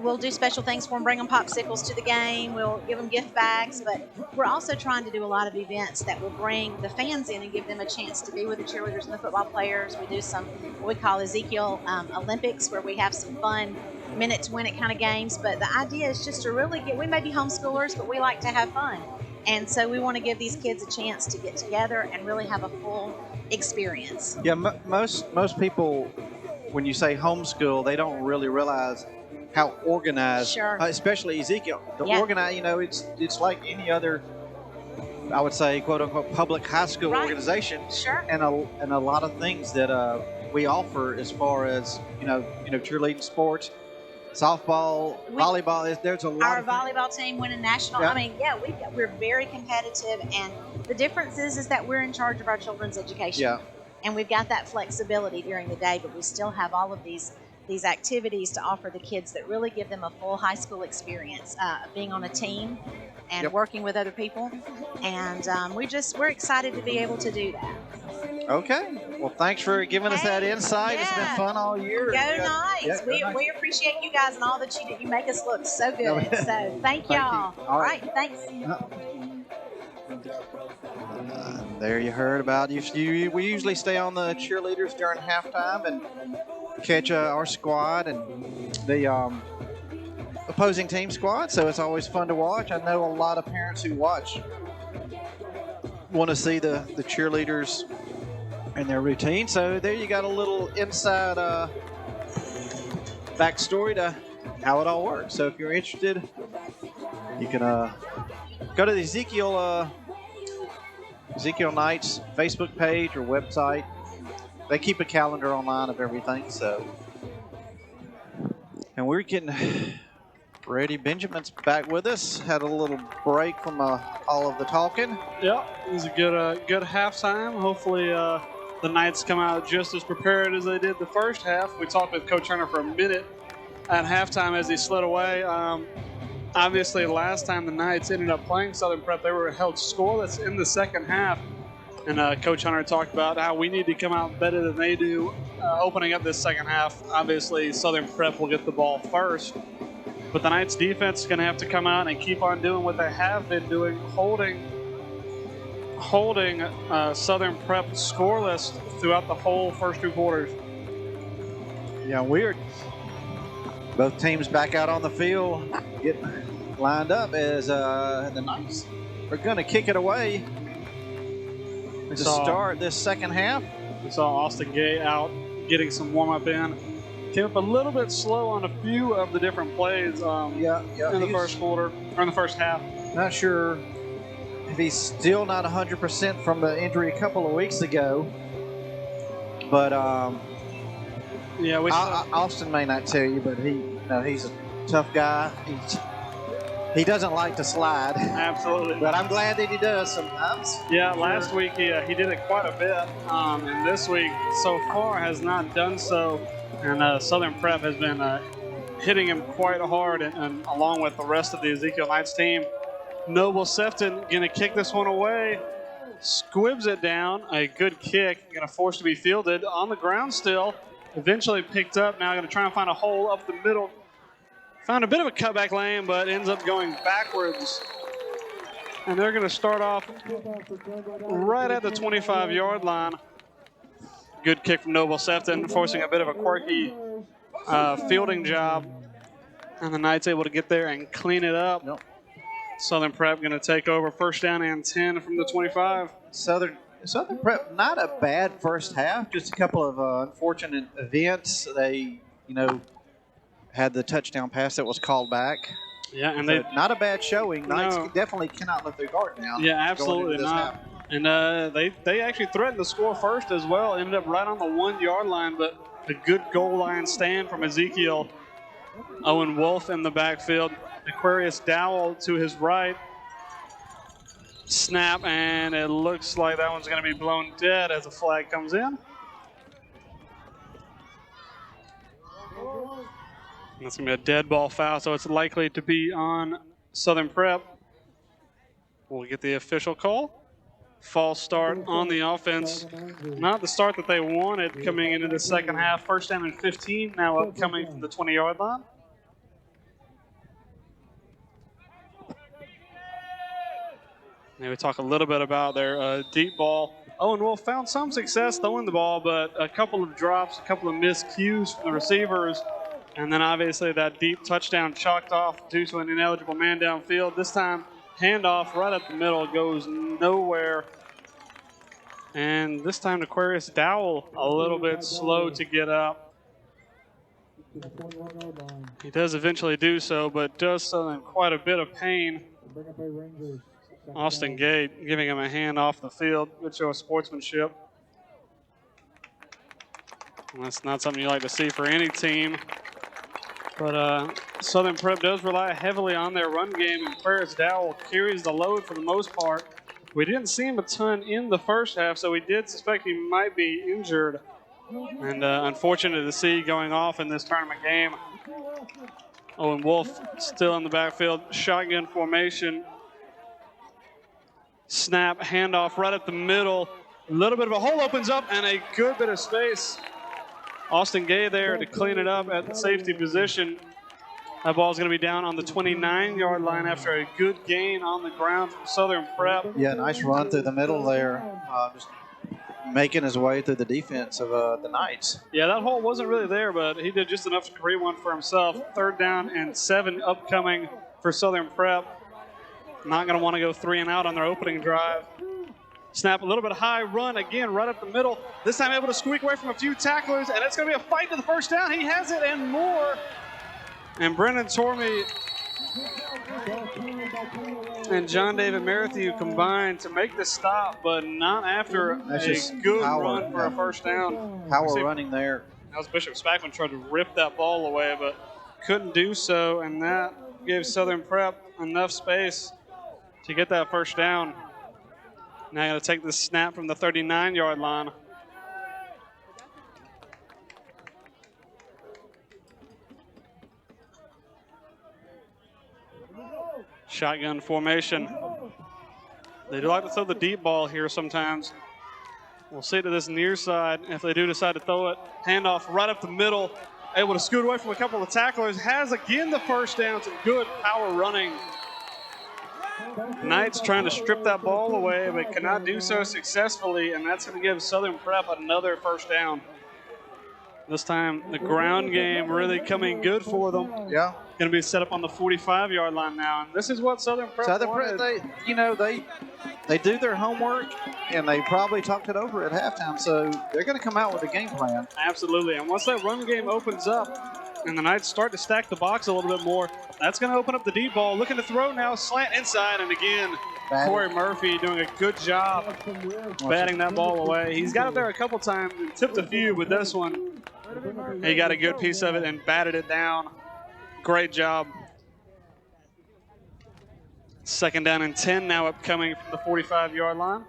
We'll do special things for them, bring them popsicles to the game. We'll give them gift bags, but we're also trying to do a lot of events that will bring the fans in and give them a chance to be with the cheerleaders and the football players. We do some what we call Ezekiel Olympics, where we have some fun minute to win it kind of games. But the idea is just to really we may be homeschoolers, but we like to have fun. And so we want to give these kids a chance to get together and really have a full experience. Yeah, most people, when you say homeschool, they don't really realize how organized, Sure. Especially Ezekiel. Organized, it's like any other, I would say, quote unquote, public high school organization. Sure. And a lot of things that we offer as far as cheerleading sports, softball, volleyball. There's a lot. Our volleyball team winning national. Yeah. I mean, yeah, we're very competitive, and the difference is that we're in charge of our children's education. Yeah. And we've got that flexibility during the day, but we still have all of these activities to offer the kids that really give them a full high school experience, being on a team and working with other people. And we're excited to be able to do that. Okay. Well, thanks for giving us that insight. Yeah. It's been fun all year. Go Knights. Yeah, we appreciate you guys and all that you do. You make us look so good. So thank y'all. You. All right. Thanks. There you heard about we usually stay on the cheerleaders during halftime and catch our squad and the opposing team squad, so it's always fun to watch. I know a lot of parents who watch want to see the cheerleaders and their routine, so there you got a little inside backstory to how it all works. So if you're interested, you can go to the Ezekiel Knights Facebook page or website. They keep a calendar online of everything, so. And we're getting ready. Benjamin's back with us. Had a little break from all of the talking. Yeah, it was a good halftime. Hopefully the Knights come out just as prepared as they did the first half. We talked with Coach Turner for a minute at halftime as he slid away. Obviously, last time the Knights ended up playing Southern Prep, they were held scoreless in the second half. And Coach Hunter talked about how we need to come out better than they do opening up this second half. Obviously, Southern Prep will get the ball first. But the Knights defense is going to have to come out and keep on doing what they have been doing, holding Southern Prep scoreless throughout the whole first two quarters. Yeah, weird. Both teams back out on the field, getting lined up as the Knights are going to kick it away to start this second half. We saw Austin Gay out getting some warm-up in. Came up a little bit slow on a few of the different plays in the first quarter, or in the first half. Not sure if he's still not 100% from the injury a couple of weeks ago. But Austin may not tell you, but he's a tough guy. He doesn't like to slide. Absolutely. But I'm glad that he does sometimes. Yeah, last week he did it quite a bit. And this week, so far, has not done so. And Southern Prep has been hitting him quite hard, and along with the rest of the Ezekiel Knights team. Noble Sefton going to kick this one away. Squibs it down. A good kick. Going to force to be fielded. On the ground still. Eventually picked up. Now going to try and find a hole up the middle. Found a bit of a cutback lane, but ends up going backwards. And they're going to start off right at the 25-yard line. Good kick from Noble Sefton, forcing a bit of a quirky fielding job. And the Knights able to get there and clean it up. Yep. Southern Prep going to take over first down and 10 from the 25. Southern Prep, not a bad first half, just a couple of unfortunate events. They, had the touchdown pass that was called back. Yeah, and so not a bad showing. Knights No. definitely cannot let their guard down. Yeah, absolutely not. Half. And they actually threatened to score first as well. Ended up right on the 1 yard line, but a good goal line stand from Ezekiel Owen Wolf in the backfield. Aquarius Dowell to his right. Snap, and it looks like that one's going to be blown dead as a flag comes in. That's going to be a dead ball foul, so it's likely to be on Southern Prep. We'll get the official call. False start on the offense. Not the start that they wanted coming into the second half. First down and 15 now upcoming from the 20-yard line. Now we talk a little bit about their deep ball. Owen Wolf found some success throwing the ball, but a couple of drops, a couple of missed cues from the receivers, and then obviously that deep touchdown chalked off due to an ineligible man downfield. This time, handoff right up the middle, goes nowhere. And this time, Aquarius Dowell a little bit slow to get up. He does eventually do so, but does so in quite a bit of pain. Austin Gate giving him a hand off the field. Good show of sportsmanship. And that's not something you like to see for any team. But Southern Prep does rely heavily on their run game, and Aquarius Dowell carries the load for the most part. We didn't see him a ton in the first half, so we did suspect he might be injured. And unfortunate to see going off in this tournament game. Owen Wolf still in the backfield, shotgun formation. Snap, handoff right up the middle. A little bit of a hole opens up and a good bit of space. Austin Gay there to clean it up at the safety position. That ball's going to be down on the 29-yard line after a good gain on the ground from Southern Prep. Yeah, nice run through the middle there. Just making his way through the defense of the Knights. Yeah, that hole wasn't really there, but he did just enough to create one for himself. 3rd down and 7 upcoming for Southern Prep. Not going to want to go 3 and out on their opening drive. Snap, a little bit high run again right up the middle. This time able to squeak away from a few tacklers, and it's going to be a fight to the first down. He has it and more. And Brendan Tormey and John David Merrithew combined to make the stop, but not after a good run for a first down. Power running there. That was Bishop Spackman tried to rip that ball away, but couldn't do so, and that gave Southern Prep enough space to get that first down. Now going to take the snap from the 39-yard line. Shotgun formation. They do like to throw the deep ball here sometimes. We'll see to this near side if they do decide to throw it. Handoff right up the middle. Able to scoot away from a couple of tacklers. Has again the first down. Some good power running. Knights trying to strip that ball away, but cannot do so successfully, and that's going to give Southern Prep another first down. This time, the ground game really coming good for them. Yeah. Going to be set up on the 45-yard line now, and this is what Southern Prep wanted. They do their homework, and they probably talked it over at halftime, so they're going to come out with a game plan. Absolutely, and once that run game opens up and the Knights start to stack the box a little bit more, that's going to open up the deep ball. Looking to throw now, slant inside, and again, Corey Murphy doing a good job batting that ball away. He's got it there a couple times and tipped a few, but this one, he got a good piece of it and batted it down. Great job. 2nd down and 10 now upcoming from the 45-yard line.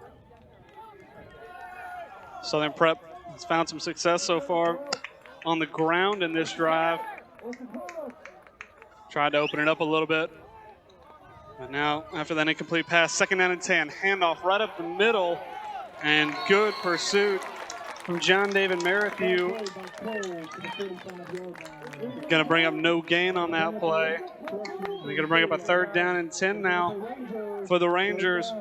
Southern Prep has found some success so far on the ground in this drive. Tried to open it up a little bit. But now, after that incomplete pass, 2nd down and 10. Handoff right up the middle. And good pursuit from John David Merrithew. Going to bring up no gain on that play. They're going to bring up a 3rd down and 10 now for the Rangers.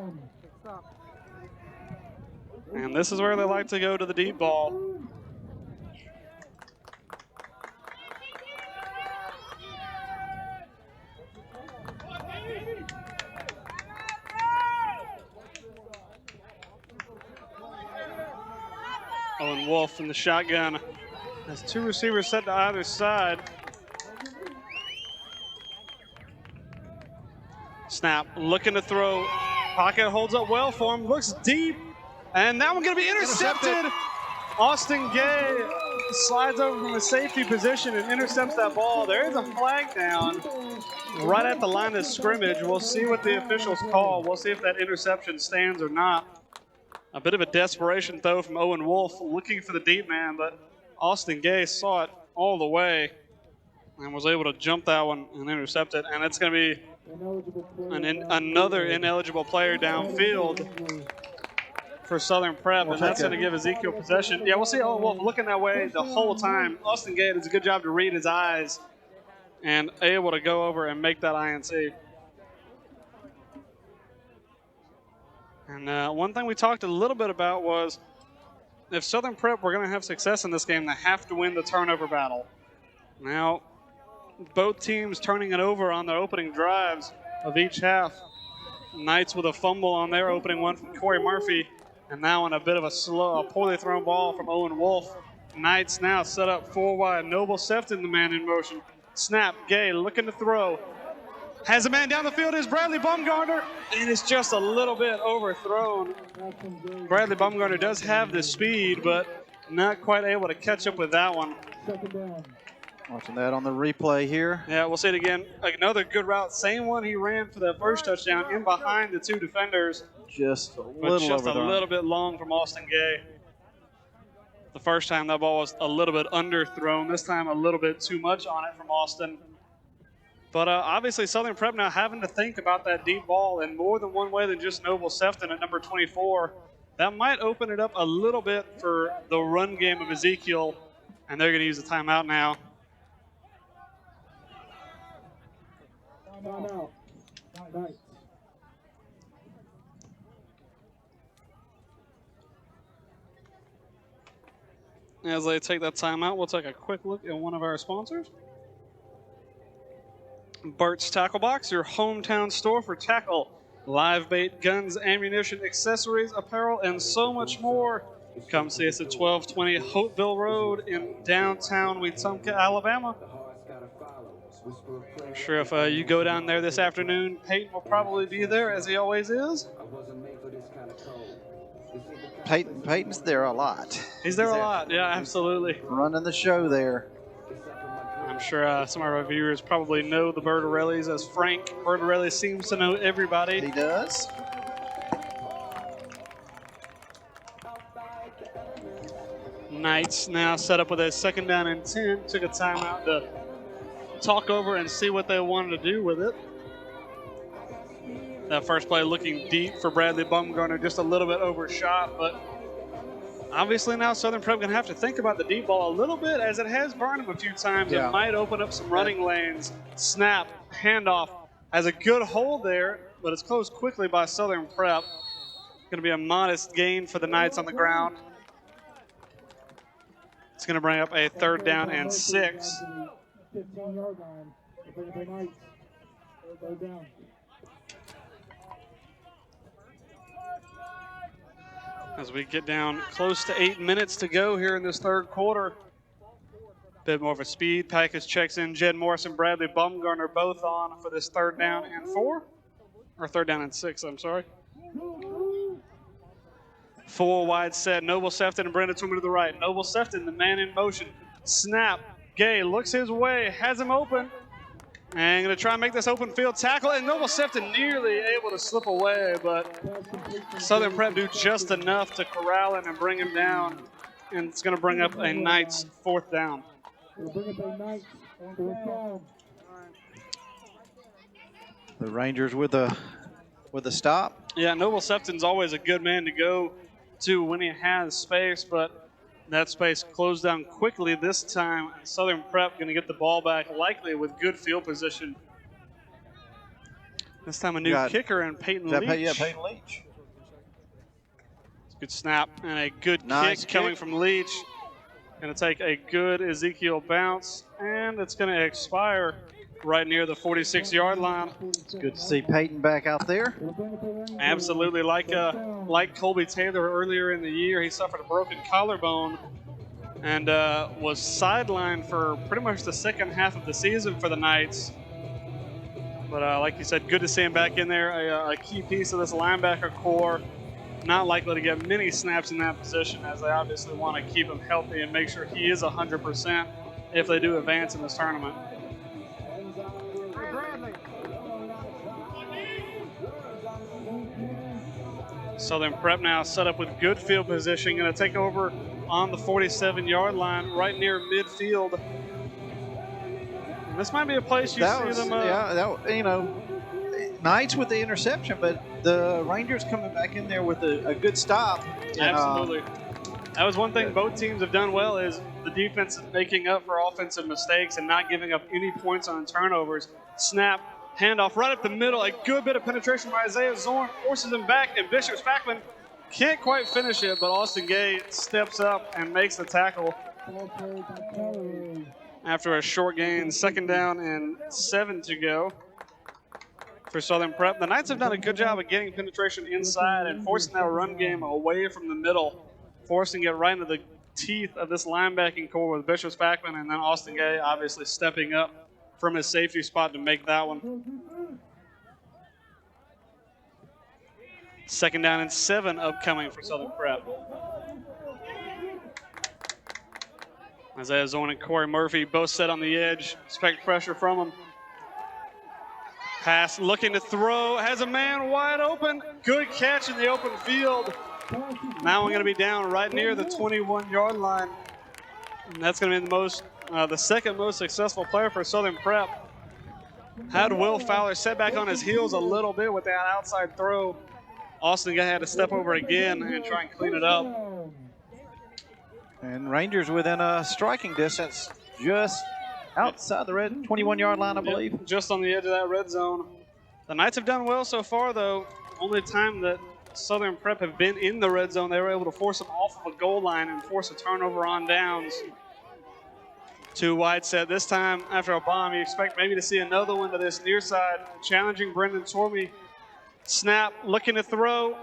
And this is where they like to go to the deep ball. Owen Wolf in the shotgun. Has 2 receivers set to either side. Snap, looking to throw. Pocket holds up well for him, looks deep. And that one gonna be intercepted. Austin Gay slides over from a safety position and intercepts that ball. There is a flag down right at the line of scrimmage. We'll see what the officials call. We'll see if that interception stands or not. A bit of a desperation throw from Owen Wolf, looking for the deep man, but Austin Gay saw it all the way and was able to jump that one and intercept it. And it's going to be another ineligible player downfield for Southern Prep, and that's going to give Ezekiel possession. Yeah, we'll see Owen Wolf looking that way the whole time. Austin Gay does a good job to read his eyes and able to go over and make that INC. And one thing we talked a little bit about was if Southern Prep were going to have success in this game, they have to win the turnover battle. Now, both teams turning it over on their opening drives of each half. Knights with a fumble on their opening one from Corey Murphy, and now on a bit of a poorly thrown ball from Owen Wolf. Knights now set up 4 wide. Noble Sefton, the man in motion. Snap, Gay looking to throw. Has a man down the field is Bradley Bumgarner, and it's just a little bit overthrown. Bradley Bumgarner does have the speed, but not quite able to catch up with that one. Watching that on the replay here. Yeah, we'll see it again. Another good route. Same one he ran for that first touchdown in behind the 2 defenders. Just a little bit long from Austin Gay. The first time that ball was a little bit underthrown. This time a little bit too much on it from Austin. But obviously Southern Prep now having to think about that deep ball in more than one way than just Noble Sefton at number 24. That might open it up a little bit for the run game of Ezekiel, and they're going to use the timeout now. Timeout. Nice. As they take that timeout, we'll take a quick look at one of our sponsors. Bart's Tackle Box, your hometown store for tackle, live bait, guns, ammunition, accessories, apparel, and so much more. Come see us at 1220 Hopeville Road in downtown Wetumpka, Alabama. I'm sure if you go down there this afternoon, Peyton will probably be there, as he always is. Peyton's there a lot. He's there a lot, yeah, absolutely. Running the show there. I'm sure some of our viewers probably know the Bertarellis, as Frank Bertarelli seems to know everybody. He does. Knights now set up with a 2nd down and 10. Took a timeout to talk over and see what they wanted to do with it. That first play looking deep for Bradley Bumgarner, just a little bit overshot, but obviously now Southern Prep going to have to think about the deep ball a little bit, as it has burned him a few times. Yeah. It might open up some running lanes. Snap, handoff, has a good hold there, but it's closed quickly by Southern Prep. Going to be a modest gain for the Knights on the ground. It's going to bring up a 3rd down and 6. 15-yard line. Bring up the Knights. 3rd down. As we get down close to 8 minutes to go here in this 3rd quarter. Bit more of a speed package checks in. Jed Morris and Bradley Bumgarner both on for this 3rd down and 4. Or 3rd down and 6, I'm sorry. 4 wide set. Noble Sefton and Brandon Tooman to the right. Noble Sefton, the man in motion. Snap. Gay looks his way, has him open. And going to try and make this open field tackle, and Noble Sefton nearly able to slip away, but Southern Prep do just enough to corral him and bring him down, and it's going to bring up a Knights 4th down. The Rangers with a stop. Yeah, Noble Sefton's always a good man to go to when he has space, but that space closed down quickly this time. Southern Prep going to get the ball back, likely with good field position. This time a new kicker in Peyton Leach. Yeah, Peyton Leach. Good snap and a good kick coming from Leach. Going to take a good Ezekiel bounce, and it's going to expire right near the 46-yard line. It's good to see Peyton back out there. Absolutely. Like Colby Taylor earlier in the year, he suffered a broken collarbone and was sidelined for pretty much the 2nd half of the season for the Knights. But like you said, good to see him back in there, a key piece of this linebacker core. not likely to get many snaps in that position, as they obviously want to keep him healthy and make sure he is 100% if they do advance in this tournament. Southern Prep now set up with good field position, going to take over on the 47-yard line right near midfield. And this might be a place you see them. Knights with the interception, but the Rangers coming back in there with a good stop. Absolutely. That was one thing both teams have done well, is the defense is making up for offensive mistakes and not giving up any points on turnovers. Snap, handoff right up the middle. A good bit of penetration by Isaiah Zorn, forces him back, and Bishop Spackman can't quite finish it, but Austin Gay steps up and makes the tackle after a short gain. 2nd down and 7 to go for Southern Prep. The Knights have done a good job of getting penetration inside and forcing that run game away from the middle, forcing it right into the teeth of this linebacking core with Bishop Spackman, and then Austin Gay obviously stepping up from his safety spot to make that one. 2nd down and 7 upcoming for Southern Prep. Isaiah Zorn and Corey Murphy both set on the edge. Expect pressure from them. Pass looking to throw, has a man wide open. Good catch in the open field. Now we're going to be down right near the 21-yard line. And that's going to be the second most successful player for Southern Prep. Had Will Fowler set back on his heels a little bit with that outside throw. Austin had to step over again and try and clean it up. And Rangers within a striking distance, just outside the red 21-yard line, I believe. Yep, just on the edge of that red zone. The Knights have done well so far, though. Only time that Southern Prep have been in the red zone, they were able to force them off of a goal line and force a turnover on downs. 2 wide set. This time, after a bomb, you expect maybe to see another one to this near side. Challenging Brendan Tormey. Snap, looking to throw.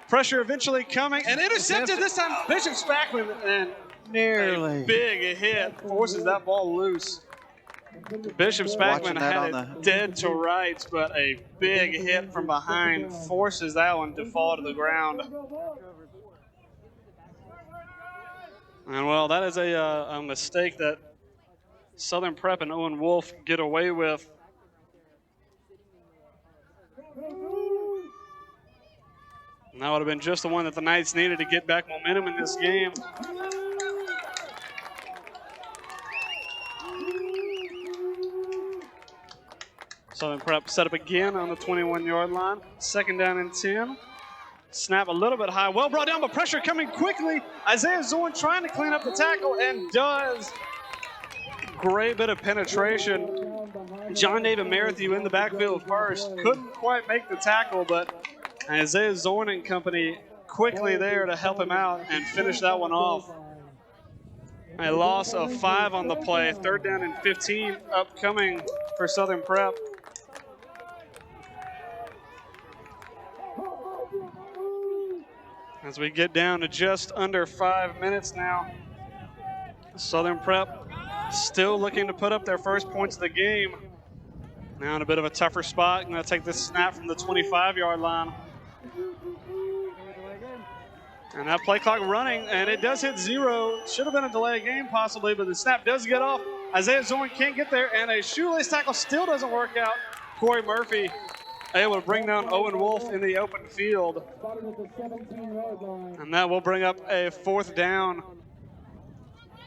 Pressure eventually coming, and intercepted this time. Bishop Spackman, and nearly a big hit forces that ball loose. Bishop Spackman had it dead to rights, but a big hit from behind forces that one to fall to the ground. And well, that is a mistake that Southern Prep and Owen Wolf get away with. And that would have been just the one that the Knights needed to get back momentum in this game. Southern Prep set up again on the 21-yard line. 2nd down and 10. Snap a little bit high. Well brought down, but pressure coming quickly. Isaiah Zorn trying to clean up the tackle and does. Great bit of penetration. John David Marathew in the backfield first. Couldn't quite make the tackle, but Isaiah Zorn and company quickly there to help him out and finish that one off. A loss of 5 on the play. 3rd down and 15 upcoming for Southern Prep. As we get down to just under 5 minutes now, Southern Prep still looking to put up their first points of the game. Now in a bit of a tougher spot. Going to take this snap from the 25-yard line. And that play clock running, and it does hit 0. Should have been a delay game possibly, but the snap does get off. Isaiah Zorn can't get there, and a shoelace tackle still doesn't work out. Corey Murphy able to bring down Owen Wolf in the open field. And that will bring up a 4th down.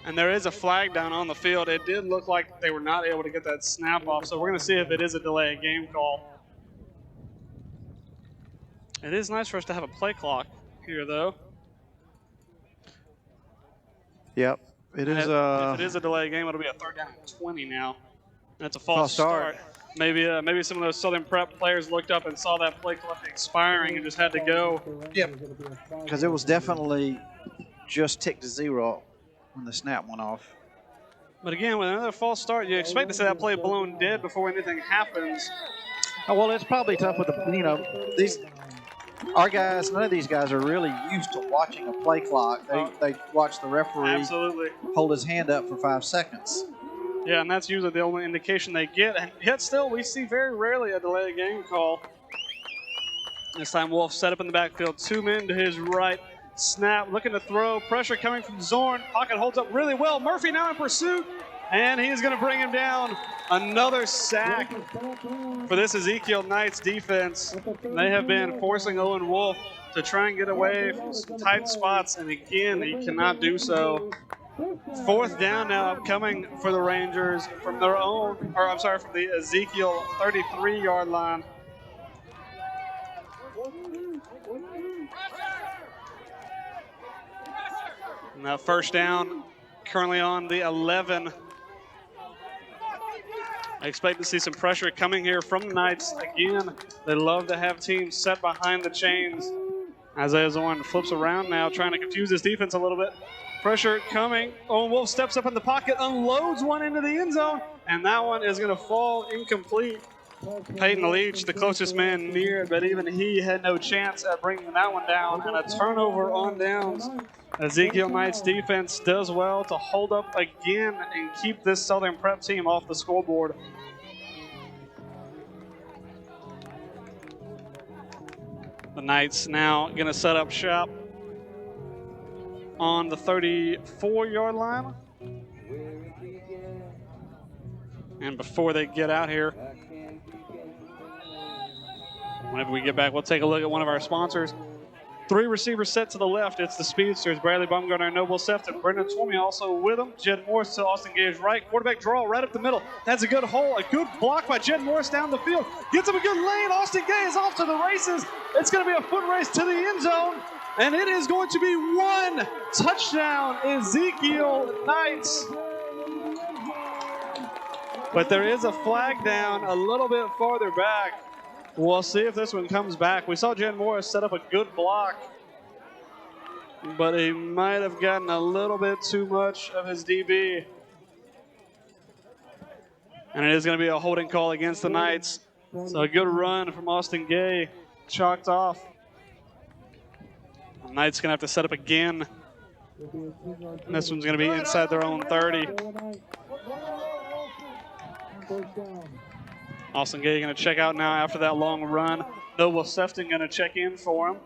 And there is a flag down on the field. It did look like they were not able to get that snap off, so we're going to see if it is a delay game call. It is nice for us to have a play clock here, though. Yep, it is. If it is a delay game, it'll be a 3rd down and 20 now. That's a false start. Maybe some of those Southern Prep players looked up and saw that play clock expiring and just had to go. Yep, because it was definitely just ticked to 0 when the snap went off. But again, with another false start, you expect to see that play blown dead before anything happens. Oh, well, it's probably tough with our guys. None of these guys are really used to watching a play clock. They watch the referee hold his hand up for 5 seconds. Yeah, and that's usually the only indication they get. And yet still, we see very rarely a delay game call. This time Wolf set up in the backfield. 2 men to his right. Snap, looking to throw. Pressure coming from Zorn. Pocket holds up really well. Murphy now in pursuit. And he's going to bring him down. Another sack for this Ezekiel Knights defense. They have been forcing Owen Wolf to try and get away from some tight spots. And again, he cannot do so. 4th down now upcoming for the Rangers from their own, from the Ezekiel 33-yard line. Now 1st down, currently on the 11. I expect to see some pressure coming here from the Knights. Again, they love to have teams set behind the chains. Isaiah Zorn flips around now, trying to confuse this defense a little bit. Pressure coming. Owen Wolf steps up in the pocket, unloads one into the end zone, and that one is going to fall incomplete. Peyton Leach, the closest man near it, but even he had no chance at bringing that one down, and a turnover on downs. Ezekiel Knights defense does well to hold up again and keep this Southern Prep team off the scoreboard. The Knights now going to set up shop on the 34-yard line. And before they get out here, whenever we get back, we'll take a look at one of our sponsors. 3 receivers set to the left. It's the speedsters, Bradley Baumgartner, Noble Sefton, Brendan Twomey also with them. Jed Morris to Austin Gage right. Quarterback draw right up the middle. That's a good hole. A good block by Jed Morris down the field. Gets him a good lane. Austin Gage is off to the races. It's going to be a foot race to the end zone. And it is going to be 1 touchdown, Ezekiel Knights. But there is a flag down a little bit farther back. We'll see if this one comes back. We saw Jen Morris set up a good block, but he might have gotten a little bit too much of his DB. And it is going to be a holding call against the Knights. So a good run from Austin Gay, chalked off. The Knights going to have to set up again. And this one's going to be inside their own 30. Austin Gay going to check out now after that long run. Noble Sefton going to check in for him.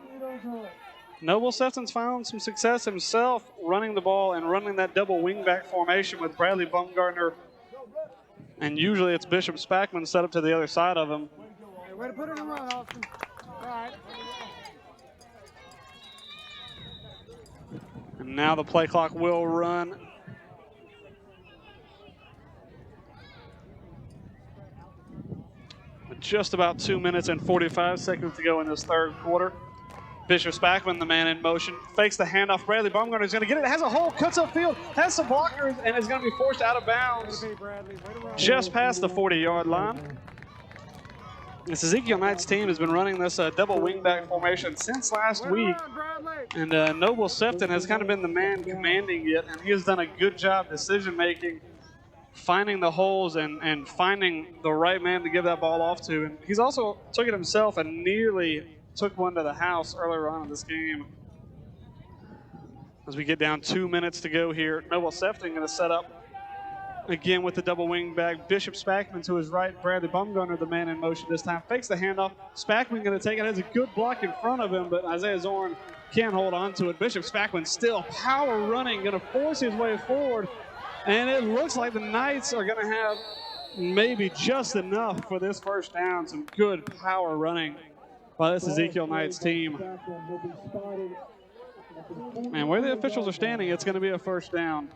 Noble Sefton's found some success himself running the ball and running that double wingback formation with Bradley Baumgartner. And usually it's Bishop Spackman set up to the other side of him. Way to put it in run, Austin. All right. And now the play clock will run. Just about 2 minutes and 45 seconds to go in this 3rd quarter. Bishop Spackman, the man in motion, fakes the handoff. Bradley Baumgartner is going to get it. Has a hole, cuts upfield, has some blockers, and is going to be forced out of bounds just past the 40-yard line. This Ezekiel Knights team has been running this double wingback formation since last week. And Noble Sefton has kind of been the man commanding it, and he has done a good job decision-making, finding the holes and finding the right man to give that ball off to. And he's also took it himself and nearly took one to the house earlier on in this game. As we get down 2 minutes to go here, Noble Sefton going to set up again with the double wing back. Bishop Spackman to his right, Bradley Baumgartner, the man in motion this time, fakes the handoff. Spackman going to take it, has a good block in front of him, but Isaiah Zorn can't hold on to it. Bishop Spackman still power running, going to force his way forward. And it looks like the Knights are going to have maybe just enough for this 1st down. Some good power running by this Ezekiel Knights team. And where the officials are standing, it's going to be a 1st down.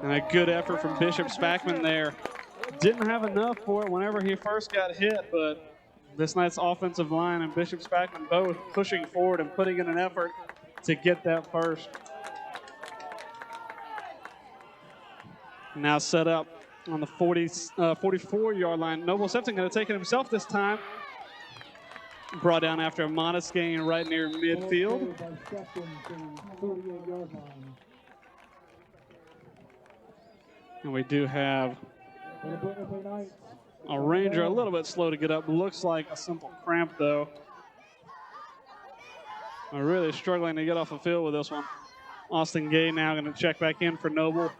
And a good effort from Bishop Spackman there. Didn't have enough for it whenever he first got hit, but this Knights offensive line and Bishop Spackman both pushing forward and putting in an effort to get that first. Now set up on the 44-yard line. Noble Sefton going to take it himself this time. Brought down after a modest gain right near midfield. And we do have a Ranger a little bit slow to get up. Looks like a simple cramp, though. We're really struggling to get off the field with this one. Austin Gay now going to check back in for Noble,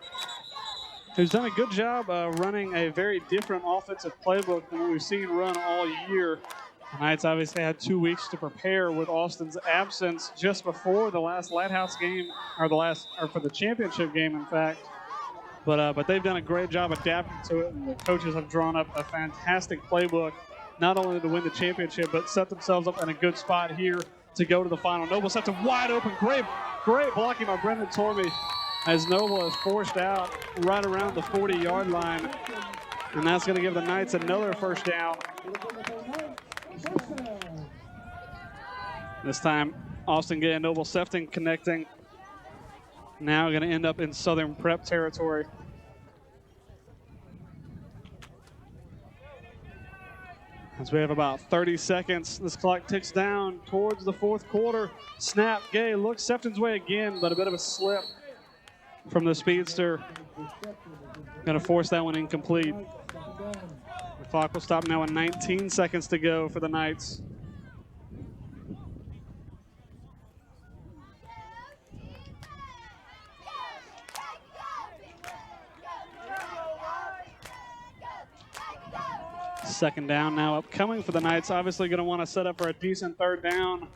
who's done a good job running a very different offensive playbook than what we've seen run all year. The Knights obviously had 2 weeks to prepare with Austin's absence just before the last Lighthouse game, or for the championship game, in fact. But they've done a great job adapting to it, and the coaches have drawn up a fantastic playbook, not only to win the championship, but set themselves up in a good spot here to go to the final. Noble set to wide open. Great blocking by Brendan Tormey as Noble is forced out right around the 40-yard line. And that's going to give the Knights another first down. This time, Austin Gay and Noble Sefton connecting. Now going to end up in Southern Prep territory. As we have about 30 seconds, this clock ticks down towards the fourth quarter. Snap, Gay looks Sefton's way again, but a bit of a slip from the speedster. Going to force that one incomplete. The clock will stop now with 19 seconds to go for the Knights. Second down now upcoming for the Knights. Obviously going to want to set up for a decent third down.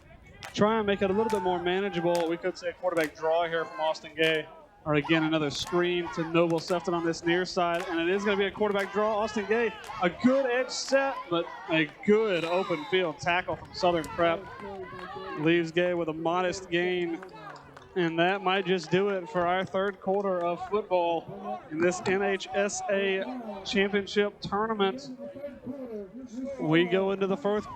Try and make it a little bit more manageable. We could see a quarterback draw here from Austin Gay. Or again, another screen to Noble Sefton on this near side. And it is going to be a quarterback draw. Austin Gay, a good edge set, but a good open field tackle from Southern Prep. Leaves Gay with a modest gain. And that might just do it for our third quarter of football in this NHSA championship tournament. We go into the fourth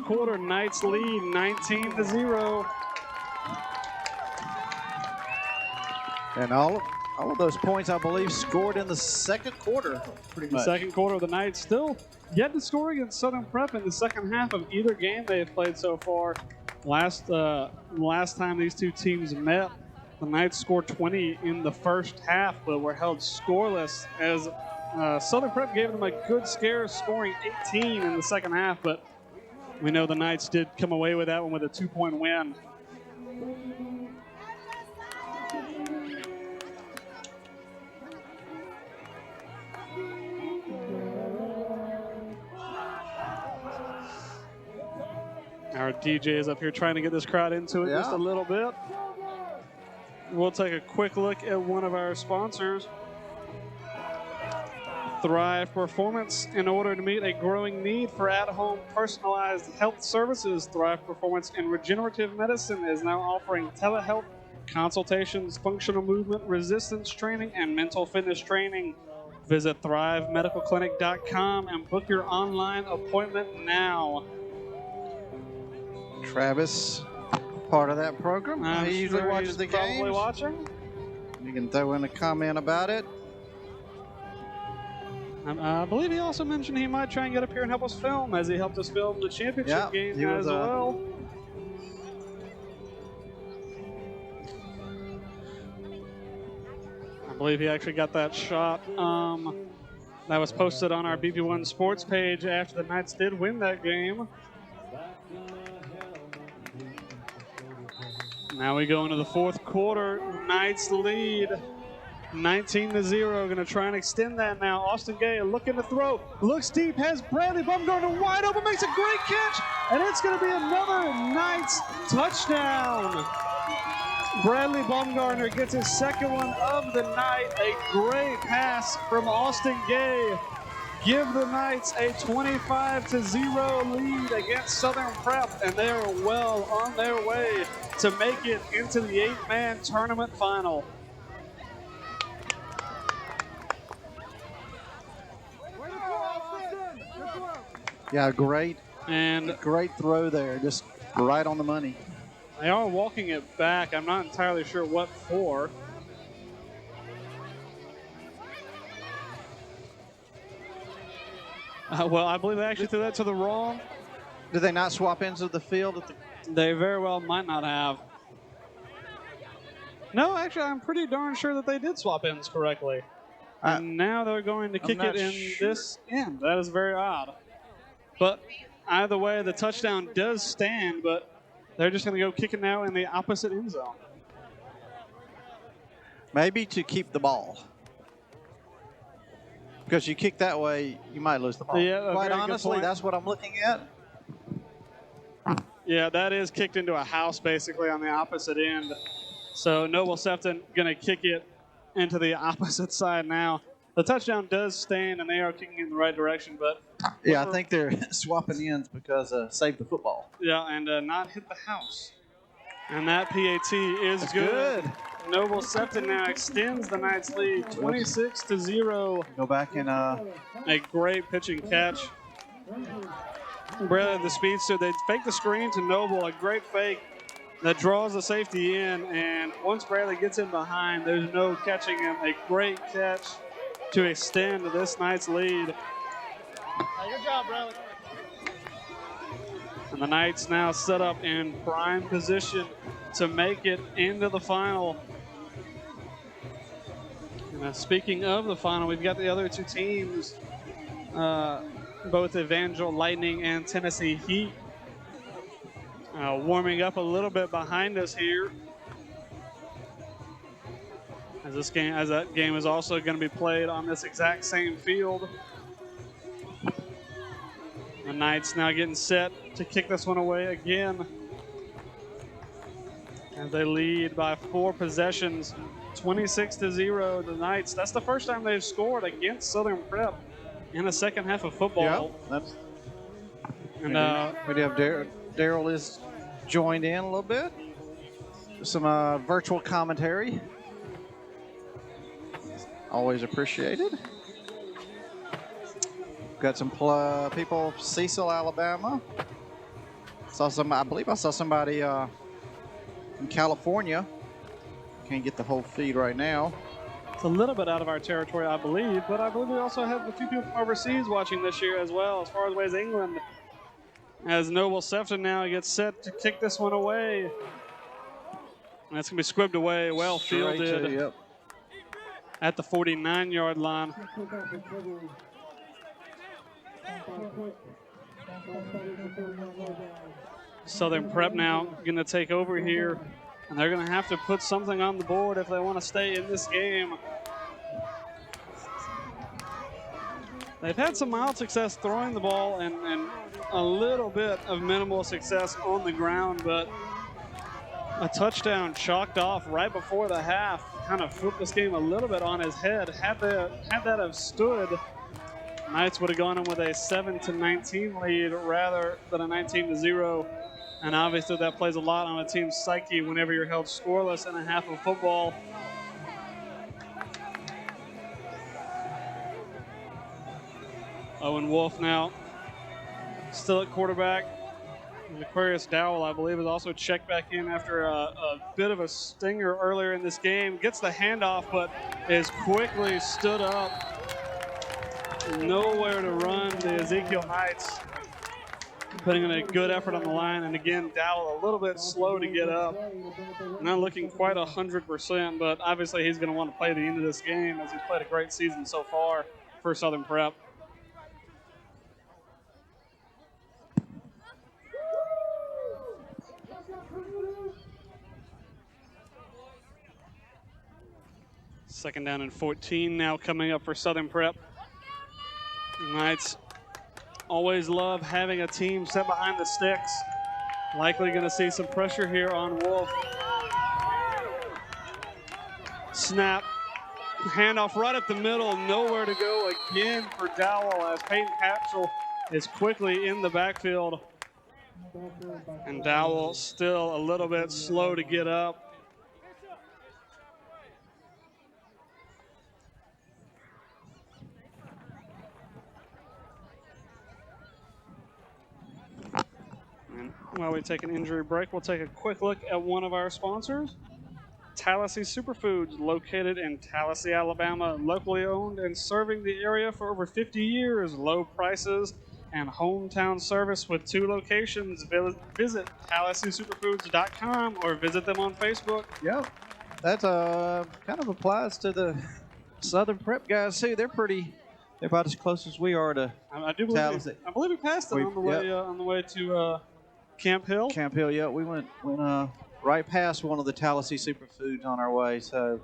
quarter. Knights lead 19-0. And all of those points, I believe, scored in the second quarter, pretty much. The second quarter of the Knights still yet to score against Southern Prep in the second half of either game they have played so far. Last time these two teams met, the Knights scored 20 in the first half, but were held scoreless as Southern Prep gave them a good scare, scoring 18 in the second half, but we know the Knights did come away with that one with a 2-point win. Our DJ is up here trying to get this crowd into it just a little bit. We'll take a quick look at one of our sponsors, Thrive Performance. In order to meet a growing need for at-home personalized health services, Thrive Performance in Regenerative Medicine is now offering telehealth consultations, functional movement, resistance training, and mental fitness training. Visit ThriveMedicalClinic.com and book your online appointment now. Travis, part of that program. He usually watches the games. Probably watching. You can throw in a comment about it. I believe he also mentioned he might try and get up here and help us film, as he helped us film the championship game as well. I believe he actually got that shot that was posted on our BP1 Sports page after the Knights did win that game. Now we go into the fourth quarter. Knights lead 19-0. Going to try and extend that now. Austin Gay looking to throw. Looks deep. Has Bradley Baumgartner wide open. Makes a great catch. And it's going to be another Knights touchdown. Bradley Baumgartner gets his second one of the night. A great pass from Austin Gay. Give the Knights a 25-0 lead against Southern Prep, and they are well on their way to make it into the 8-man tournament final. Yeah, great throw there, just right on the money. They are walking it back. I'm not entirely sure what for. Well, I believe they actually threw that to the wrong. Did they not swap ends of the field? They very well might not have. No, actually, I'm pretty darn sure that they did swap ends correctly. And now they're going to kick it in this end. That is very odd. But either way, the touchdown does stand, but they're just going to go kick it now in the opposite end zone. Maybe to keep the ball. Because you kick that way, you might lose the ball. Yeah, quite honestly, that's what I'm looking at. Yeah, that is kicked into a house basically on the opposite end. So Noble Sefton going to kick it into the opposite side now. The touchdown does stand, and they are kicking in the right direction. But yeah, I think they're swapping ends because save the football. Yeah, and not hit the house. And that PAT is That's good. good. Noble Sefton now extends the Knights' lead 26-0. Go back and A great pitching catch. Bradley, the speedster, they fake the screen to Noble, a great fake that draws the safety in. And once Bradley gets in behind, there's no catching him. A great catch to extend this Knights' lead. Good job, Bradley. And the Knights now set up in prime position to make it into the final. And speaking of the final, we've got the other two teams, both Evangel Lightning and Tennessee Heat, warming up a little bit behind us here. As that game is also going to be played on this exact same field. The Knights now getting set to kick this one away again. And they lead by 4 possessions, 26-0. The Knights, that's the first time they've scored against Southern Prep in the second half of football. yeah, And we do have Daryl is joined in a little bit. Some virtual commentary. Always appreciated. Got some people, Cecil, Alabama. I believe I saw somebody in California. Can't get the whole feed right now. it's a little bit out of our territory, I believe, but I believe we also have a few people from overseas watching this year as well, as far as England. As Noble Sefton now gets set to kick this one away. And that's going to be squibbed away, well fielded at the 49-yard line. Southern Prep now going to take over here, and they're going to have to put something on the board if they want to stay in this game. They've had some mild success throwing the ball and a little bit of minimal success on the ground, but a touchdown chalked off right before the half kind of flipped this game a little bit on his head. Had that have stood, Knights would have gone in with a 7-19 lead rather than a 19-0. And obviously that plays a lot on a team's psyche whenever you're held scoreless in a half of football. Owen Wolf now still at quarterback. And Aquarius Dowell, I believe, is also checked back in after a bit of a stinger earlier in this game. Gets the handoff, but is quickly stood up. Nowhere to run, the Ezekiel Knights putting in a good effort on the line. And again, Dowell a little bit slow to get up. Not looking quite 100%, but obviously he's going to want to play the end of this game as he's played a great season so far for Southern Prep. Second down and 14 now coming up for Southern Prep. Knights always love having a team set behind the sticks. Likely going to see some pressure here on Wolf. Snap. Handoff right up the middle. Nowhere to go again for Dowell as Peyton Hatchell is quickly in the backfield. And Dowell still a little bit slow to get up. While we take an injury break, we'll take a quick look at one of our sponsors, Tallahassee Superfoods, located in Tallahassee, Alabama, locally owned and serving the area for over 50 years. Low prices and hometown service with 2 locations. Visit TallahasseeSuperfoods.com or visit them on Facebook. Yep, that kind of applies to the Southern Prep guys too. They're about as close as we are to I do believe Tallahassee. I believe we passed it on the way to Camp Hill. Camp Hill, yeah. We went right past one of the Tallahassee Superfoods on our way. So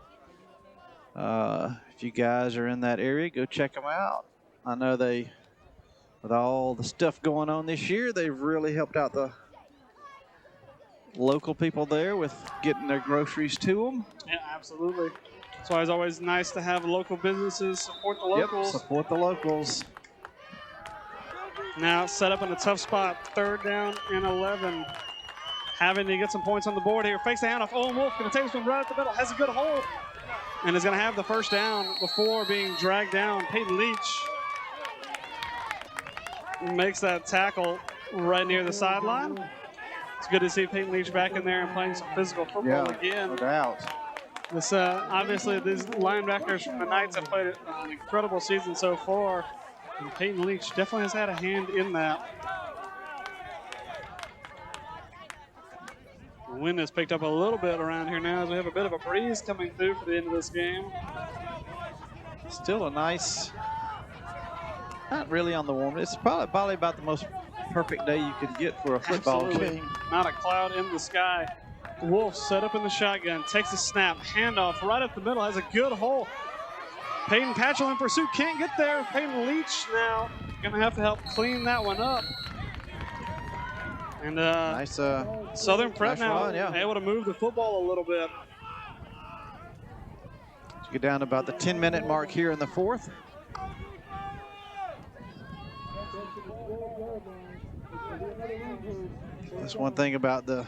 if you guys are in that area, go check them out. I know with all the stuff going on this year, they've really helped out the local people there with getting their groceries to them. Yeah, absolutely. That's why it's always nice to have local businesses support the locals. Yep, support the locals. Now set up in a tough spot, 3rd down and 11. Having to get some points on the board here. Fakes the handoff. Owen Wolf going to take this one right at the middle. Has a good hold. And is going to have the 1st down before being dragged down. Peyton Leach makes that tackle right near the sideline. It's good to see Peyton Leach back in there and playing some physical football again. No doubt. This, obviously, these linebackers from the Knights have played an incredible season so far. And Peyton Leach definitely has had a hand in that. The wind has picked up a little bit around here now as we have a bit of a breeze coming through for the end of this game. Still a nice, not really on the warm. It's probably about the most perfect day you could get for a football game. Not a cloud in the sky. Wolf set up in the shotgun, takes a snap, handoff right up the middle, has a good hole. Peyton Patchell in pursuit, can't get there. Peyton Leach now gonna have to help clean that one up. And nice Southern Prep nice now run, able to move the football a little bit. Get down to about the 10-minute mark here in the 4th. That's one thing about the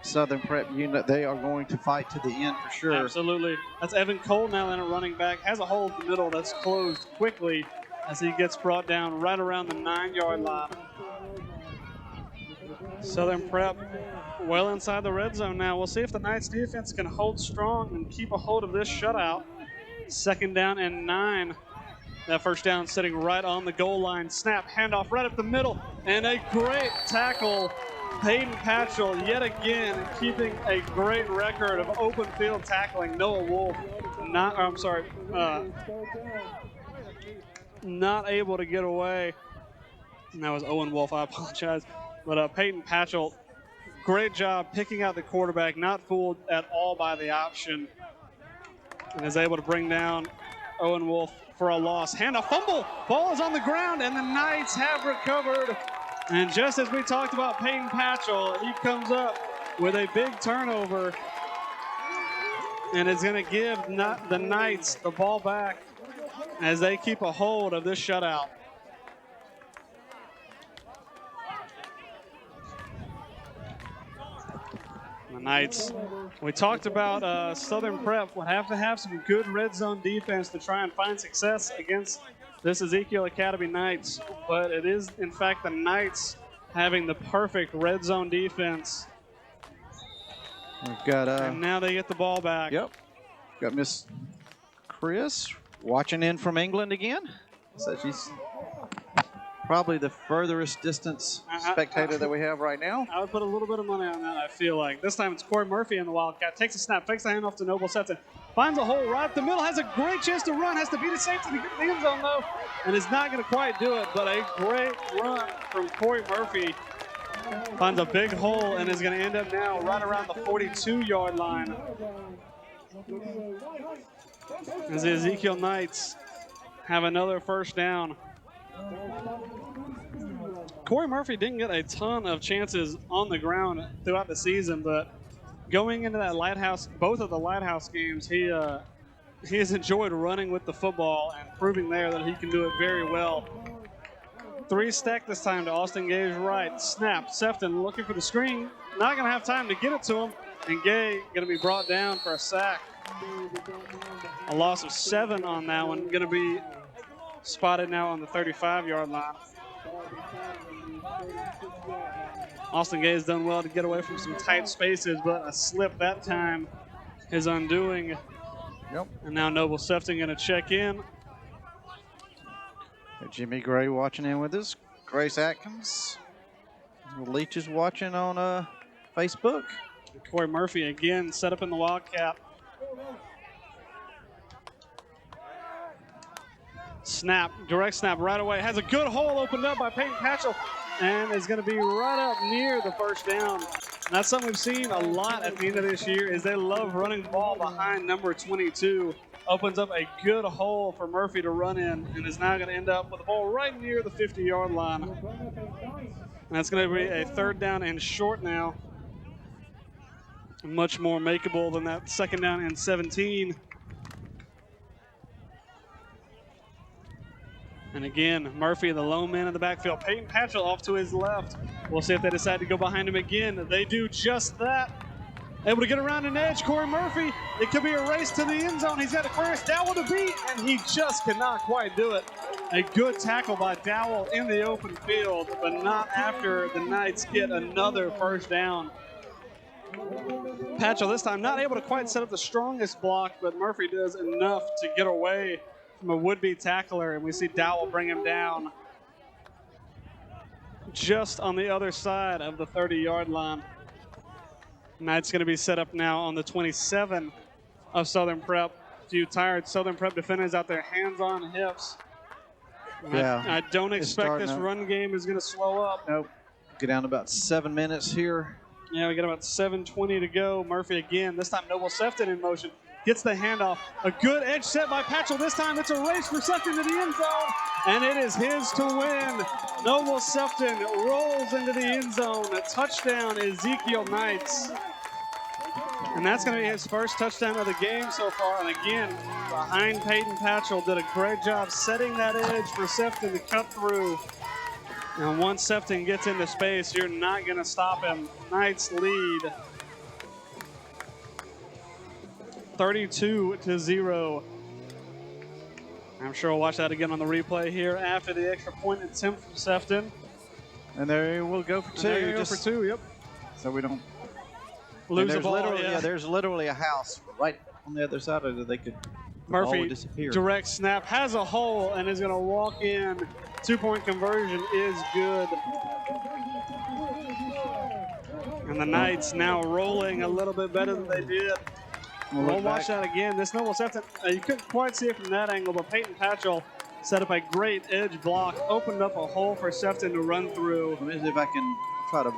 Southern Prep unit. They are going to fight to the end for sure. Absolutely. That's Evan Cole now in a running back. Has a hole in the middle that's closed quickly as he gets brought down right around the 9-yard line. Southern Prep well inside the red zone now. We'll see if the Knights defense can hold strong and keep a hold of this shutout. 2nd down and 9. That 1st down sitting right on the goal line. Snap, handoff right up the middle, and a great tackle. Peyton Patchell yet again keeping a great record of open field tackling. Noah Wolf not able to get away. And that was Owen Wolf, I apologize. But Peyton Patchell, great job picking out the quarterback, not fooled at all by the option, and is able to bring down Owen Wolf for a loss. Handoff, fumble, ball is on the ground, and the Knights have recovered. And just as we talked about Peyton Patchell, he comes up with a big turnover and is going to give the Knights the ball back as they keep a hold of this shutout. The Knights, we talked about Southern Prep would have to have some good red zone defense to try and find success against this Ezekiel Academy Knights, but it is in fact the Knights having the perfect red zone defense. We've got and now they get the ball back. Yep. Got Miss Chris watching in from England again. So she's probably the furthest distance spectator that we have right now. I would put a little bit of money on that, I feel like. This time it's Corey Murphy in the Wildcat. Takes a snap, fakes the handoff to Noble Sefton. Finds a hole right up the middle, has a great chance to run, has to beat a safety to get to the end zone though, and is not going to quite do it, but a great run from Corey Murphy. Finds a big hole and is going to end up now right around the 42-yard line. As the Ezekiel Knights have another 1st down. Corey Murphy didn't get a ton of chances on the ground throughout the season, but going into that Lighthouse, both of the Lighthouse games, he has enjoyed running with the football and proving there that he can do it very well. 3 stack this time to Austin Gay's right. Snap, Sefton looking for the screen. Not going to have time to get it to him, and Gay going to be brought down for a sack. A loss of 7 on that one. Going to be spotted now on the 35-yard line. Austin Gay has done well to get away from some tight spaces, but a slip that time is undoing. Yep. And now Noble Sefton going to check in. Jimmy Gray watching in with us. Grace Atkins. Leach is watching on Facebook. Corey Murphy again set up in the Wildcat. Snap, direct snap right away. Has a good hole opened up by Peyton Patchell and is going to be right up near the 1st down. And that's something we've seen a lot at the end of this year is they love running the ball behind number 22. Opens up a good hole for Murphy to run in and is now going to end up with the ball right near the 50-yard line. And that's going to be a 3rd down and short now. much more makeable than that 2nd down and 17. And again, Murphy, the lone man in the backfield. Peyton Patchell off to his left. We'll see if they decide to go behind him again. They do just that. Able to get around an edge. Corey Murphy, it could be a race to the end zone. He's got Aquarius Dowell to beat, and he just cannot quite do it. A good tackle by Dowell in the open field, but not after the Knights get another 1st down. Patchell this time not able to quite set up the strongest block, but Murphy does enough to get away from a would-be tackler, and we see Dowell bring him down just on the other side of the 30-yard line. Knights going to be set up now on the 27 of Southern Prep. A few tired Southern Prep defenders out there, hands on hips. Yeah, I don't expect this run game is going to slow up. Nope. Get down to about 7 minutes here. Yeah, we got about 7:20 to go. Murphy again, this time Noble Sefton in motion. Gets the handoff. A good edge set by Patchell. This time it's a race for Sefton to the end zone, and it is his to win. Noble Sefton rolls into the end zone. A touchdown, Ezekiel Knights. And that's going to be his 1st touchdown of the game so far. And again, behind Peyton Patchell, did a great job setting that edge for Sefton to cut through. And once Sefton gets into space, you're not going to stop him. Knights lead 32-0. I'm sure we'll watch that again on the replay here after the extra point attempt from Sefton. And there we'll go for 2. There you go for 2, yep. So we don't lose the ball. Yeah, there's literally a house right on the other side of it. They could Murphy, disappear. Direct snap, has a hole and is going to walk in. 2-point conversion is good. And the Knights now rolling a little bit better than they did. We'll watch that again. This Noble Sefton, you couldn't quite see it from that angle, but Peyton Patchell set up a great edge block, opened up a hole for Sefton to run through. Let me see if I can try to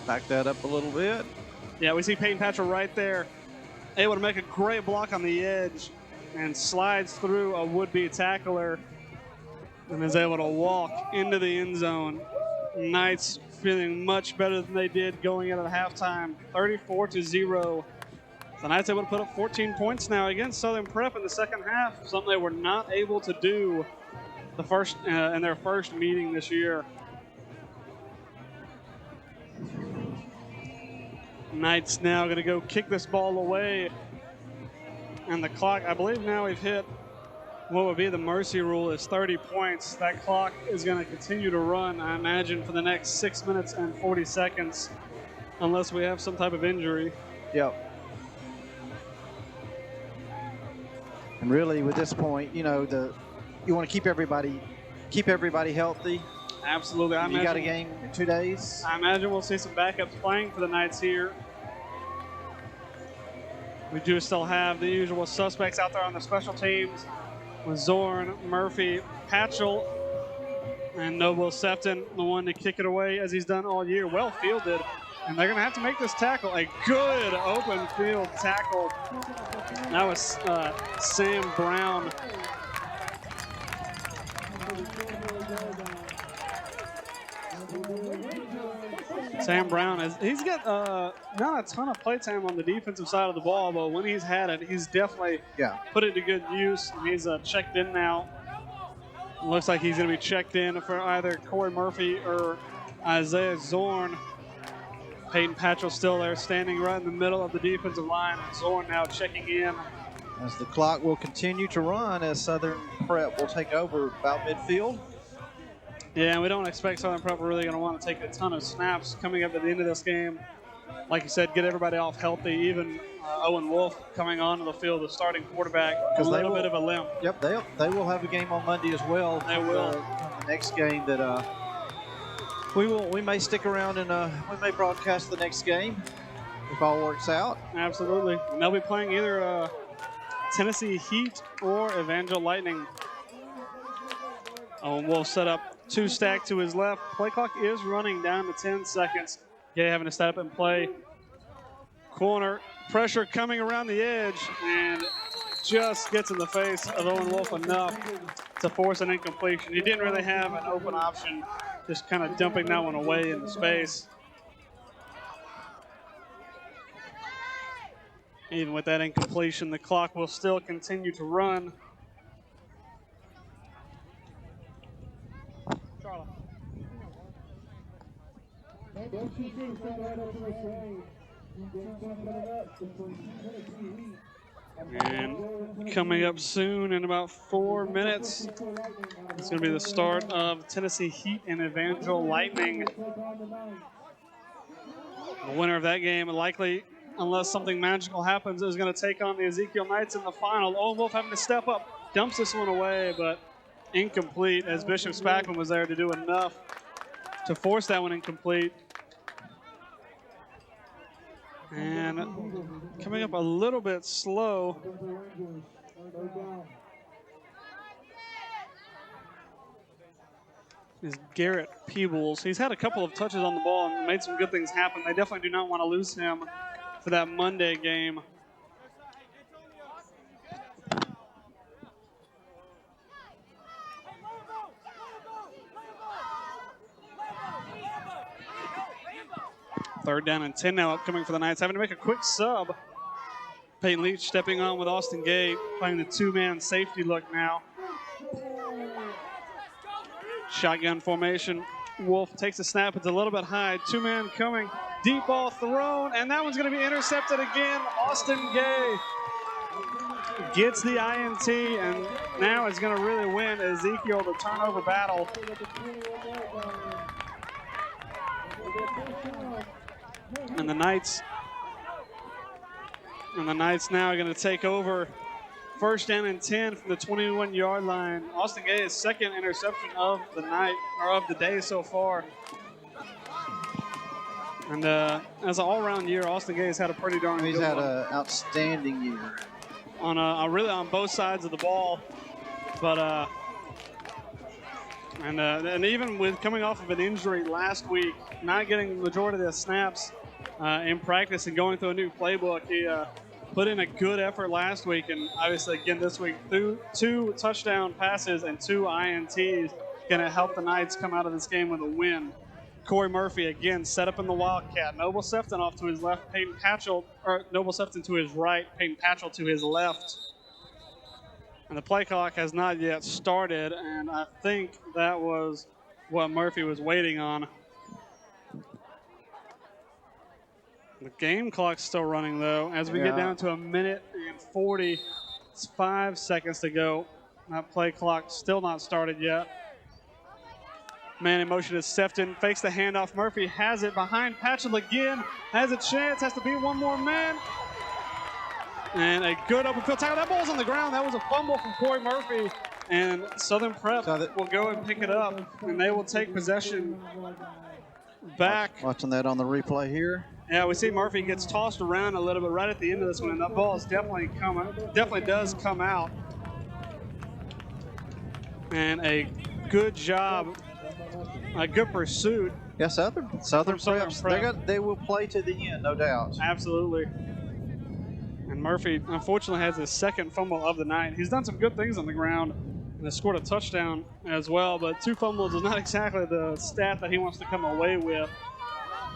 back that up a little bit. Yeah, we see Peyton Patchell right there, able to make a great block on the edge and slides through a would-be tackler and is able to walk into the end zone. Knights feeling much better than they did going into the halftime, 34-0. The Knights able to put up 14 points now against Southern Prep in the 2nd half, something they were not able to do in their first meeting this year. Knights now going to go kick this ball away. And the clock, I believe now we've hit what would be the mercy rule is 30 points. That clock is going to continue to run, I imagine, for the next 6 minutes and 40 seconds, unless we have some type of injury. Yep. And really, with this point, you know, you want to keep everybody healthy. Absolutely. You got a game in 2 days. I imagine we'll see some backups playing for the Knights here. We do still have the usual suspects out there on the special teams with Zorn, Murphy, Patchell, and Noble Sefton, the one to kick it away as he's done all year. Well fielded, and they're going to have to make this tackle. A good open field tackle. That was Sam Brown. Sam Brown, he's got not a ton of play time on the defensive side of the ball, but when he's had it, he's definitely put it to good use. He's checked in now. Looks like he's going to be checked in for either Corey Murphy or Isaiah Zorn. Peyton Patchell still there, standing right in the middle of the defensive line, and Zorn now checking in. As the clock will continue to run, as Southern Prep will take over about midfield. Yeah, and we don't expect Southern Prep really going to want to take a ton of snaps coming up at the end of this game. Like you said, get everybody off healthy. Even Owen Wolf coming onto the field, the starting quarterback, a little bit of a limp. Yep, they will have a game on Monday as well. They will. The next game that we may stick around and we may broadcast the next game if all works out. Absolutely. And they'll be playing either Tennessee Heat or Evangel Lightning. Owen Wolf set up 2 stack to his left. Play clock is running down to 10 seconds. Yeah, having to step up and play. Corner pressure coming around the edge and just gets in the face of Owen Wolf enough to force an incompletion. He didn't really have an open option, just kind of dumping that one away into space. Even with that incompletion, the clock will still continue to run. And coming up soon in about 4 minutes, it's going to be the start of Tennessee Heat and Evangel Lightning. The winner of that game, likely, unless something magical happens, is going to take on the Ezekiel Knights in the final. Owen Wolf having to step up, dumps this one away, but incomplete, as Bishop Spackman was there to do enough to force that one incomplete. And coming up a little bit slow. Is Garrett Peebles. He's had a couple of touches on the ball and made some good things happen. They definitely do not want to lose him for that Monday game. Third down and 10 now upcoming for the Knights. Having to make a quick sub. Peyton Leach stepping on with Austin Gay, playing the two-man safety look now. Shotgun formation. Wolf takes a snap. It's a little bit high. Two-man coming. Deep ball thrown, and that one's going to be intercepted again. Austin Gay gets the INT, and now is going to really win Ezekiel the turnover battle. And the Knights now are going to take over. First down and 10 from the 21-yard line. Austin Gay's second interception of the night, or of the day so far. And as an all-around year, Austin Gay has had a pretty darn good one. He's had an outstanding year. Really on both sides of the ball. But and even with coming off of an injury last week, not getting the majority of the snaps in practice and going through a new playbook, he put in a good effort last week, and obviously again this week, through 2 touchdown passes and 2 INTs, going to help the Knights come out of this game with a win. Corey Murphy again set up in the Wildcat. Noble Sefton off to his left, Peyton Patchell, or Noble Sefton to his right, Peyton Patchell to his left. And the play clock has not yet started, and I think that was what Murphy was waiting on. The game clock's still running, though. As we get down to 1 minute and 45 seconds to go. That play clock still not started yet. Man in motion is Sefton. Fakes the handoff. Murphy has it behind Patchell again. Has a chance. Has to beat one more man. And a good open field tackle. That ball's on the ground. That was a fumble from Corey Murphy. And Southern Prep will go and pick it up. And they will take possession back. Watching that on the replay here. Yeah, we see Murphy gets tossed around a little bit right at the end of this one, and that ball is definitely does come out. And a good job, a good pursuit. Yeah, Southern Prep, they will play to the end, no doubt. Absolutely. And Murphy, unfortunately, has his second fumble of the night. He's done some good things on the ground and has scored a touchdown as well, but 2 fumbles is not exactly the stat that he wants to come away with.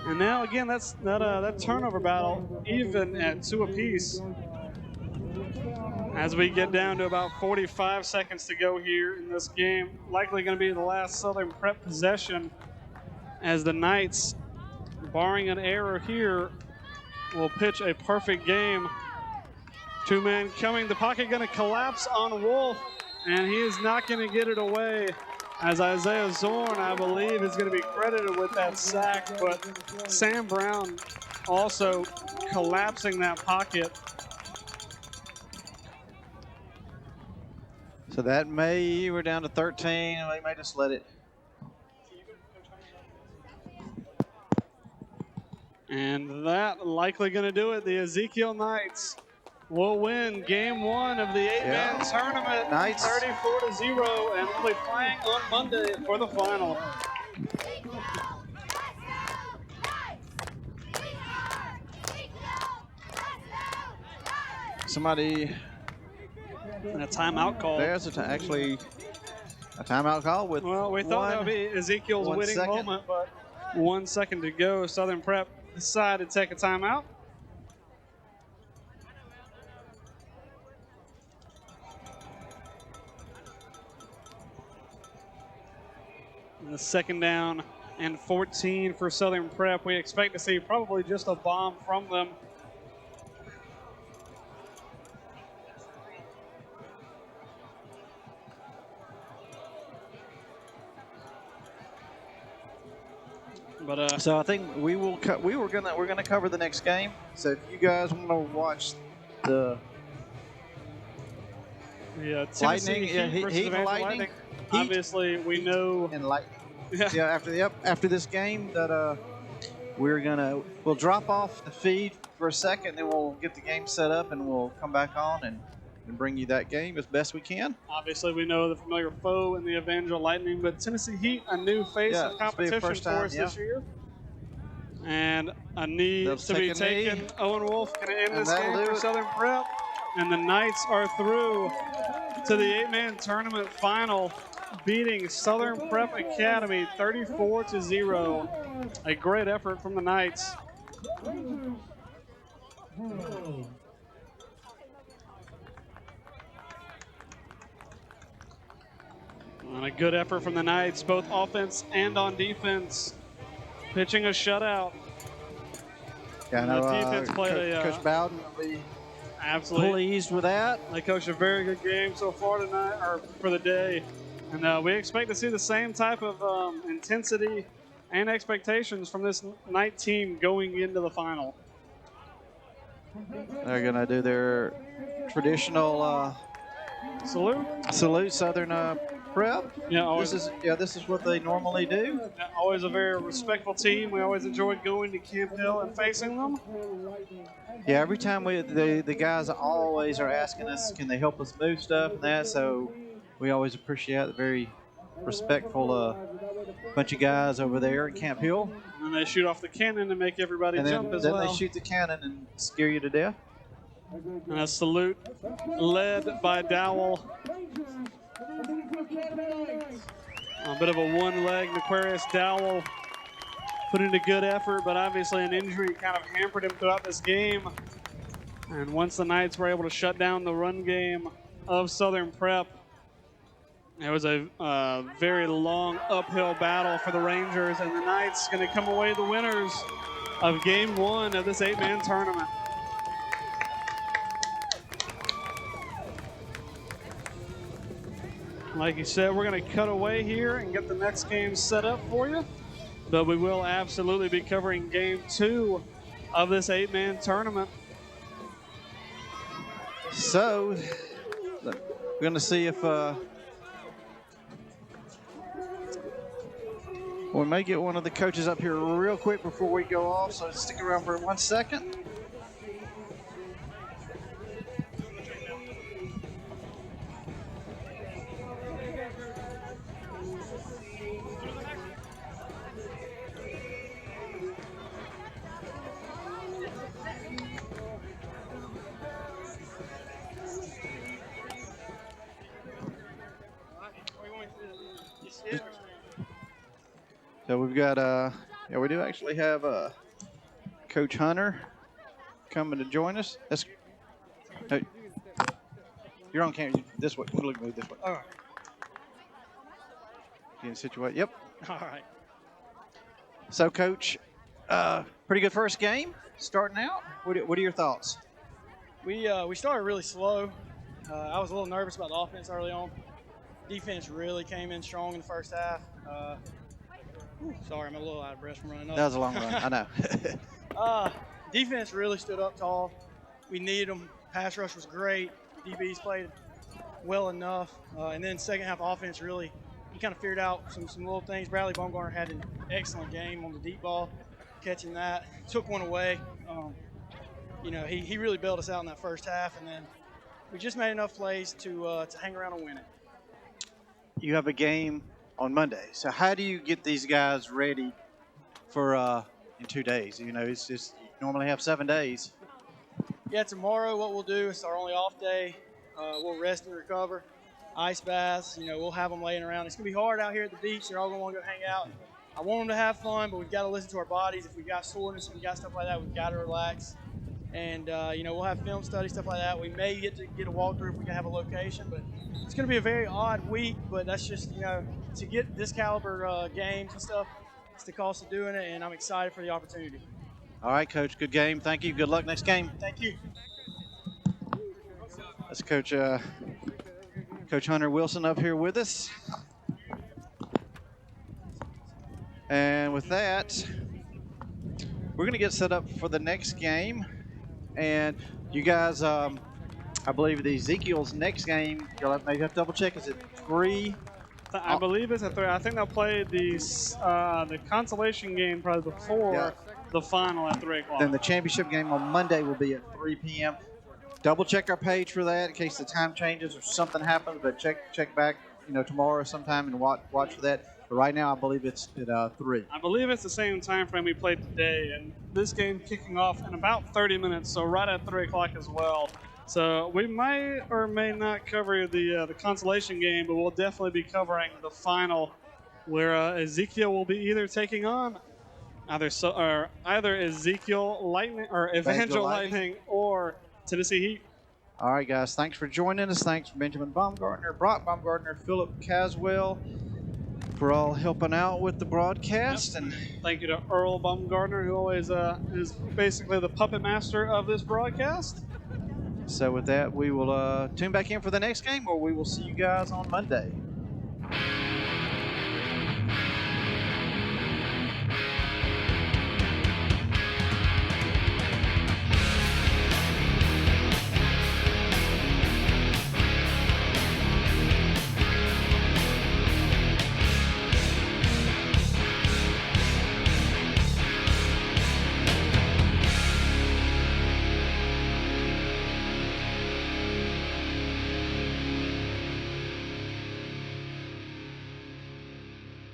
And now, again, that turnover battle, even at 2 apiece. As we get down to about 45 seconds to go here in this game, likely going to be the last Southern Prep possession, as the Knights, barring an error here, will pitch a perfect game. 2 men coming. The pocket going to collapse on Wolf, and he is not going to get it away. As Isaiah Zorn, I believe, is going to be credited with that sack, but Sam Brown also collapsing that pocket. So we're down to 13, and they may just let it. And that likely going to do it. The Ezekiel Knights will win game 1 of the 8-man tournament, Knights 34-0, and will be playing on Monday for the final. Somebody. And a timeout call. There's actually a timeout call with. Well, we thought that would be Ezekiel's winning moment, but 1 second to go. Southern Prep decided to take a timeout. a 2nd down and 14 for Southern Prep. We expect to see probably just a bomb from them. But so I think we will. We're gonna cover the next game. So if you guys want to watch the Tennessee Lightning, Heat versus Heat and Evangel Lightning. Obviously, we know. And Lightning. Yeah. After this game, that we'll drop off the feed for a second, then we'll get the game set up, and we'll come back on and bring you that game as best we can. Obviously, we know the familiar foe in the Evangel Lightning, but Tennessee Heat, a new face of competition for us this year. And a knee to be taken. Owen Wolf going to end this game for Southern Prep. And the Knights are through to the 8-man tournament final, beating Southern Prep Academy 34-0. A great effort from the Knights. And a good effort from the Knights, both offense and on defense. Pitching a shutout. Yeah, I know, the defense played Coach Bowden will be absolutely pleased with that. They coached a very good game so far tonight, or for the day. And we expect to see the same type of intensity and expectations from this Knight team going into the final. They're going to do their traditional salute Southern Prep. Yeah, this is what they normally do. Always a very respectful team. We always enjoyed going to Camp Hill and facing them. Yeah, every time the guys always are asking us, can they help us move stuff and that, so we always appreciate the very respectful bunch of guys over there at Camp Hill. And they shoot off the cannon to make everybody jump as well. Then they shoot the cannon and scare you to death. And a salute led by Dowell. A bit of a one-leg Aquarius Dowell put in a good effort, but obviously an injury kind of hampered him throughout this game. And once the Knights were able to shut down the run game of Southern Prep, it was a very long uphill battle for the Rangers, and the Knights going to come away the winners of Game 1 of this 8-man tournament. Like you said, we're going to cut away here and get the next game set up for you. But we will absolutely be covering Game 2 of this 8-man tournament. So, we're going to see if we may get one of the coaches up here real quick before we go off. So stick around for 1 second. So we've got, we do actually have Coach Hunter coming to join us. Hey, you're on camera. This way. Look at me this way. All right. Getting situated. Yep. All right. So, Coach, pretty good first game starting out. What are your thoughts? We started really slow. I was a little nervous about the offense early on. Defense really came in strong in the first half. Sorry, I'm a little out of breath from running up. That was a long run, I know. Defense really stood up tall. We needed them. Pass rush was great. DBs played well enough. And then second half offense really, he kind of figured out some little things. Bradley Baumgartner had an excellent game on the deep ball, catching that. Took one away. He really bailed us out in that first half, and then we just made enough plays to hang around and win it. You have a game on Monday. So how do you get these guys ready for in 2 days? It's just you normally have 7 days. Yeah, tomorrow what we'll do is our only off day. We'll rest and recover, ice baths. We'll have them laying around. It's going to be hard out here at the beach. They're all going to want to go hang out. I want them to have fun, but we've got to listen to our bodies. If we got soreness, if we got stuff like that, we've got to relax. And, we'll have film study, stuff like that. We may get a walkthrough if we can have a location, but it's going to be a very odd week, but that's just, to get this caliber games and stuff, it's the cost of doing it, and I'm excited for the opportunity. All right, Coach. Good game. Thank you. Good luck next game. Thank you. That's Coach Hunter Wilson up here with us. And with that, we're going to get set up for the next game. And you guys, I believe the Ezekiel's next game, you'll maybe have to double check. Is it 3? I believe it's at 3. I think they'll play the consolation game probably before the final at 3 o'clock. Then the championship game on Monday will be at 3 p.m. Double check our page for that in case the time changes or something happens. But check back, tomorrow sometime and watch for that. But right now, I believe it's at 3. I believe it's the same time frame we played today, and this game kicking off in about 30 minutes, so right at 3 o'clock as well. So we may or may not cover the consolation game, but we'll definitely be covering the final, where Ezekiel will be either taking on either Ezekiel Lightning or Evangel Lightning or Tennessee Heat. All right, guys. Thanks for joining us. Thanks for Benjamin Baumgartner, Brock Baumgartner, Philip Caswell for all helping out with the broadcast. Yep. And thank you to Earl Baumgartner, who always is basically the puppet master of this broadcast. so with that, we will tune back in for the next game, or we will see you guys on Monday.